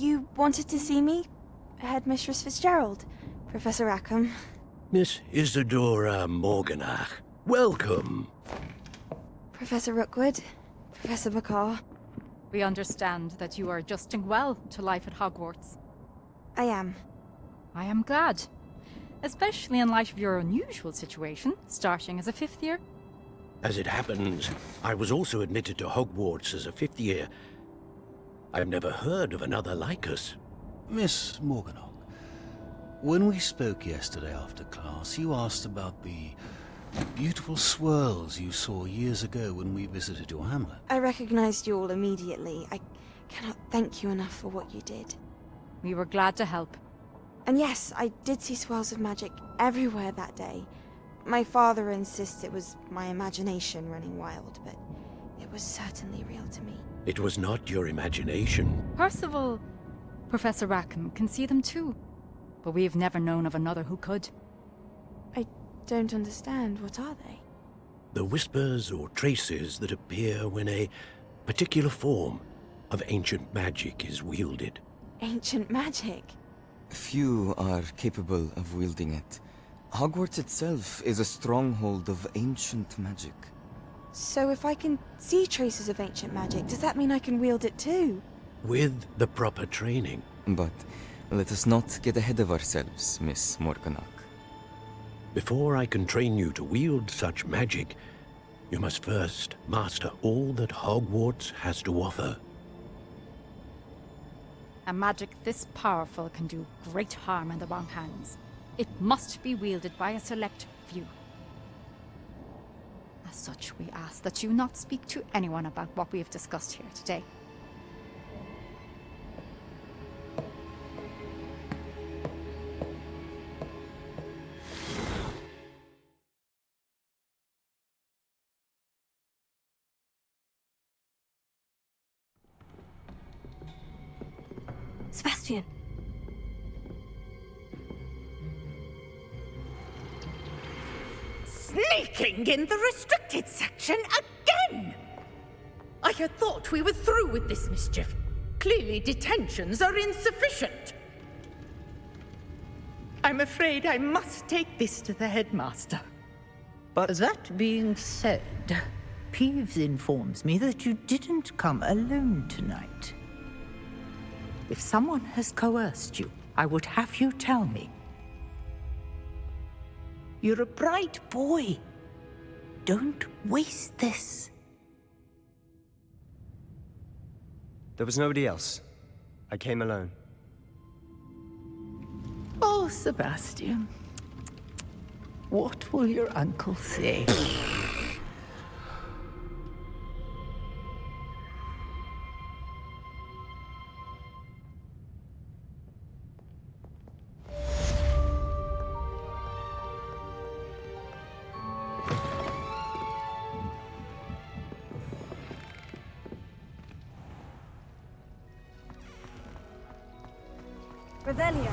You wanted to see me? Headmistress Fitzgerald? Professor Rackham? Miss Isadora Morganach, welcome. Professor Rookwood? Professor McCaw? We understand that you are adjusting well to life at Hogwarts. I am. I am glad. Especially in light of your unusual situation, starting as a 5th year. As it happens, I was also admitted to Hogwarts as a 5th year. I've never heard of another like us. Miss Morganach, when we spoke yesterday after class, you asked about the beautiful swirls you saw years ago when we visited your hamlet. I recognized you all immediately. I cannot thank you enough for what you did. We were glad to help. And yes, I did see swirls of magic everywhere that day. My father insists it was my imagination running wild, but it was certainly real to me. It was not your imagination. Percival, Professor Rackham can see them too. But we've never known of another who could. I don't understand. What are they? The whispers or traces that appear when a particular form of ancient magic is wielded. Ancient magic? Few are capable of wielding it. Hogwarts itself is a stronghold of ancient magic. So if I can see traces of ancient magic, does that mean I can wield it too? With the proper training. But let us not get ahead of ourselves, Miss Morganach. Before I can train you to wield such magic, you must first master all that Hogwarts has to offer. A magic this powerful can do great harm in the wrong hands. It must be wielded by a select few. As such, we ask that you not speak to anyone about what we have discussed here today. Sebastian. Sneaking in the restricted section again! I had thought we were through with this mischief. Clearly detentions are insufficient. I'm afraid I must take this to the headmaster. But that being said, Peeves informs me that you didn't come alone tonight. If someone has coerced you, I would have you tell me. You're a bright boy. Don't waste this. There was nobody else. I came alone. Oh, Sebastian. What will your uncle say? Revelio.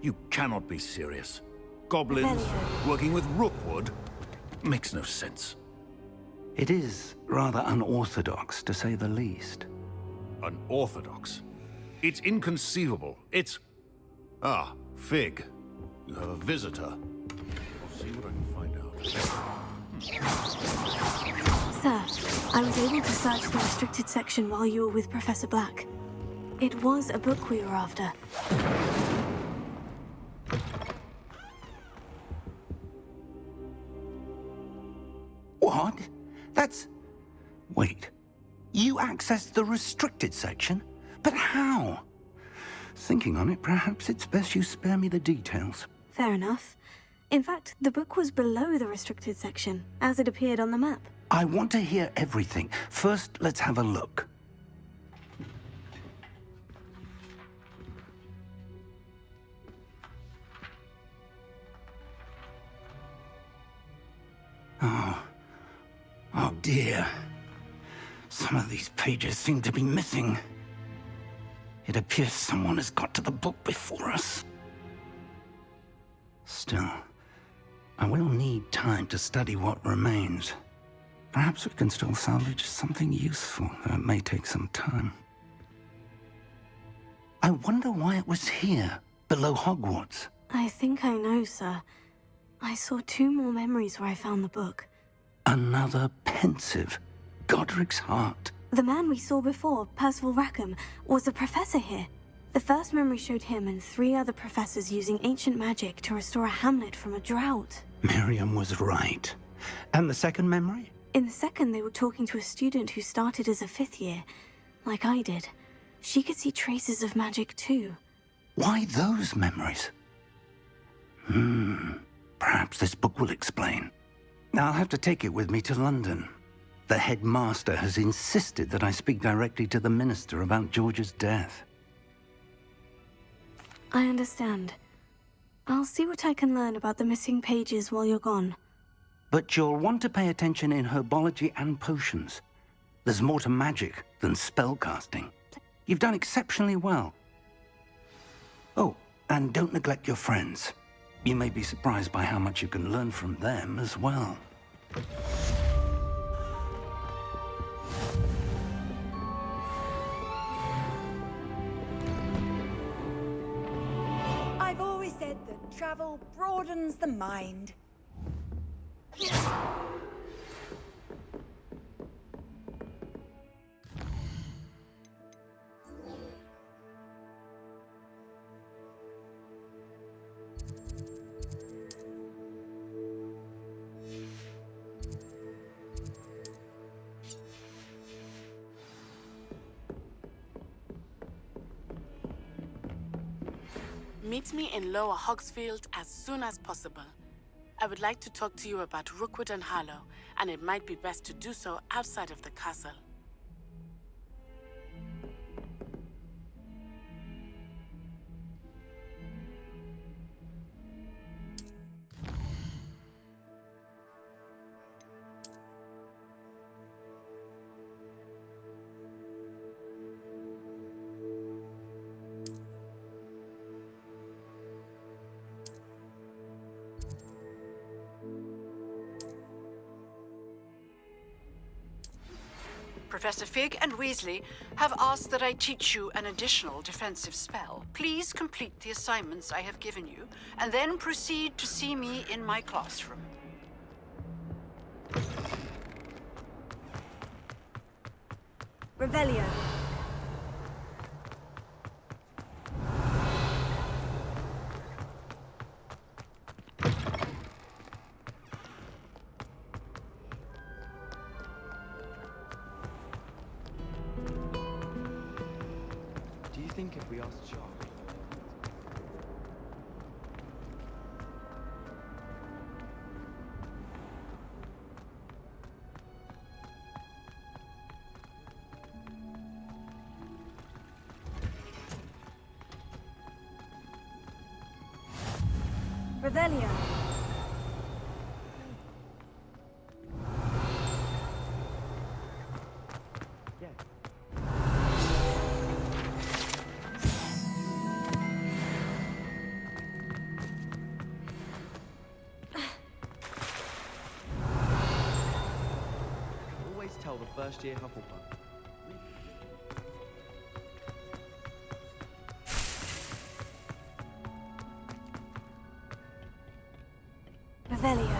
You cannot be serious. Goblins working with Rookwood? Makes no sense. It is rather unorthodox, to say the least. Unorthodox? It's inconceivable. It's... Ah, Fig. You have a visitor. I'll see what I can find out. Sir, I was able to search the restricted section while you were with Professor Black. It was a book we were after. What? That's... Wait. You accessed the restricted section? But how? Thinking on it, perhaps it's best you spare me the details. Fair enough. In fact, the book was below the restricted section, as it appeared on the map. I want to hear everything. First, let's have a look. Oh dear. Some of these pages seem to be missing. It appears someone has got to the book before us. Still, I will need time to study what remains. Perhaps we can still salvage something useful, though it may take some time. I wonder why it was here, below Hogwarts. I think I know, sir. I saw 2 more memories where I found the book. Another pensive. Godric's heart. The man we saw before, Percival Rackham, was a professor here. The first memory showed him and 3 other professors using ancient magic to restore a hamlet from a drought. Miriam was right. And the second memory? In the second, they were talking to a student who started as a 5th year, like I did. She could see traces of magic too. Why those memories? Perhaps this book will explain. I'll have to take it with me to London. The headmaster has insisted that I speak directly to the minister about George's death. I understand. I'll see what I can learn about the missing pages while you're gone. But you'll want to pay attention in herbology and potions. There's more to magic than spellcasting. You've done exceptionally well. Oh, and don't neglect your friends. You may be surprised by how much you can learn from them as well. I've always said that travel broadens the mind. Meet me in Lower Hogsfield as soon as possible. I would like to talk to you about Rookwood and Harlow, and it might be best to do so outside of the castle. Professor Fig and Weasley have asked that I teach you an additional defensive spell. Please complete the assignments I have given you, and then proceed to see me in my classroom. Revelio. Do you think if we asked Charlie? Revelio. Always tell the first year Hufflepuff. Revelio.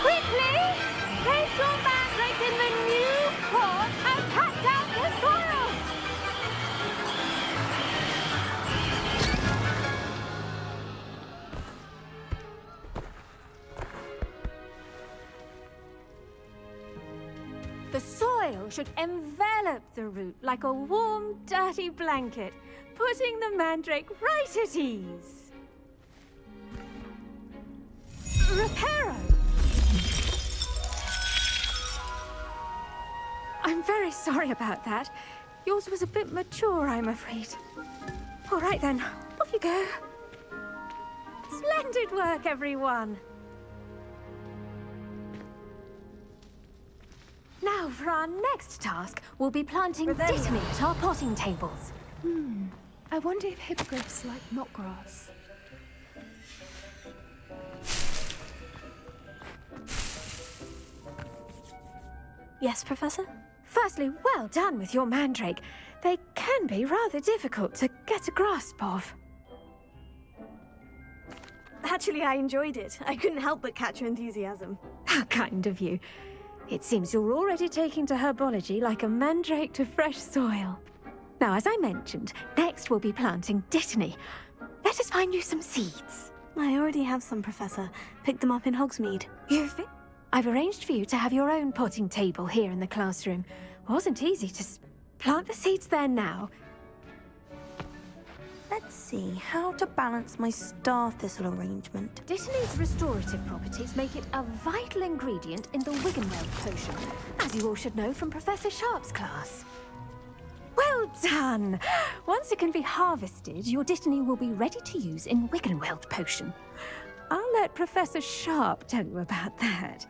Quickly! Place your mandrake in the new pot and cut down the soil! The soil should envelop the root like a warm, dirty blanket, putting the mandrake right at ease. Reparo! I'm very sorry about that. Yours was a bit mature, I'm afraid. All right then, off you go. Splendid work, everyone. Now, for our next task, we'll be planting dittany at our potting tables. I wonder if hippogriffs like knotgrass. Yes, Professor? Firstly, well done with your mandrake. They can be rather difficult to get a grasp of. Actually, I enjoyed it. I couldn't help but catch your enthusiasm. How kind of you. It seems you're already taking to herbology like a mandrake to fresh soil. Now, as I mentioned, next we'll be planting dittany. Let us find you some seeds. I already have some, Professor. Picked them up in Hogsmeade. I've arranged for you to have your own potting table here in the classroom. Wasn't easy to plant the seeds there now. Let's see, how to balance my star thistle arrangement. Dittany's restorative properties make it a vital ingredient in the Wiggenweld potion, as you all should know from Professor Sharp's class. Well done! Once it can be harvested, your dittany will be ready to use in Wiggenweld potion. I'll let Professor Sharp tell you about that.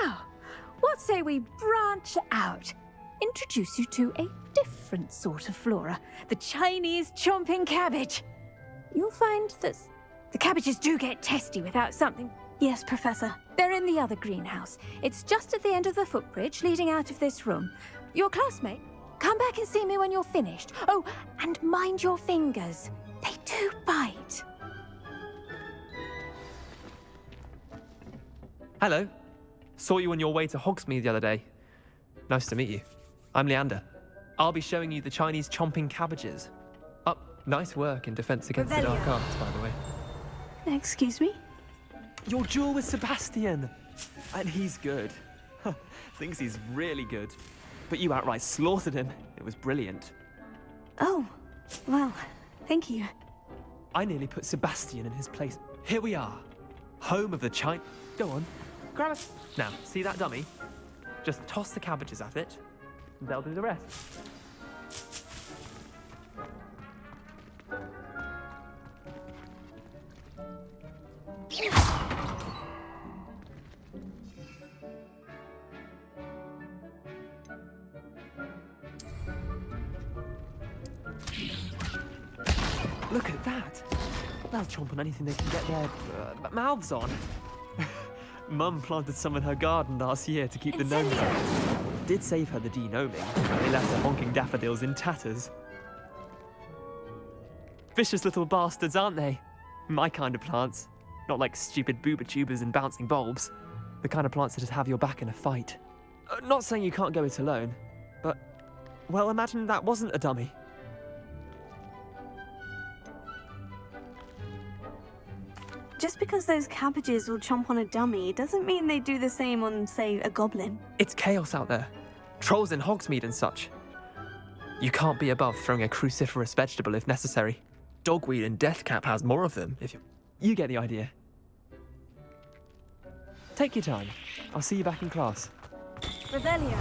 Now, what say we branch out? Introduce you to a different sort of flora, the Chinese chomping cabbage. You'll find that the cabbages do get testy without something. Yes, Professor. They're in the other greenhouse. It's just at the end of the footbridge leading out of this room. Your classmate, come back and see me when you're finished. Oh, and mind your fingers. They do bite. Hello. Saw you on your way to Hogsmeade the other day. Nice to meet you. I'm Leander. I'll be showing you the Chinese chomping cabbages. Nice work in Defense Against the Dark Arts, by the way. Excuse me? Your duel with Sebastian! And he's good. Thinks he's really good. But you outright slaughtered him. It was brilliant. Oh, well, thank you. I nearly put Sebastian in his place. Here we are. Home of the China... Go on. Grab it. Now, see that dummy? Just toss the cabbages at it. And they'll do the rest. Look at that! They'll chomp on anything they can get their mouths on. Mum planted some in her garden last year to keep the gnomes out. Did save her the de-gnoming. They left the honking daffodils in tatters. Vicious little bastards, aren't they? My kind of plants. Not like stupid booba tubers and bouncing bulbs. The kind of plants that'd have your back in a fight. Not saying you can't go it alone, but... Well, imagine that wasn't a dummy. Just because those cabbages will chomp on a dummy doesn't mean they do the same on, say, a goblin. It's chaos out there. Trolls in Hogsmeade and such. You can't be above throwing a cruciferous vegetable if necessary. Dogweed and Deathcap has more of them, if you get the idea. Take your time. I'll see you back in class. Revelio.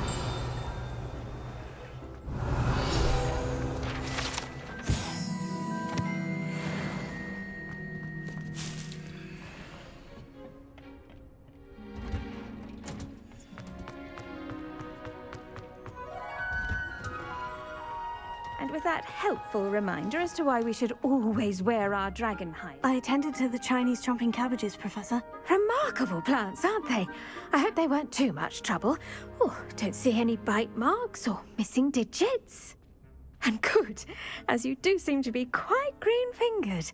And with that helpful reminder as to why we should always wear our dragon hide. I attended to the Chinese chomping cabbages, Professor. Remarkable plants, aren't they? I hope they weren't too much trouble. Oh, don't see any bite marks or missing digits. And good, as you do seem to be quite green-fingered.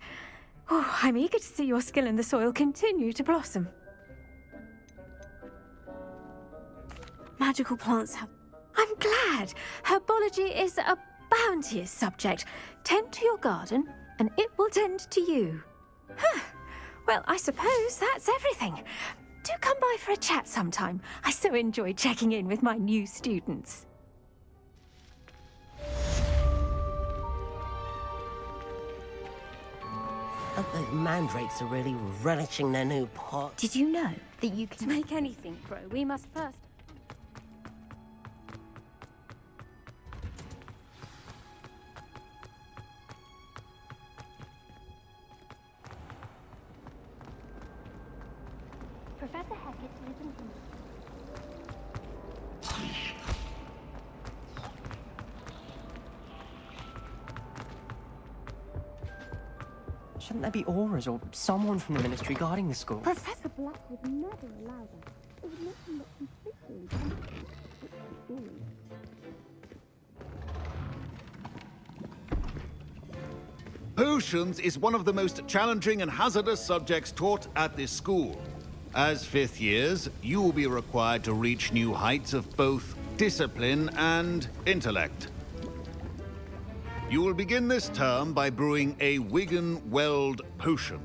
Oh, I'm eager to see your skill in the soil continue to blossom. Magical plants have... I'm glad. Herbology is a bounteous subject. Tend to your garden, and it will tend to you. Huh. Well, I suppose that's everything. Do come by for a chat sometime. I so enjoy checking in with my new students. The mandrakes are really relishing their new pot. Did you know that you can make anything grow? We must first... Professor Hackett's living from... Shouldn't there be auras or someone from the ministry guarding the school? Professor Black would never allow that. It would make him look completely incompetent. Potions is one of the most challenging and hazardous subjects taught at this school. As fifth years, you will be required to reach new heights of both discipline and intellect. You will begin this term by brewing a Wigan-Weld potion.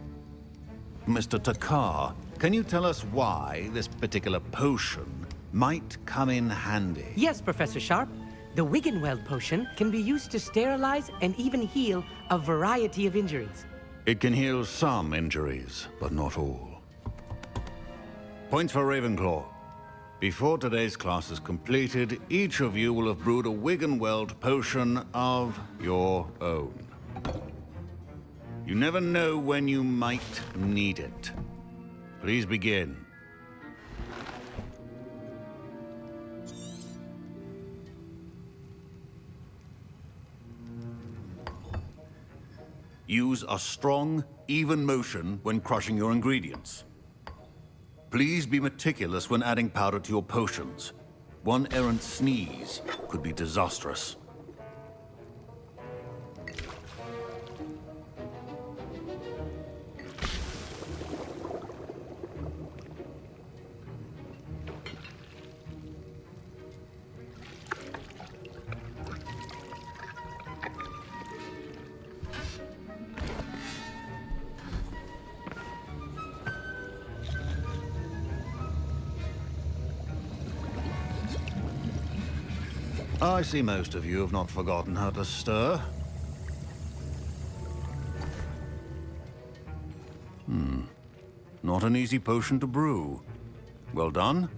Mr. Takar, can you tell us why this particular potion might come in handy? Yes, Professor Sharp. The Wigan-Weld potion can be used to sterilize and even heal a variety of injuries. It can heal some injuries, but not all. Points for Ravenclaw. Before today's class is completed, each of you will have brewed a Wigan-Weld potion of your own. You never know when you might need it. Please begin. Use a strong, even motion when crushing your ingredients. Please be meticulous when adding powder to your potions. One errant sneeze could be disastrous. I see most of you have not forgotten how to stir. Not an easy potion to brew. Well done.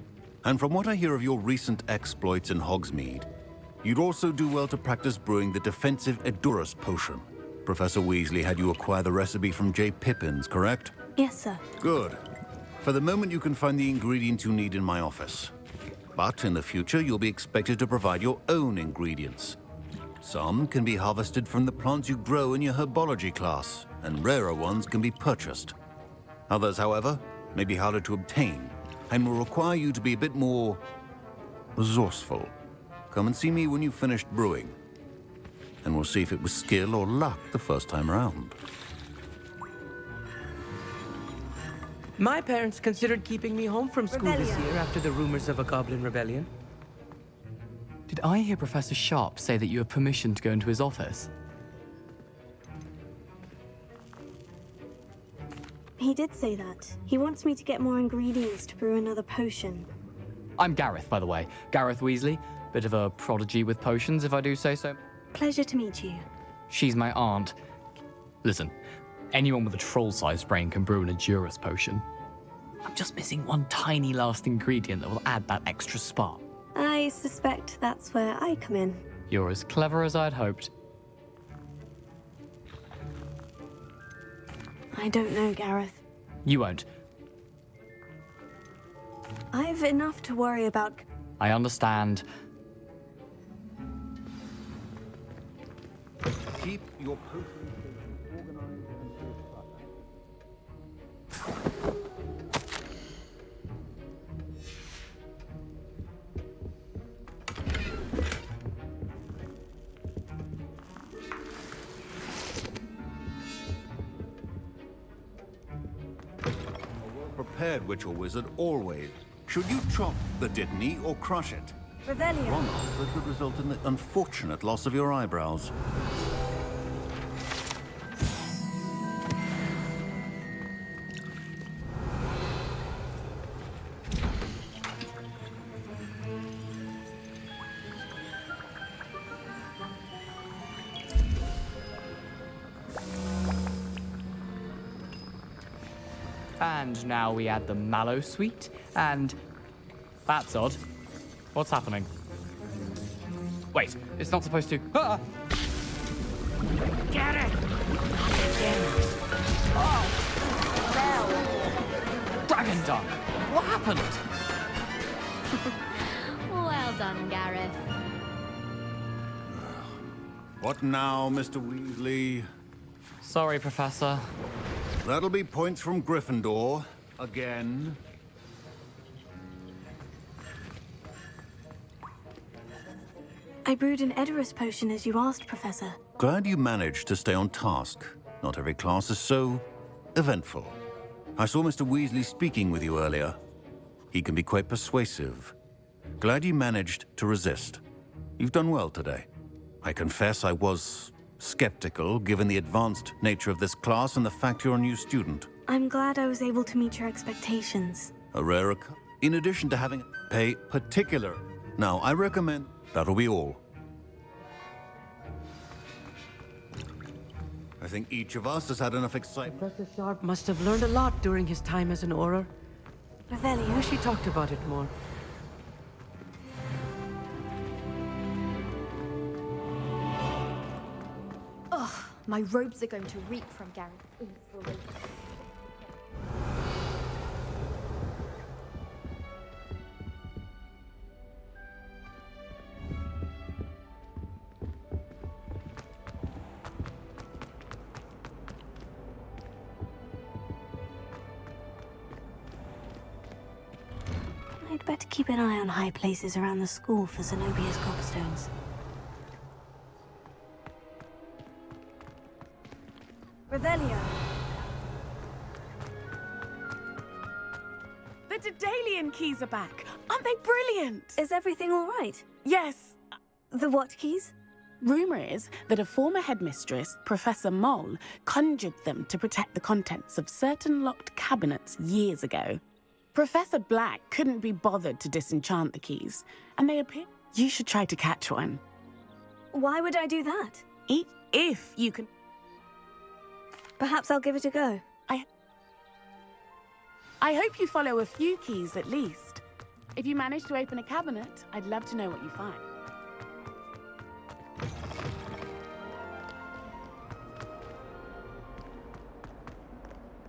And from what I hear of your recent exploits in Hogsmeade, you'd also do well to practice brewing the defensive Edurus potion. Professor Weasley had you acquire the recipe from J. Pippin's, correct? Yes, sir. Good. For the moment, you can find the ingredients you need in my office. But in the future, you'll be expected to provide your own ingredients. Some can be harvested from the plants you grow in your herbology class, and rarer ones can be purchased. Others, however, may be harder to obtain, and will require you to be a bit more resourceful. Come and see me when you've finished brewing, and we'll see if it was skill or luck the first time around. My parents considered keeping me home from school this year after the rumors of a goblin rebellion. Did I hear Professor Sharp say that you have permission to go into his office? He did say that. He wants me to get more ingredients to brew another potion. I'm Gareth, by the way. Gareth Weasley. Bit of a prodigy with potions, if I do say so. Pleasure to meet you. She's my aunt. Listen, anyone with a troll-sized brain can brew an Edurus potion. I'm just missing one tiny last ingredient that will add that extra spark. I suspect that's where I come in. You're as clever as I'd hoped. I don't know, Gareth. You won't. I've enough to worry about. I understand. Keep your potion organized and purified. Prepared witch or wizard always. Should you chop the Dittany or crush it? Revelio. One answer could result in the unfortunate loss of your eyebrows. And now we add the mallow sweet, and that's odd. What's happening? Wait, it's not supposed to. Ah! Get it! Dragon dung! What happened? Well done, Gareth. What now, Mr. Weasley? Sorry, Professor. That'll be points from Gryffindor. Again. I brewed an Edorus potion as you asked, Professor. Glad you managed to stay on task. Not every class is so eventful. I saw Mr. Weasley speaking with you earlier. He can be quite persuasive. Glad you managed to resist. You've done well today. I confess I was skeptical, given the advanced nature of this class and the fact you're a new student. I'm glad I was able to meet your expectations. A rare in addition to having pay particular. Now, I recommend that'll be all. I think each of us has had enough excitement. Professor Sharp must have learned a lot during his time as an Auror. Revelio. Wish he talked about it more. Ugh, my robes are going to reek from Gareth's inspiration. I'd better keep an eye on high places around the school for Zenobia's gobstones. Revelio. The Daedalian keys are back. Aren't they brilliant? Is everything all right? Yes. The what keys? Rumour is that a former headmistress, Professor Moll, conjured them to protect the contents of certain locked cabinets years ago. Professor Black couldn't be bothered to disenchant the keys, and they appear... You should try to catch one. Why would I do that? If you can... Perhaps I'll give it a go. I hope you follow a few keys at least. If you manage to open a cabinet, I'd love to know what you find.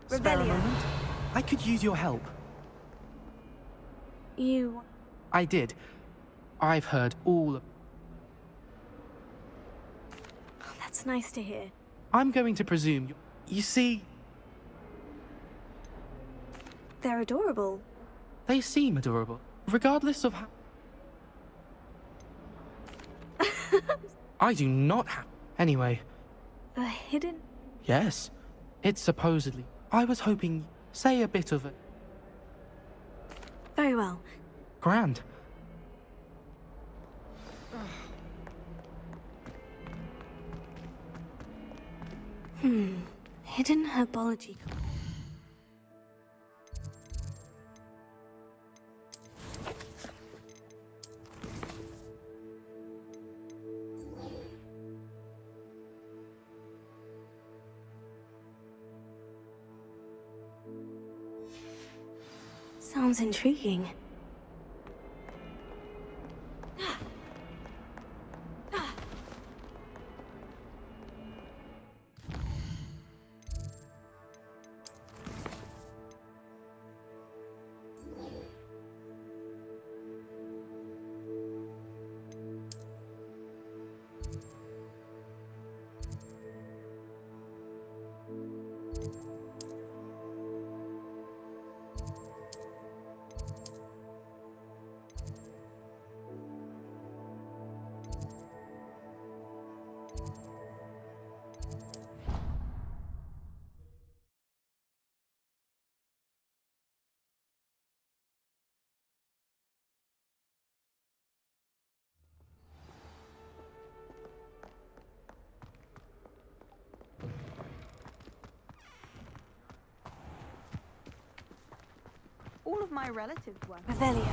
Spare a moment? I could use your help. You... I did. I've heard all... Oh, that's nice to hear. I'm going to presume... You see... They're adorable. They seem adorable, regardless of how... I do not have... Anyway... A hidden... Yes. It's supposedly... I was hoping... Say a bit of it. Very well. Grand. Hidden herbology. Sounds intriguing. my relatives were. Revelio.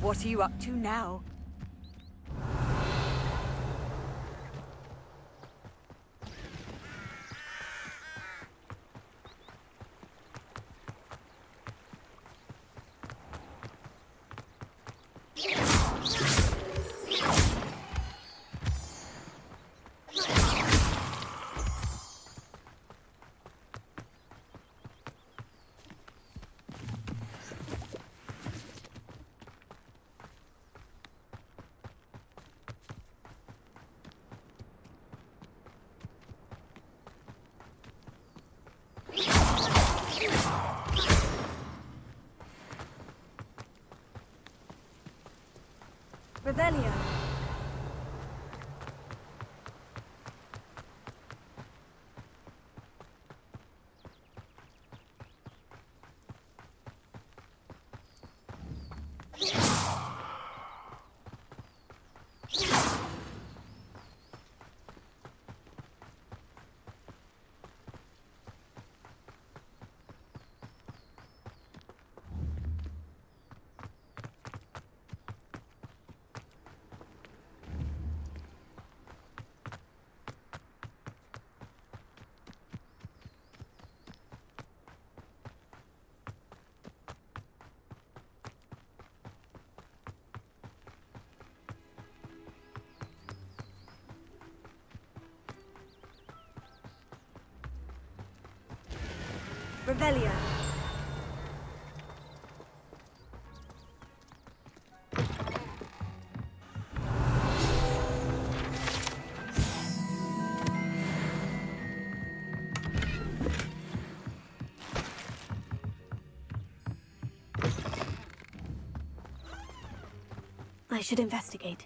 What are you up to now? Revelio. Revelio. I should investigate.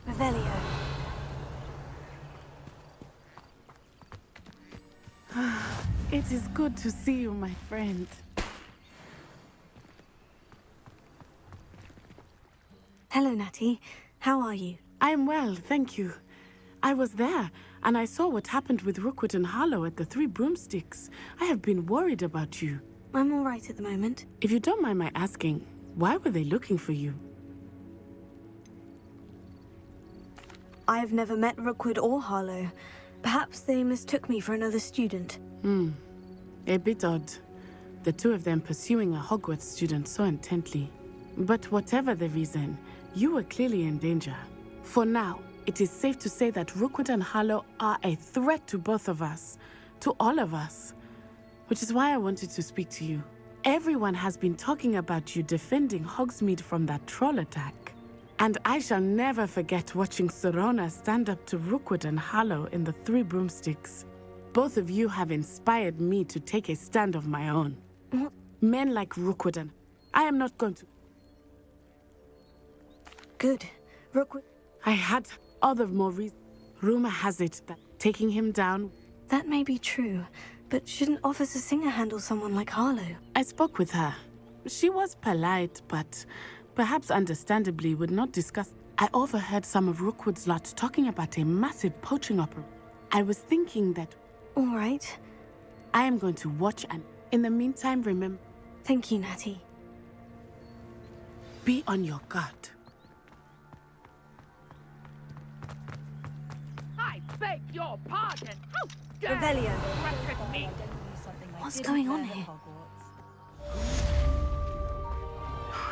Revelio. It is good to see you, my friend. Hello, Natty. How are you? I am well, thank you. I was there, and I saw what happened with Rookwood and Harlow at the Three Broomsticks. I have been worried about you. I'm all right at the moment. If you don't mind my asking, why were they looking for you? I've never met Rookwood or Harlow. Perhaps they mistook me for another student. A bit odd. The two of them pursuing a Hogwarts student so intently. But whatever the reason, you were clearly in danger. For now, it is safe to say that Rookwood and Harlow are a threat to both of us. To all of us. Which is why I wanted to speak to you. Everyone has been talking about you defending Hogsmeade from that troll attack. And I shall never forget watching Serona stand up to Rookwood and Harlow in the Three Broomsticks. Both of you have inspired me to take a stand of my own. What? Men like Rookwood and... I am not going to... Good. Rookwood... I had all the more reason. Rumor has it that taking him down... That may be true, but shouldn't Officer Singer handle someone like Harlow? I spoke with her. She was polite, but perhaps understandably would not discuss... I overheard some of Rookwood's lot talking about a massive poaching operation. I was thinking that... All right. I am going to watch and, in the meantime, remember... Thank you, Natty. Be on your guard. I beg your pardon. How dare Revelio. you threaten me? What's going on here?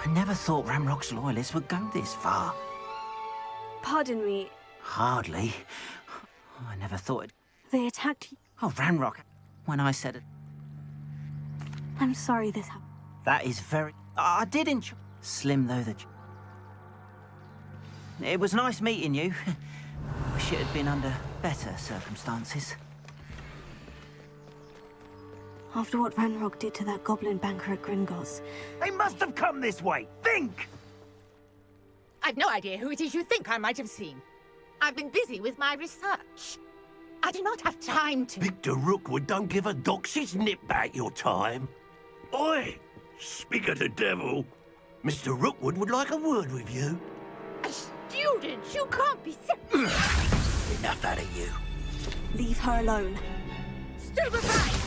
I never thought Ramrock's loyalists would go this far. Pardon me. Hardly. I never thought it... They attacked you. Oh, Ramrock. When I said it... I'm sorry this happened. That is very... I did enjoy... Slim, though, the... It was nice meeting you. Wish it had been under better circumstances. After what Ranrock did to that goblin banker at Gringotts. They must have come this way. Think! I've no idea who it is you think I might have seen. I've been busy with my research. I do not have time to... Victor Rookwood don't give a doxy's nip back your time. Oi! Speak of the devil. Mr. Rookwood would like a word with you. A student? You can't be... Enough out of you. Leave her alone. Stupefy!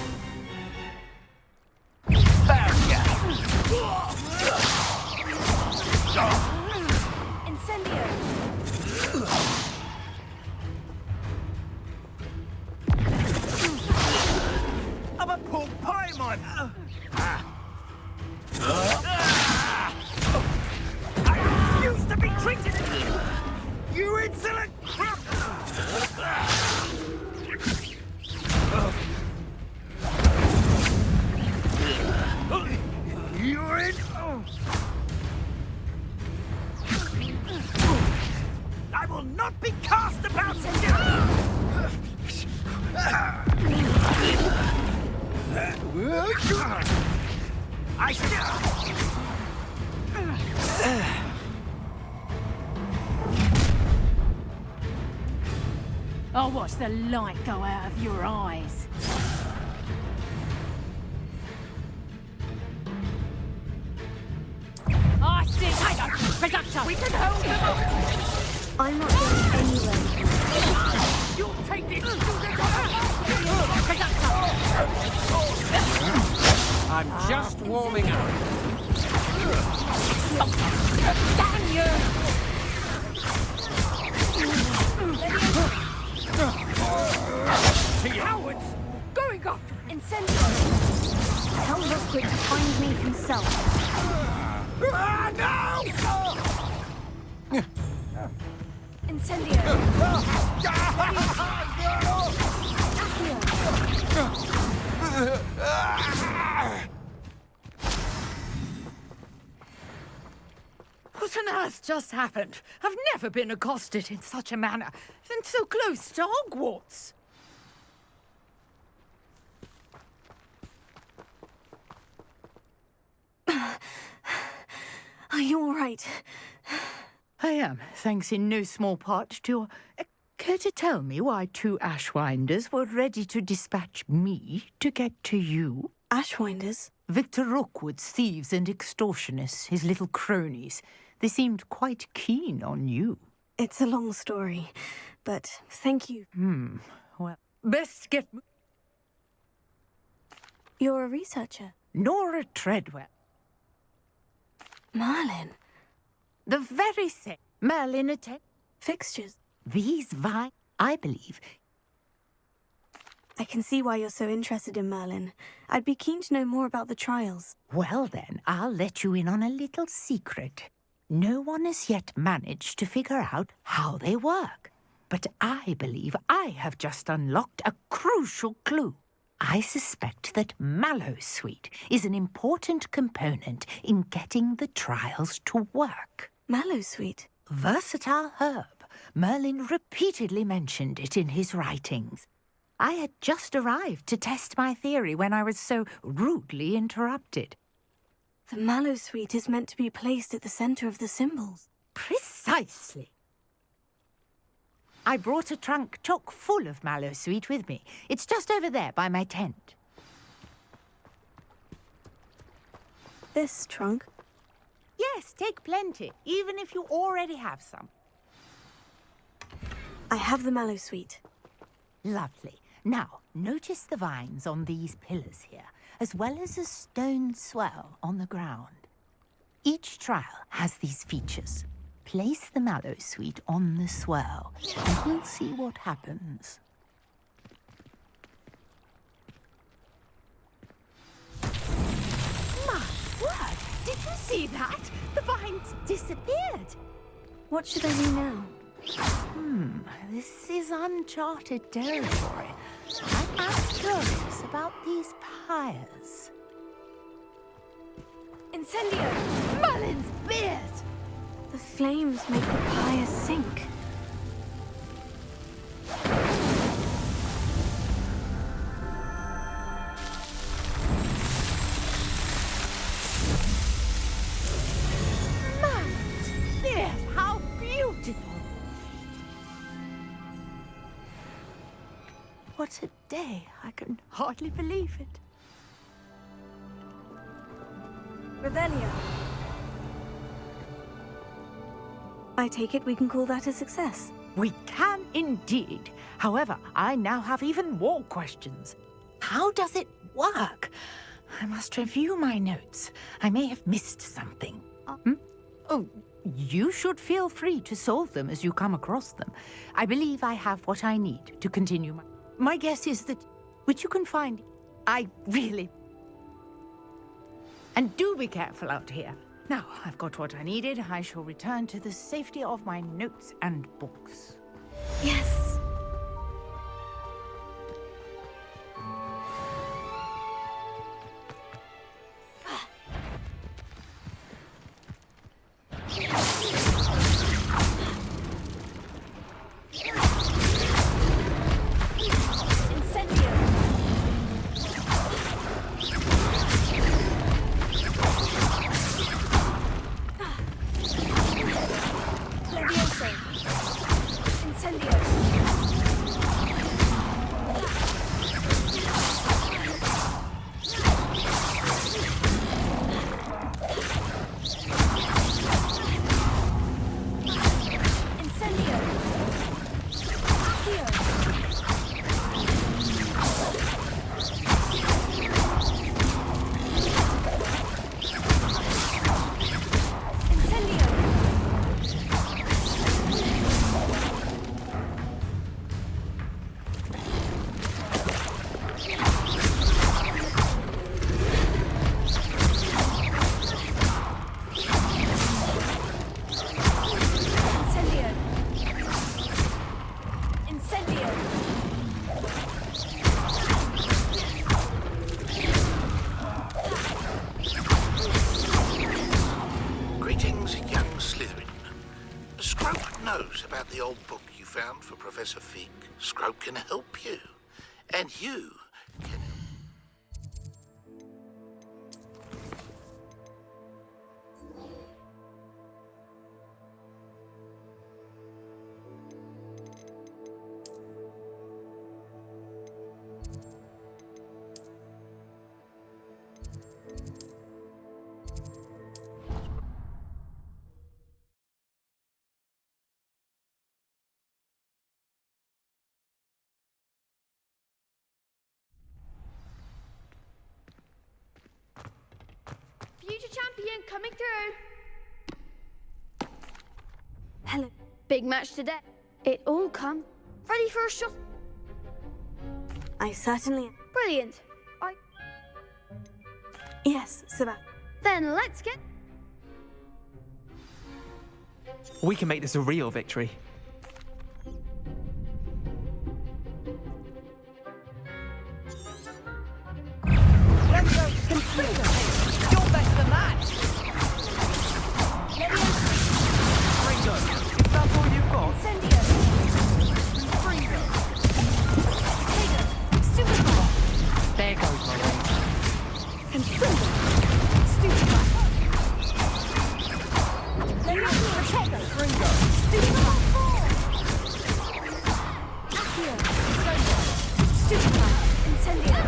Incendio! I'm a pork pie, man! I refuse to be treated as you insolent crap! You're in... I will not be cast about I'll watch the light go out of your eyes. I see. Reductor. We can hold them up. I'm not going anywhere. You'll take this. I'm just warming up. Damn you! Cowards! Going after him! Incendio! Tell Rookwood to find me himself. Incendio! What on earth just happened? I've never been accosted in such a manner, and so close to Hogwarts. Are you all right? I am, thanks in no small part to your... Care to tell me why 2 Ashwinders were ready to dispatch me to get to you? Ashwinders? Victor Rookwood's thieves and extortionists, his little cronies. They seemed quite keen on you. It's a long story, but thank you. Well... Best get... You're a researcher? Nora Treadwell. Merlin? The very same. Merlin attend... Fixtures? These vines, I believe... I can see why you're so interested in Merlin. I'd be keen to know more about the trials. Well then, I'll let you in on a little secret. No one has yet managed to figure out how they work. But I believe I have just unlocked a crucial clue. I suspect that Mallowsweet is an important component in getting the trials to work. Mallowsweet? Versatile herb. Merlin repeatedly mentioned it in his writings. I had just arrived to test my theory when I was so rudely interrupted. The Mallowsweet is meant to be placed at the center of the symbols. Precisely. I brought a trunk chock full of Mallowsweet with me. It's just over there by my tent. This trunk? Yes, take plenty, even if you already have some. I have the Mallowsweet. Lovely. Now, notice the vines on these pillars here, as well as a stone swell on the ground. Each trial has these features. Place the Mallowsweet on the swell, and we'll see what happens. My word! Did you see that? The vines disappeared. What should I do now? This is uncharted territory. I'm curious about these pyres. Incendio! Merlin's beard! The flames make the pyre sink. what a day. I can hardly believe it. Revelio. I take it we can call that a success. We can indeed. However, I now have even more questions. How does it work? I must review my notes. I may have missed something. Oh, you should feel free to solve them as you come across them. I believe I have what I need to continue. My guess is that, which you can find, I really... And do be careful out here. Now, I've got what I needed. I shall return to the safety of my notes and books. Yes. The old book you found for Professor Fig. Scrope can help you. And you can... Future champion coming through. Hello. Big match today. It all comes ready for a shot. I certainly am. Brilliant. Yes, Sebastian. Then let's get... We can make this a real victory. You're better than that! Ringo, is that all you've got? Incendio. Ringo! Stupefy. There goes my range. Confringo. Stupefy. Protego. Ringo! Stupefy. Accio. Stupefy. Incendio.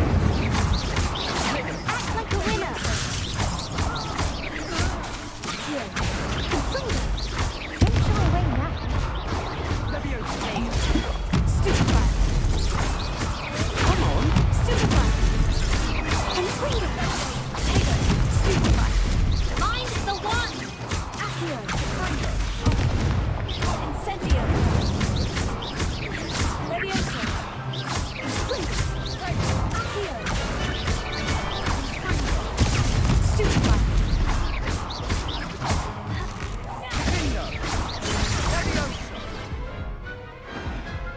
Act like a winner. Accio. Confringo. Don't show away now. Stupefy. Come on. Stupefy. Confringo. Protego. Stupefy. Mine's the one. Accio. Incendio. Levioso. Confringo. Accio. Stupefy.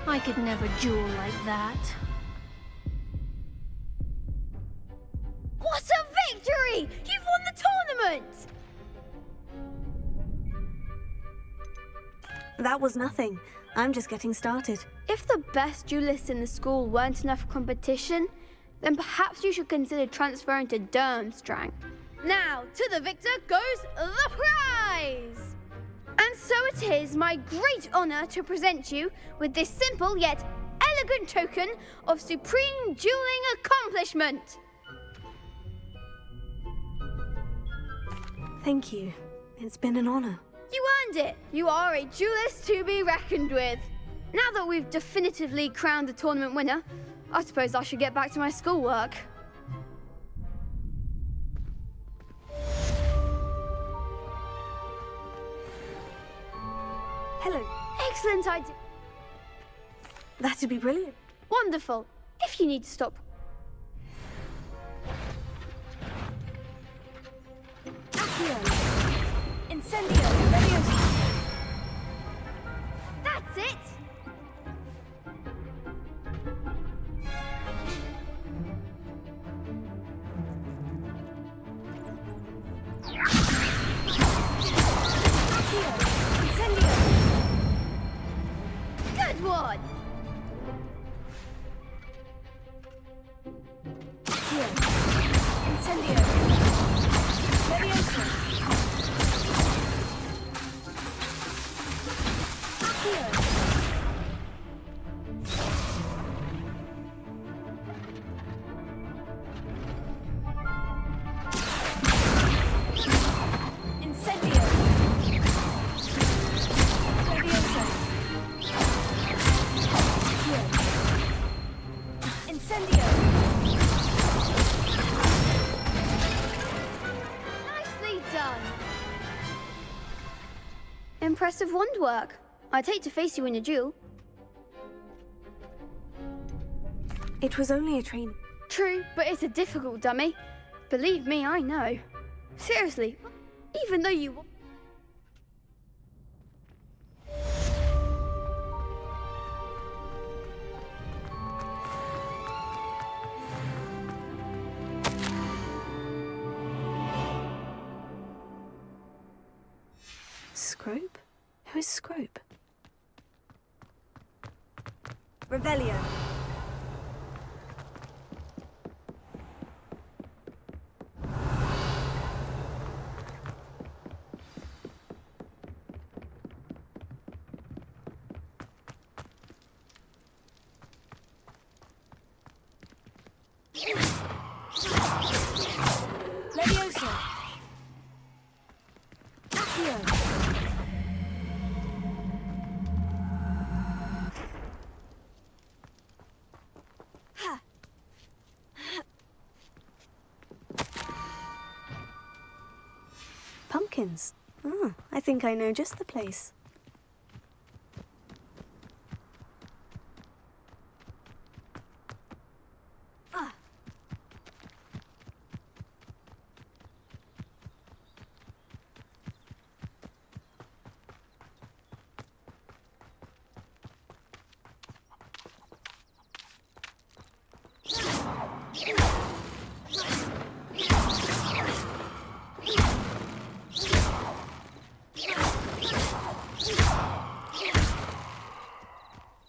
I could never duel like that. What a victory! You've won the tournament! That was nothing. I'm just getting started. If the best duelists in the school weren't enough for competition, then perhaps you should consider transferring to Durmstrang. Now, to the victor goes the prize! And so it is my great honor to present you with this simple yet elegant token of supreme dueling accomplishment. Thank you. It's been an honor. You earned it. You are a duelist to be reckoned with. Now that we've definitively crowned the tournament winner, I suppose I should get back to my schoolwork. Hello. Excellent idea. That'd be brilliant. Wonderful. If you need to stop. Accio. Incendio. Leviosa. That's it. Accio. Incendio. Good one. Accio. Incendio. Leviosa. Accio. Incendio. Leviosa. Accio. Incendio. Nicely done. Impressive wand work. I'd hate to face you in a duel. It was only a training. True, but it's a difficult dummy. Believe me, I know. Seriously, even though you... Scrope? Who is Scrope? Revelio. Leviosa. Accio. Pumpkins. Oh, I think I know just the place.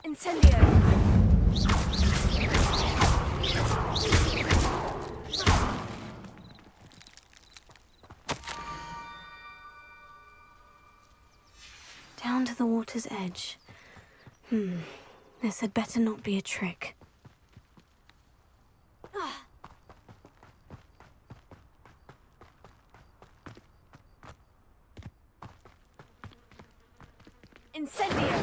Incendio. Down to the water's edge. This had better not be a trick. Incendio.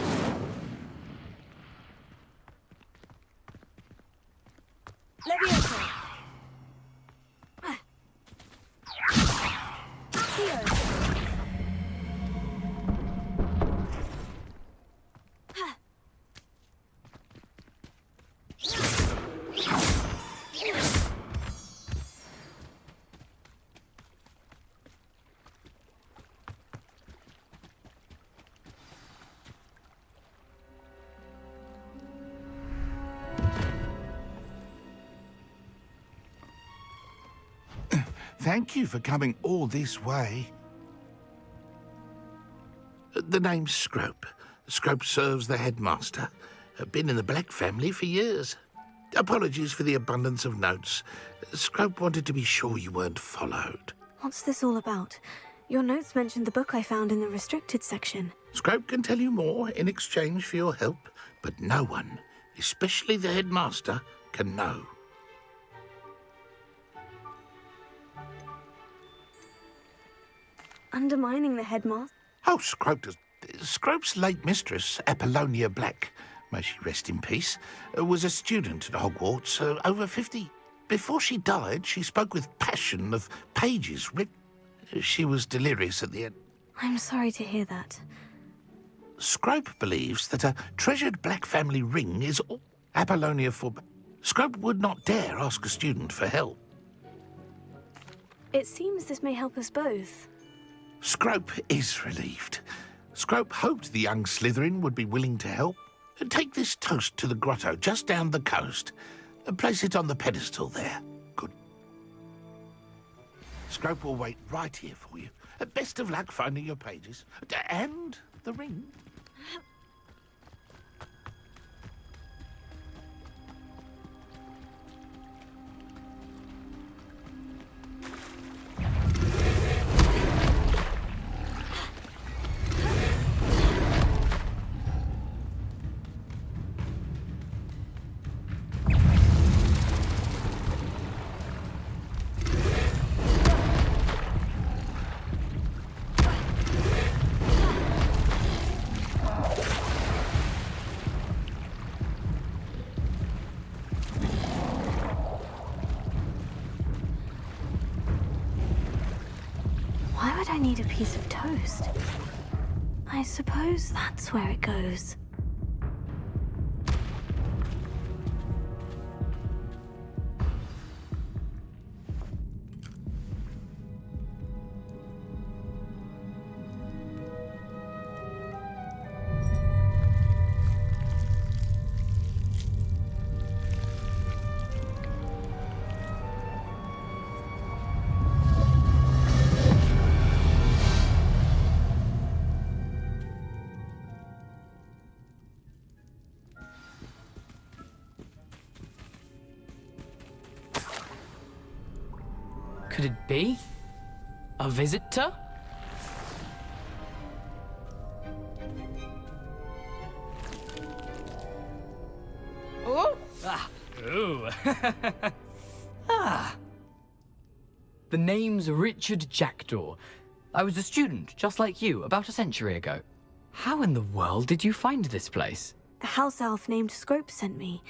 Leviosa. Accio. Thank you for coming all this way. The name's Scrope. Scrope serves the headmaster. Been in the Black family for years. Apologies for the abundance of notes. Scrope wanted to be sure you weren't followed. What's this all about? Your notes mentioned the book I found in the restricted section. Scrope can tell you more in exchange for your help, but no one especially the headmaster, can know. Undermining the headmaster? Oh, Scrope's late mistress, Apollonia Black, may she rest in peace, was a student at Hogwarts, over 50. Before she died, she spoke with passion of pages written. She was delirious at the end. I'm sorry to hear that. Scrope believes that a treasured Black family ring is all Apollonia for. Scrope would not dare ask a student for help. It seems this may help us both. Scrope is relieved. Scrope hoped the young Slytherin would be willing to help. Take this toast to the grotto just down the coast and place it on the pedestal there. Good. Scrope will wait right here for you. Best of luck finding your pages. And the ring. Why would I need a piece of toast? I suppose that's where it goes. Could it be? A visitor? Oh! Ah! Ooh! Ah! The name's Richard Jackdaw. I was a student, just like you, about a century ago. How in the world did you find this place? A house elf named Scrope sent me.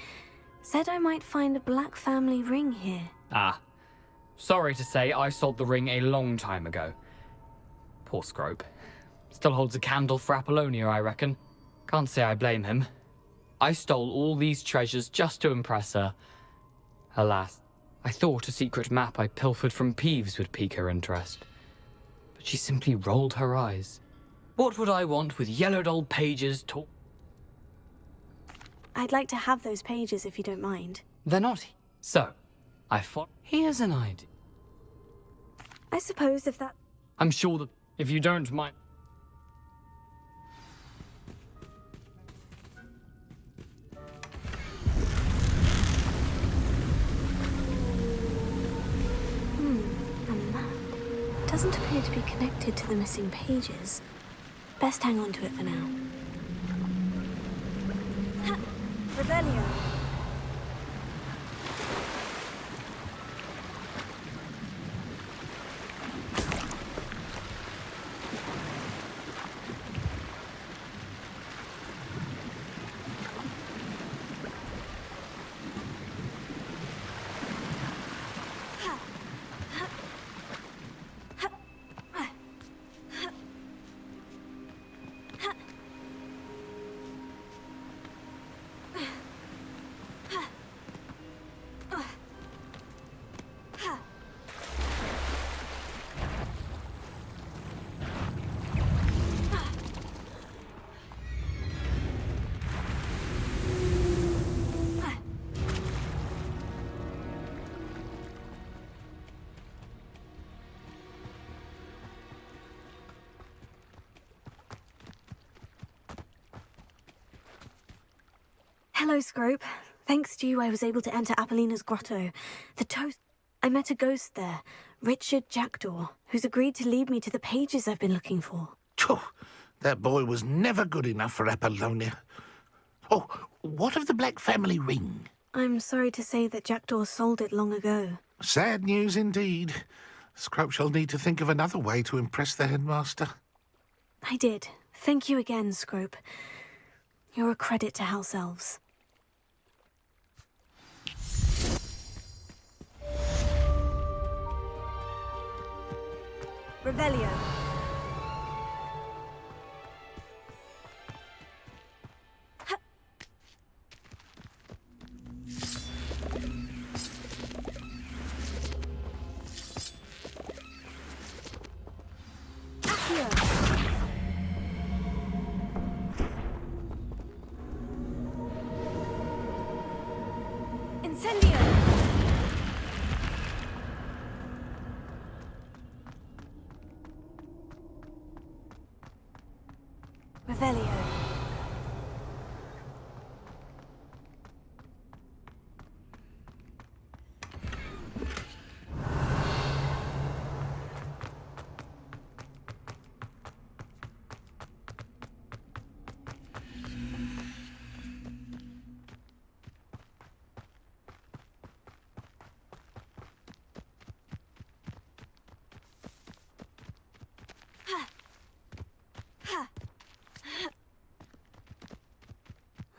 Said I might find a Black family ring here. Ah. Sorry to say, I sold the ring a long time ago. Poor Scrope. Still holds a candle for Apollonia, I reckon. Can't say I blame him. I stole all these treasures just to impress her. Alas, I thought a secret map I pilfered from Peeves would pique her interest. But she simply rolled her eyes. What would I want with yellowed old pages I'd like to have those pages if you don't mind. They're not. So, I thought, here's an idea. I suppose if that... I'm sure that if you don't mind... A map. Doesn't appear to be connected to the missing pages. Best hang on to it for now. Ha! Revelio. Hello, Scrope. Thanks to you, I was able to enter Apollina's grotto. The toast... I met a ghost there, Richard Jackdaw, who's agreed to lead me to the pages I've been looking for. That boy was never good enough for Apollonia. Oh, what of the Black family ring? I'm sorry to say that Jackdaw sold it long ago. Sad news indeed. Scrope shall need to think of another way to impress the headmaster. I did. Thank you again, Scrope. You're a credit to House Elves. Revelio. Incendio! Revelio.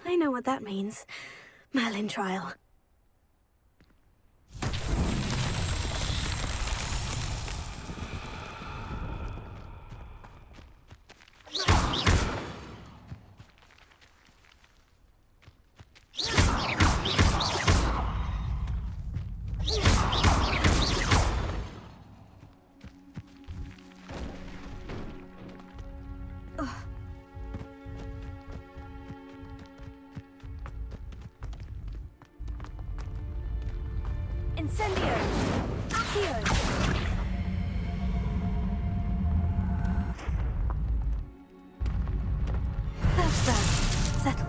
I know what that means. Merlin trial. Incendio! Accio! That's that. Settled.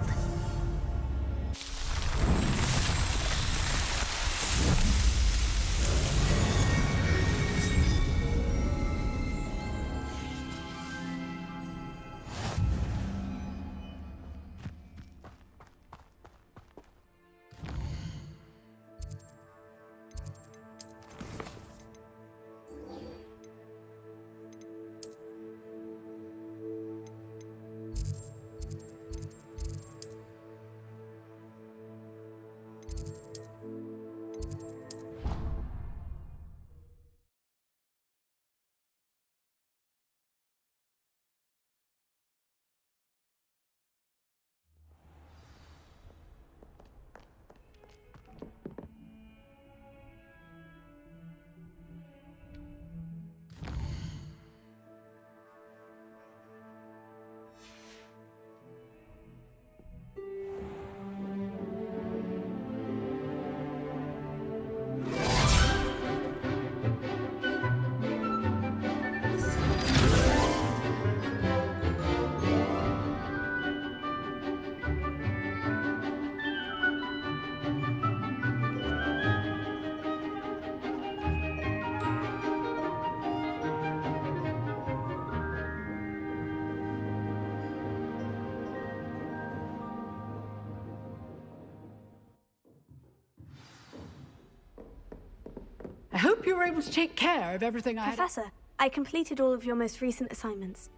I hope you were able to take care of everything Professor, I completed all of your most recent assignments.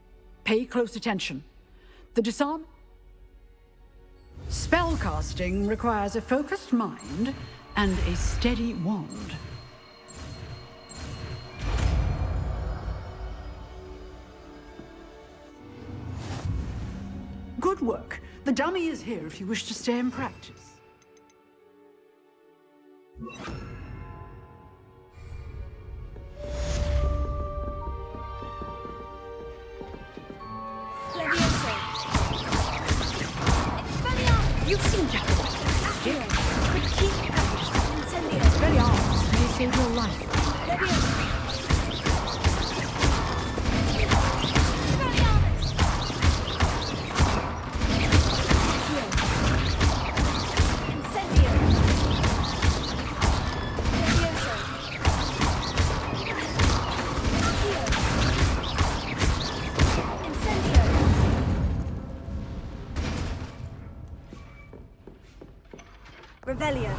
Pay close attention. The disarm... Spellcasting requires a focused mind and a steady wand. Good work. The dummy is here if you wish to stay and practice. You seem to have but keep practicing. Expelliarmus may save your life. Revelio.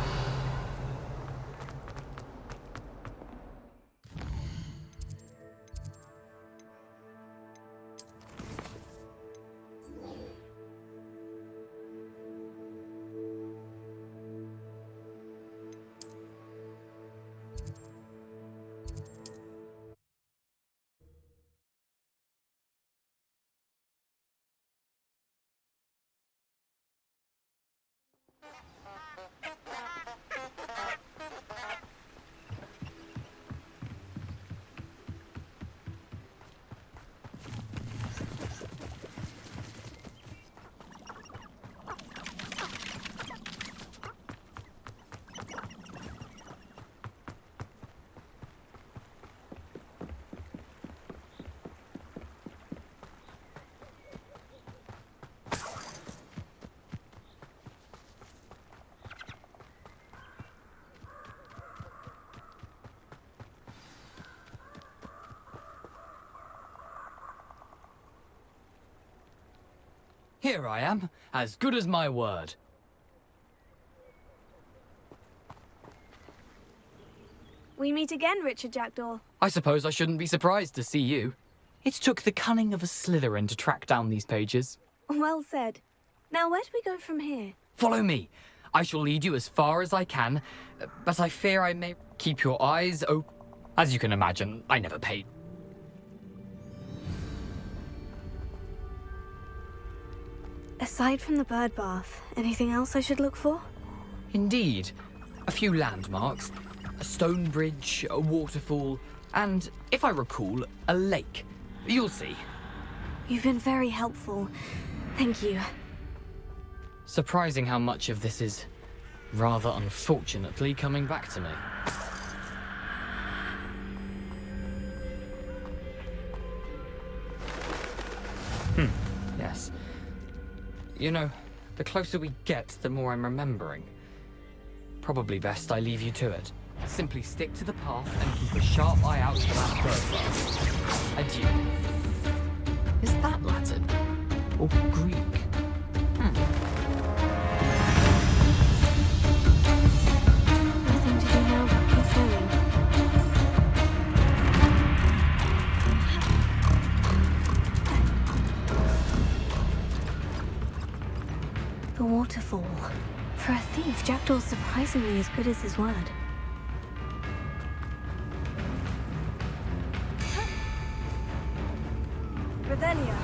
Here I am, as good as my word. We meet again, Richard Jackdaw. I suppose I shouldn't be surprised to see you. It took the cunning of a Slytherin to track down these pages. Well said. Now, where do we go from here? Follow me. I shall lead you as far as I can, but I fear I may keep your eyes open. As you can imagine, I never paid. Aside from the bird bath, anything else I should look for? Indeed. A few landmarks, a stone bridge, a waterfall, and, if I recall, a lake. You'll see. You've been very helpful. Thank you. Surprising how much of this is, rather unfortunately, coming back to me. Yes. You know, the closer we get, the more I'm remembering. Probably best I leave you to it. Simply stick to the path and keep a sharp eye out for that bird bath. Adieu. Is that Latin? Or Greek? Nothing to do now but keep going. The waterfall. For a thief, Jackdaw's surprisingly as good as his word. Revelio.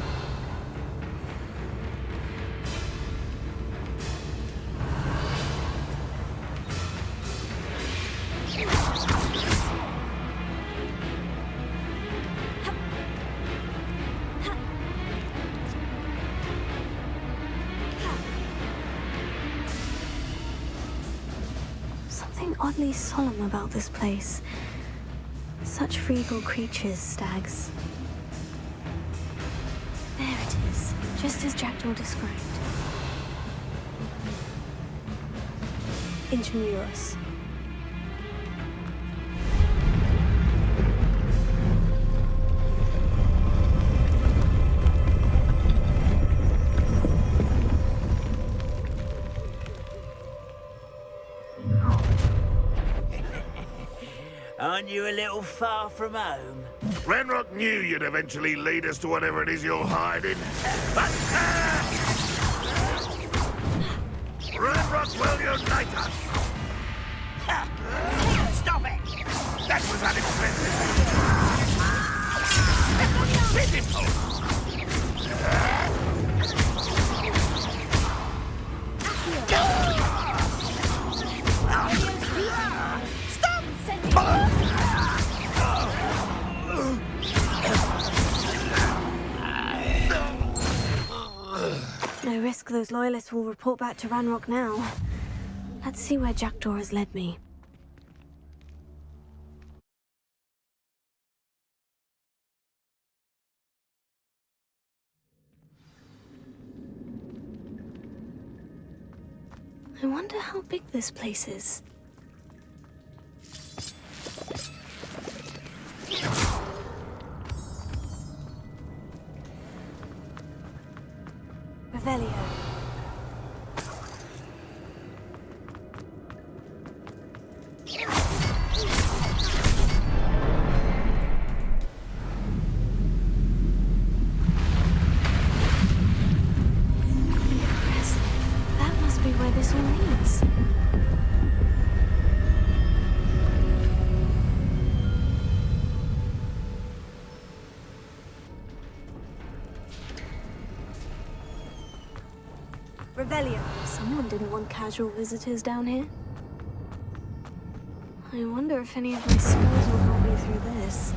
Something oddly solemn about this place. Such regal creatures, stags. There it is, just as Jackdaw described. Intramuros. Aren't you a little far from home? Ranrock knew you'd eventually lead us to whatever it is you're hiding. But Ranrock will unite us! Stop it! That was unexpected! Pitiful! No risk those loyalists will report back to Ranrock now. Let's see where Jackdaw has led me. I wonder how big this place is. Revelio. Revelio. Someone didn't want casual visitors down here. I wonder if any of my spells will help me through this.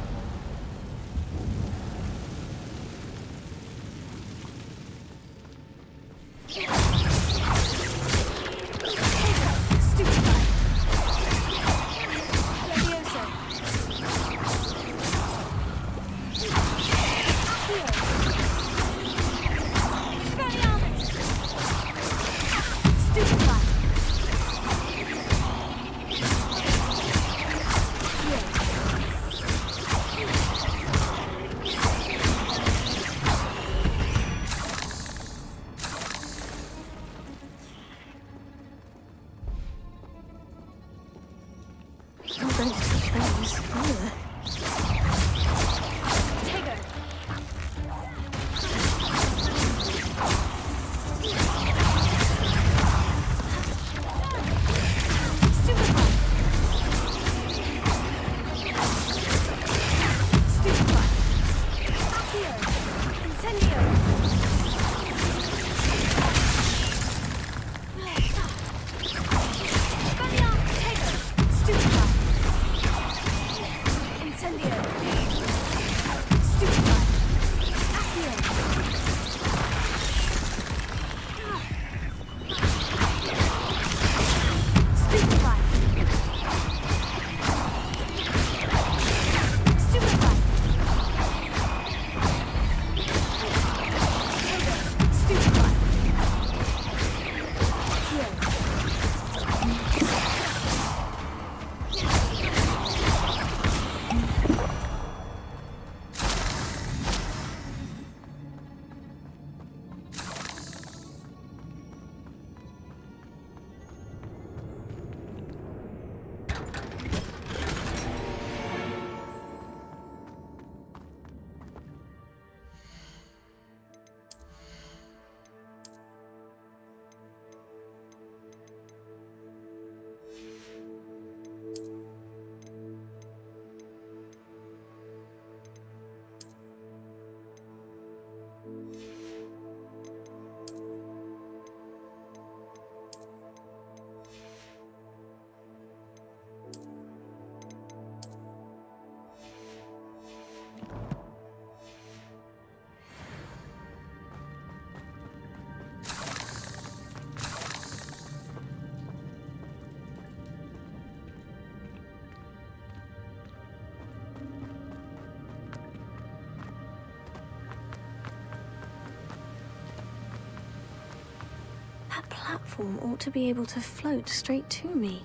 That platform ought to be able to float straight to me.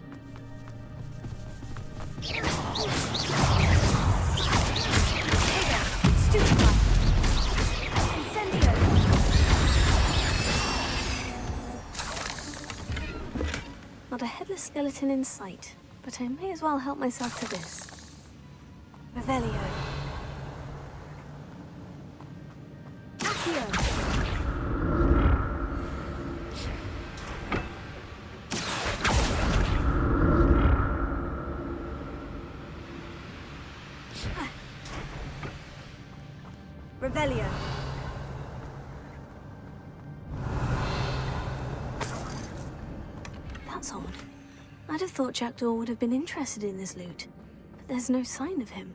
Not a headless skeleton in sight, but I may as well help myself to this. Revelio. Revelio. That's odd. I'd have thought Jackdaw would have been interested in this loot, but there's no sign of him.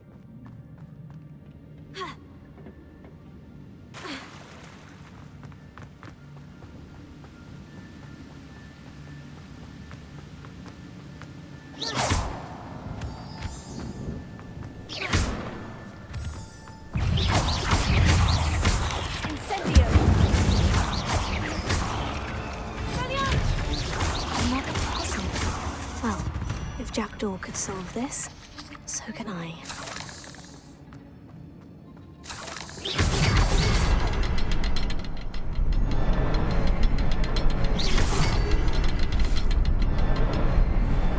Jackdaw could solve this, so can I.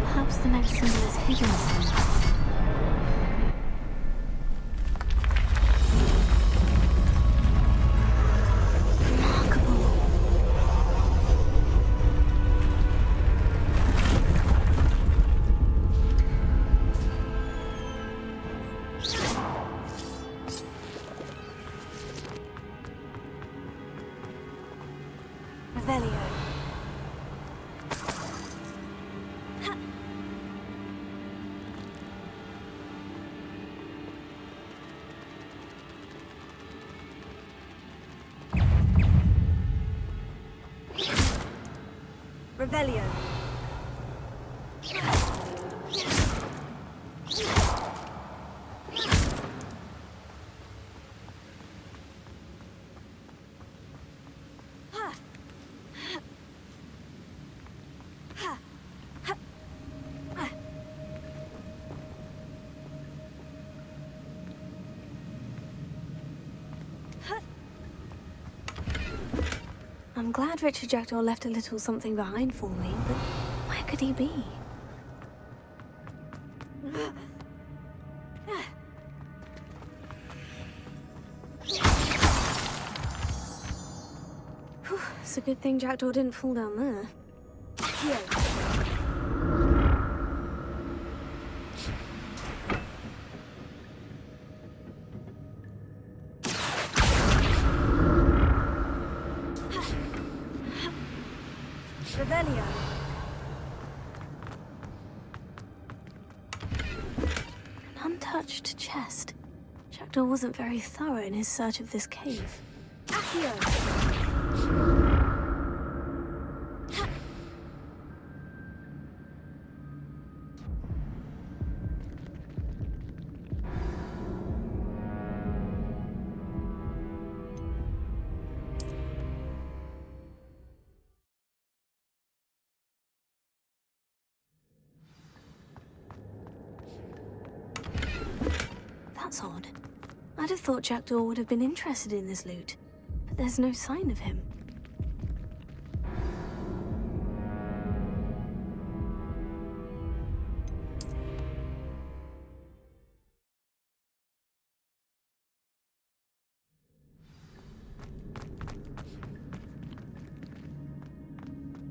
Perhaps the next symbol is hidden somewhere. Revelio. Revelio. I'm glad Richard Jackdaw left a little something behind for me, but where could he be? Whew, it's a good thing Jackdaw didn't fall down there. Here. Revelio. An untouched chest. Jackdaw wasn't very thorough in his search of this cave. Accio. That's odd. I'd have thought Jackdaw would have been interested in this loot, but there's no sign of him.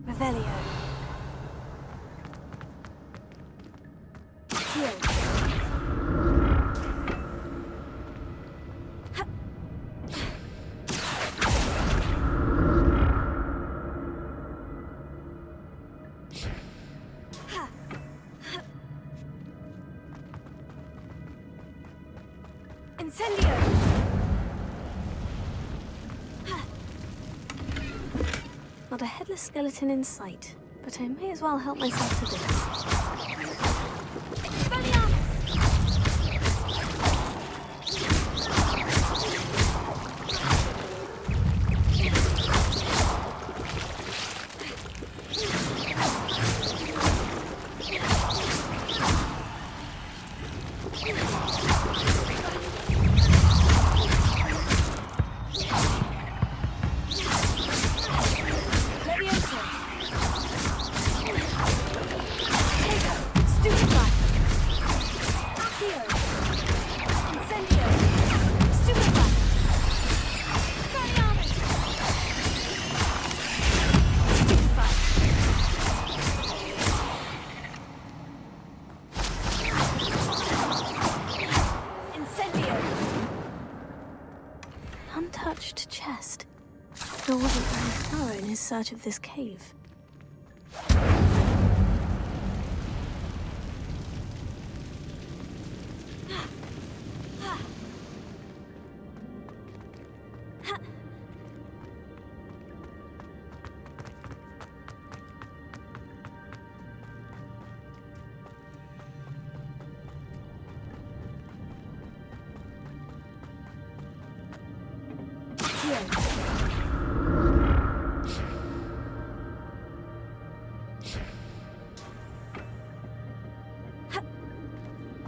Revelio. Here. Incendio! Not a headless skeleton in sight, but I may as well help myself to this. Untouched chest. Jackdaw wasn't very thorough in his search of this cave.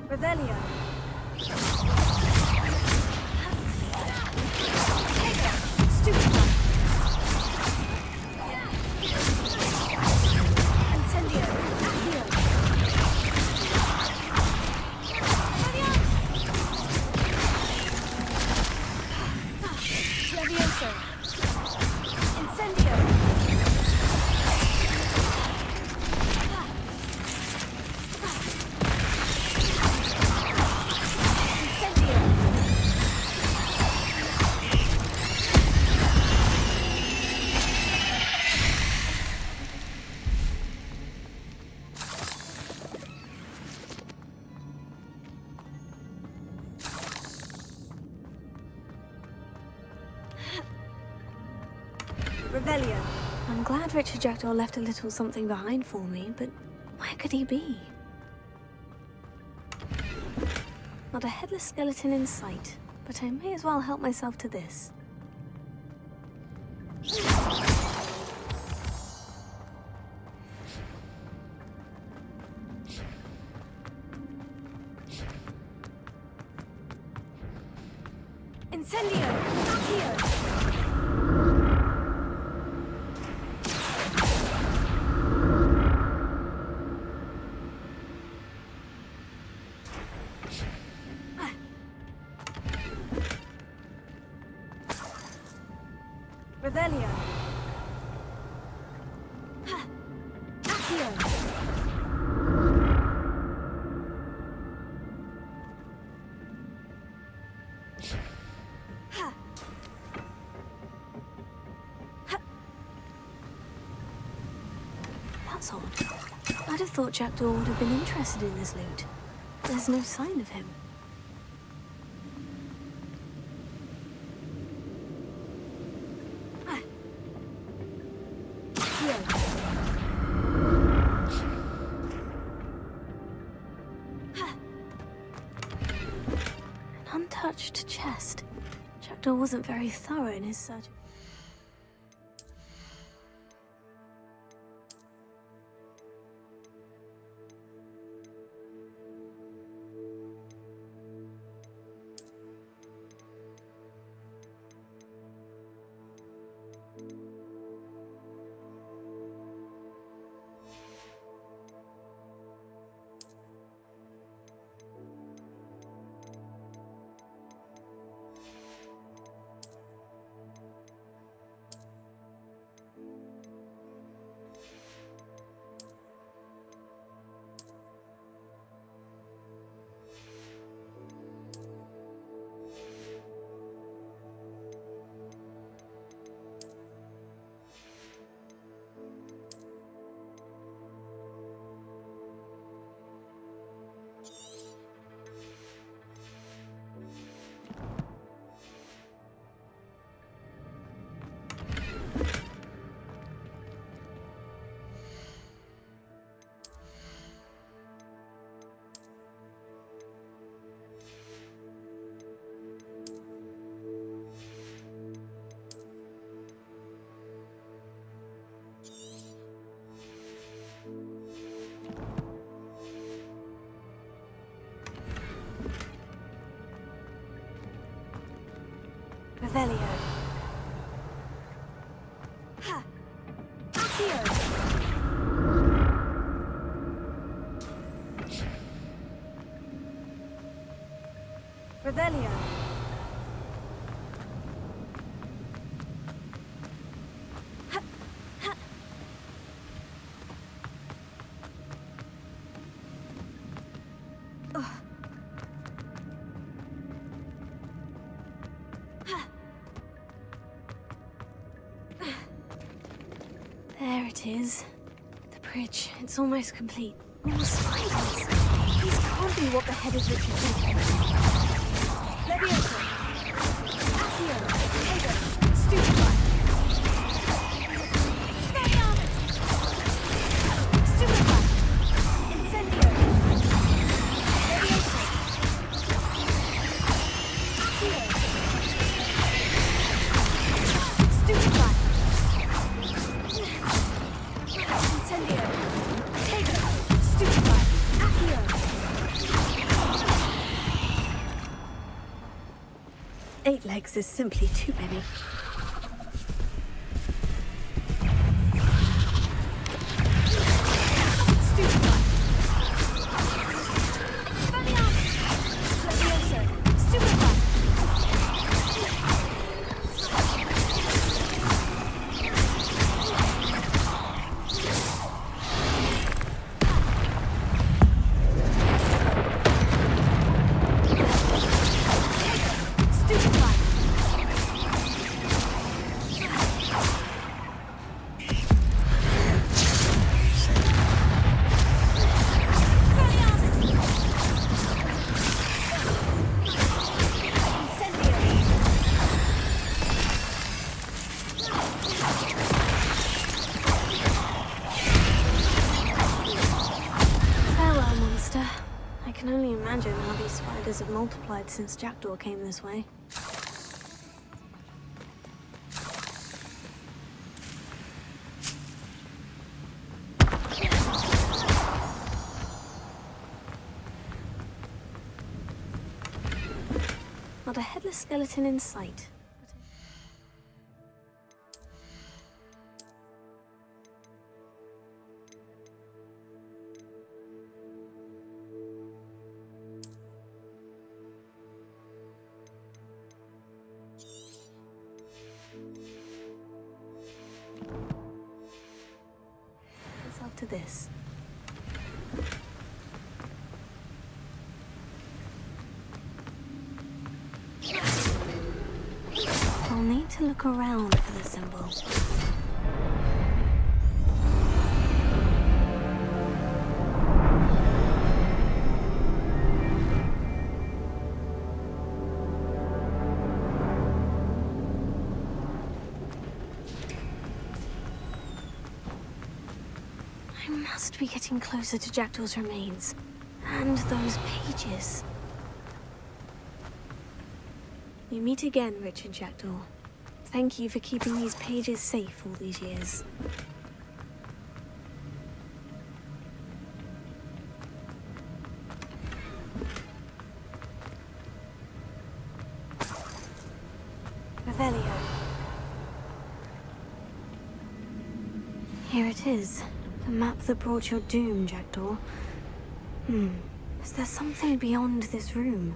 Revelio. Revelio. I'm glad Richard Jackdaw left a little something behind for me, but where could he be? Not a headless skeleton in sight, but I may as well help myself to this. Incendio! Accio! Revelio. Ha! Accio. Ha! Ha! That's odd. I'd have thought Jackdaw would have been interested in this loot. There's no sign of him. Untouched chest. Jackdaw wasn't very thorough in his search. Revelio. Ha! Accio! Revelio. Ha! Ha! Oh. There it is. The bridge. It's almost complete. More spiders. These can't be what the headed Richard did. Leviosa. Accio. Tego. Stupefy. Spelliarmus. Stupefy. Incendio. Leviosa. Accio. Stupefy. Incendio. Tego. Stupefy. Accio. 8 legs is simply too many. Stupefy. Spelliarmus. Leviosa. Stupefy. Stupefy. numbers have multiplied since Jackdaw came this way. Not a headless skeleton in sight. To this. I'll need to look around for the symbol. I must be getting closer to Jackdaw's remains. And those pages. We meet again, Richard Jackdaw. Thank you for keeping these pages safe all these years. Revelio. Here it is. The map that brought your doom, Jackdaw. Is there something beyond this room?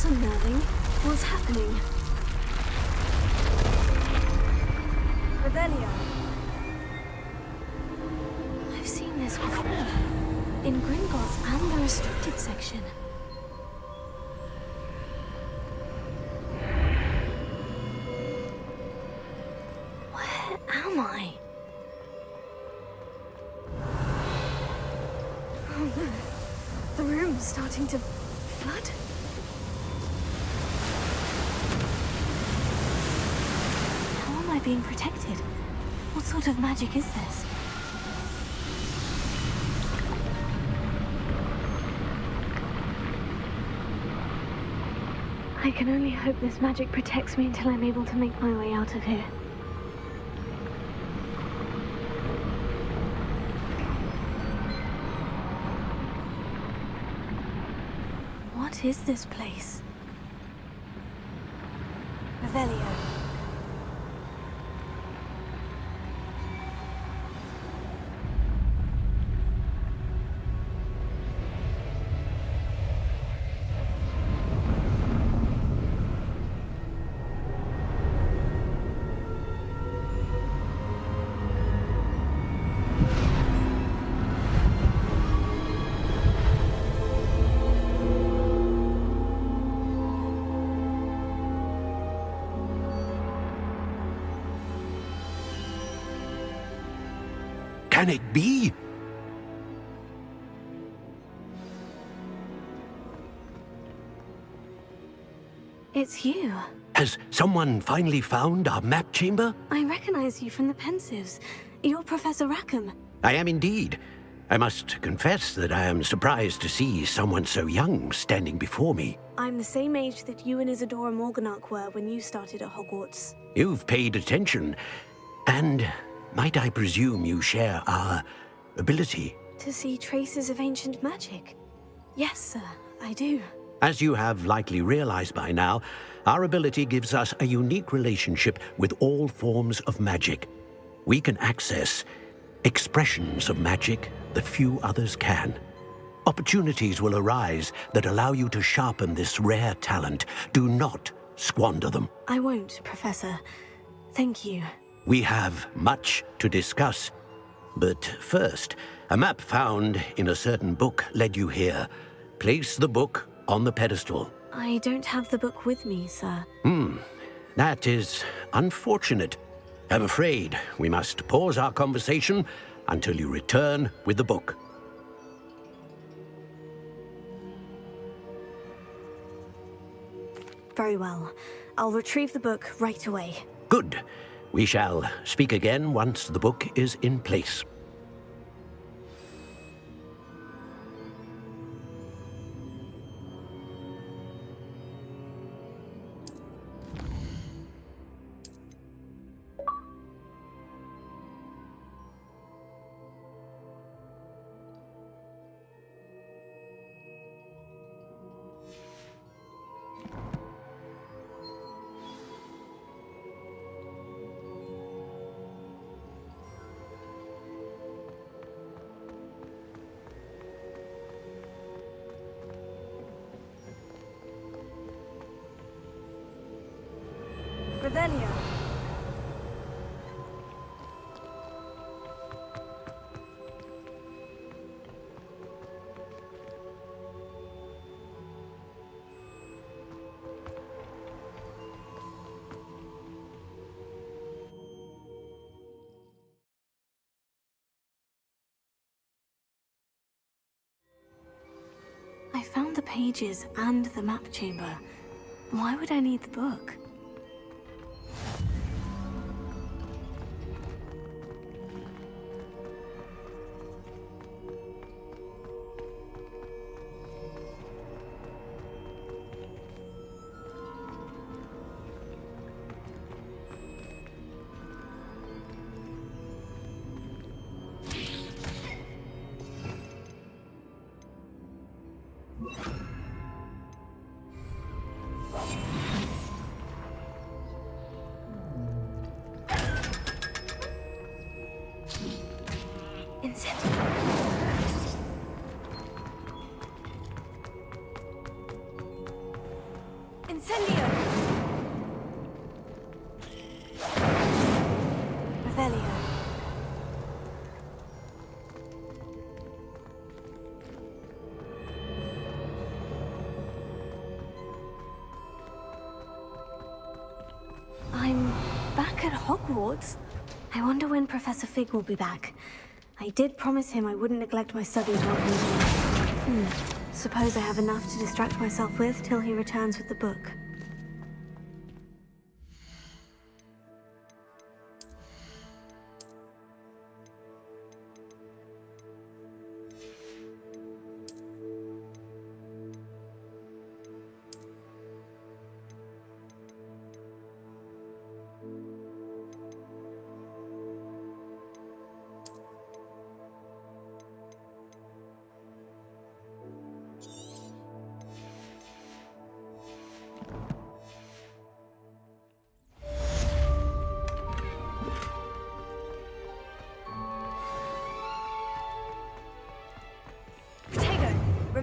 Unnerving. What's happening? Revelio. I've seen this before. In Gringotts and the restricted section. Where am I? Oh no. The room's starting to flood. Being protected? What sort of magic is this? I can only hope this magic protects me until I'm able to make my way out of here. What is this place? Revelio. Can it be? It's you. Has someone finally found our map chamber? I recognize you from the Pensives. You're Professor Rackham. I am indeed. I must confess that I am surprised to see someone so young standing before me. I'm the same age that you and Isadora Morganach were when you started at Hogwarts. You've paid attention, and might I presume you share our ability? To see traces of ancient magic? Yes, sir, I do. As you have likely realized by now, our ability gives us a unique relationship with all forms of magic. We can access expressions of magic that few others can. Opportunities will arise that allow you to sharpen this rare talent. Do not squander them. I won't, Professor. Thank you. We have much to discuss. But first, a map found in a certain book led you here. Place the book on the pedestal. I don't have the book with me, sir. That is unfortunate. I'm afraid we must pause our conversation until you return with the book. Very well. I'll retrieve the book right away. Good. We shall speak again once the book is in place. Revelio. I found the pages and the map chamber. Why would I need the book? Incendio! Revelio. I'm back at Hogwarts. I wonder when Professor Fig will be back. I did promise him I wouldn't neglect my studies while he was away. Suppose I have enough to distract myself with till he returns with the book.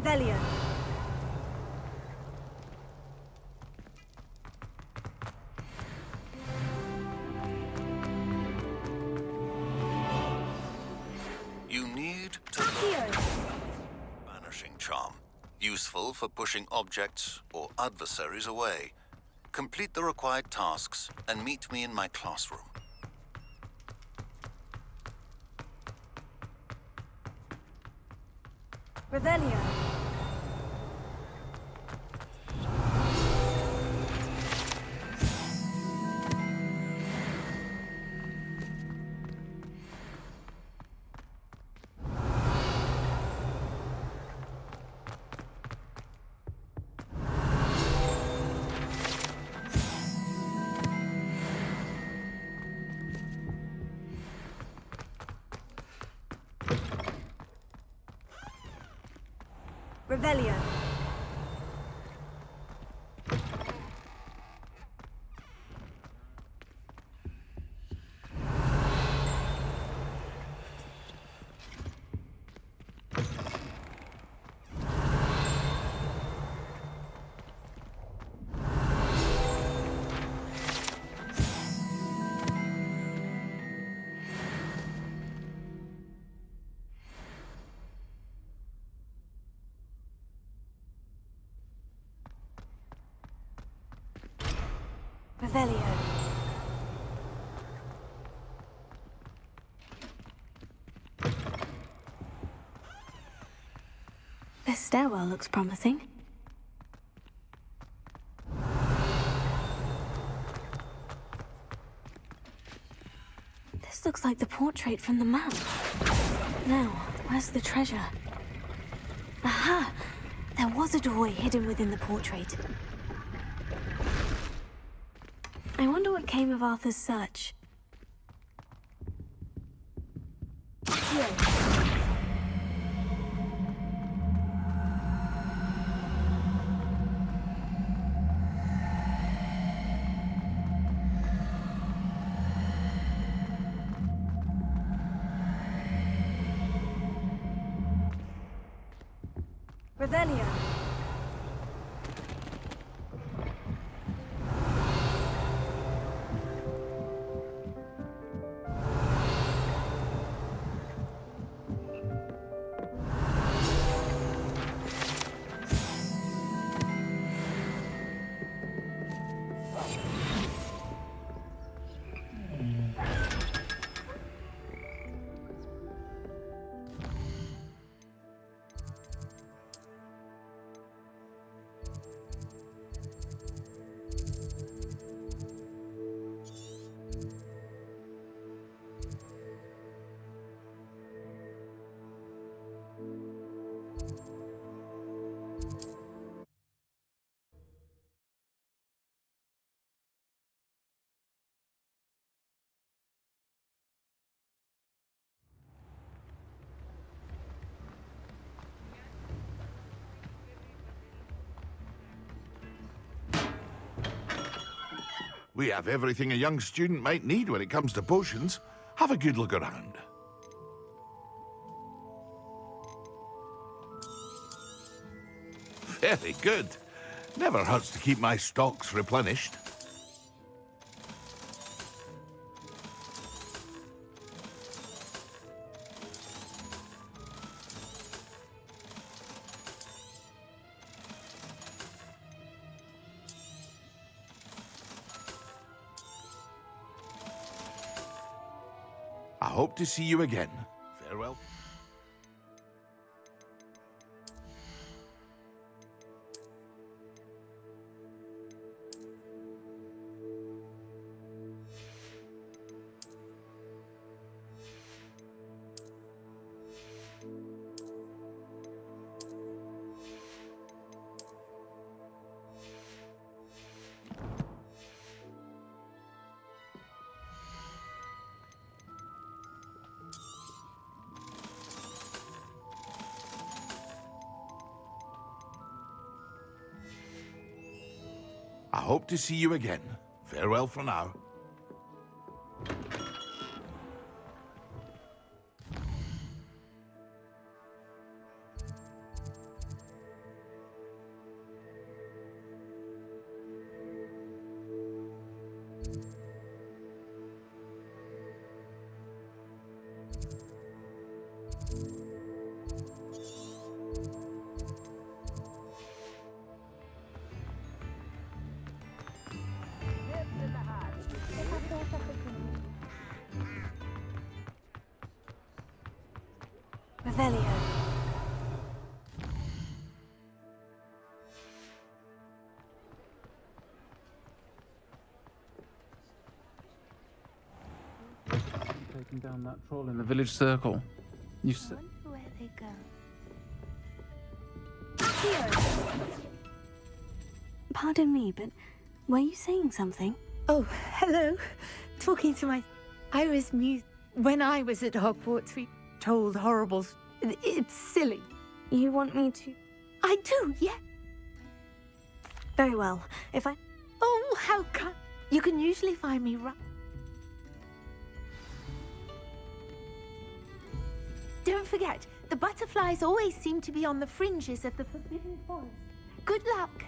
Revelio. You need to learn Vanishing Charm. Useful for pushing objects or adversaries away. Complete the required tasks and meet me in my classroom. Revelio. Revelio. Revelio. This stairwell looks promising. This looks like the portrait from the map. Now, where's the treasure? Aha! There was a doorway hidden within the portrait. I wonder what came of Arthur's search. Here. Revelio. We have everything a young student might need when it comes to potions. Have a good look around. Very good. Never hurts to keep my stocks replenished. I hope to see you again. Farewell. I hope to see you again. Farewell for now. Revelio. Taking down that troll in the village circle. You said. Where they go. Pardon me, but were you saying something? Oh, hello. Talking to my... I was mute. When I was at Hogwarts, we told horribles. It's silly. You want me to... I do, yeah. Very well. If I... Oh, how come? You can usually find me right... Don't forget, the butterflies always seem to be on the fringes of the Forbidden Forest. Good luck.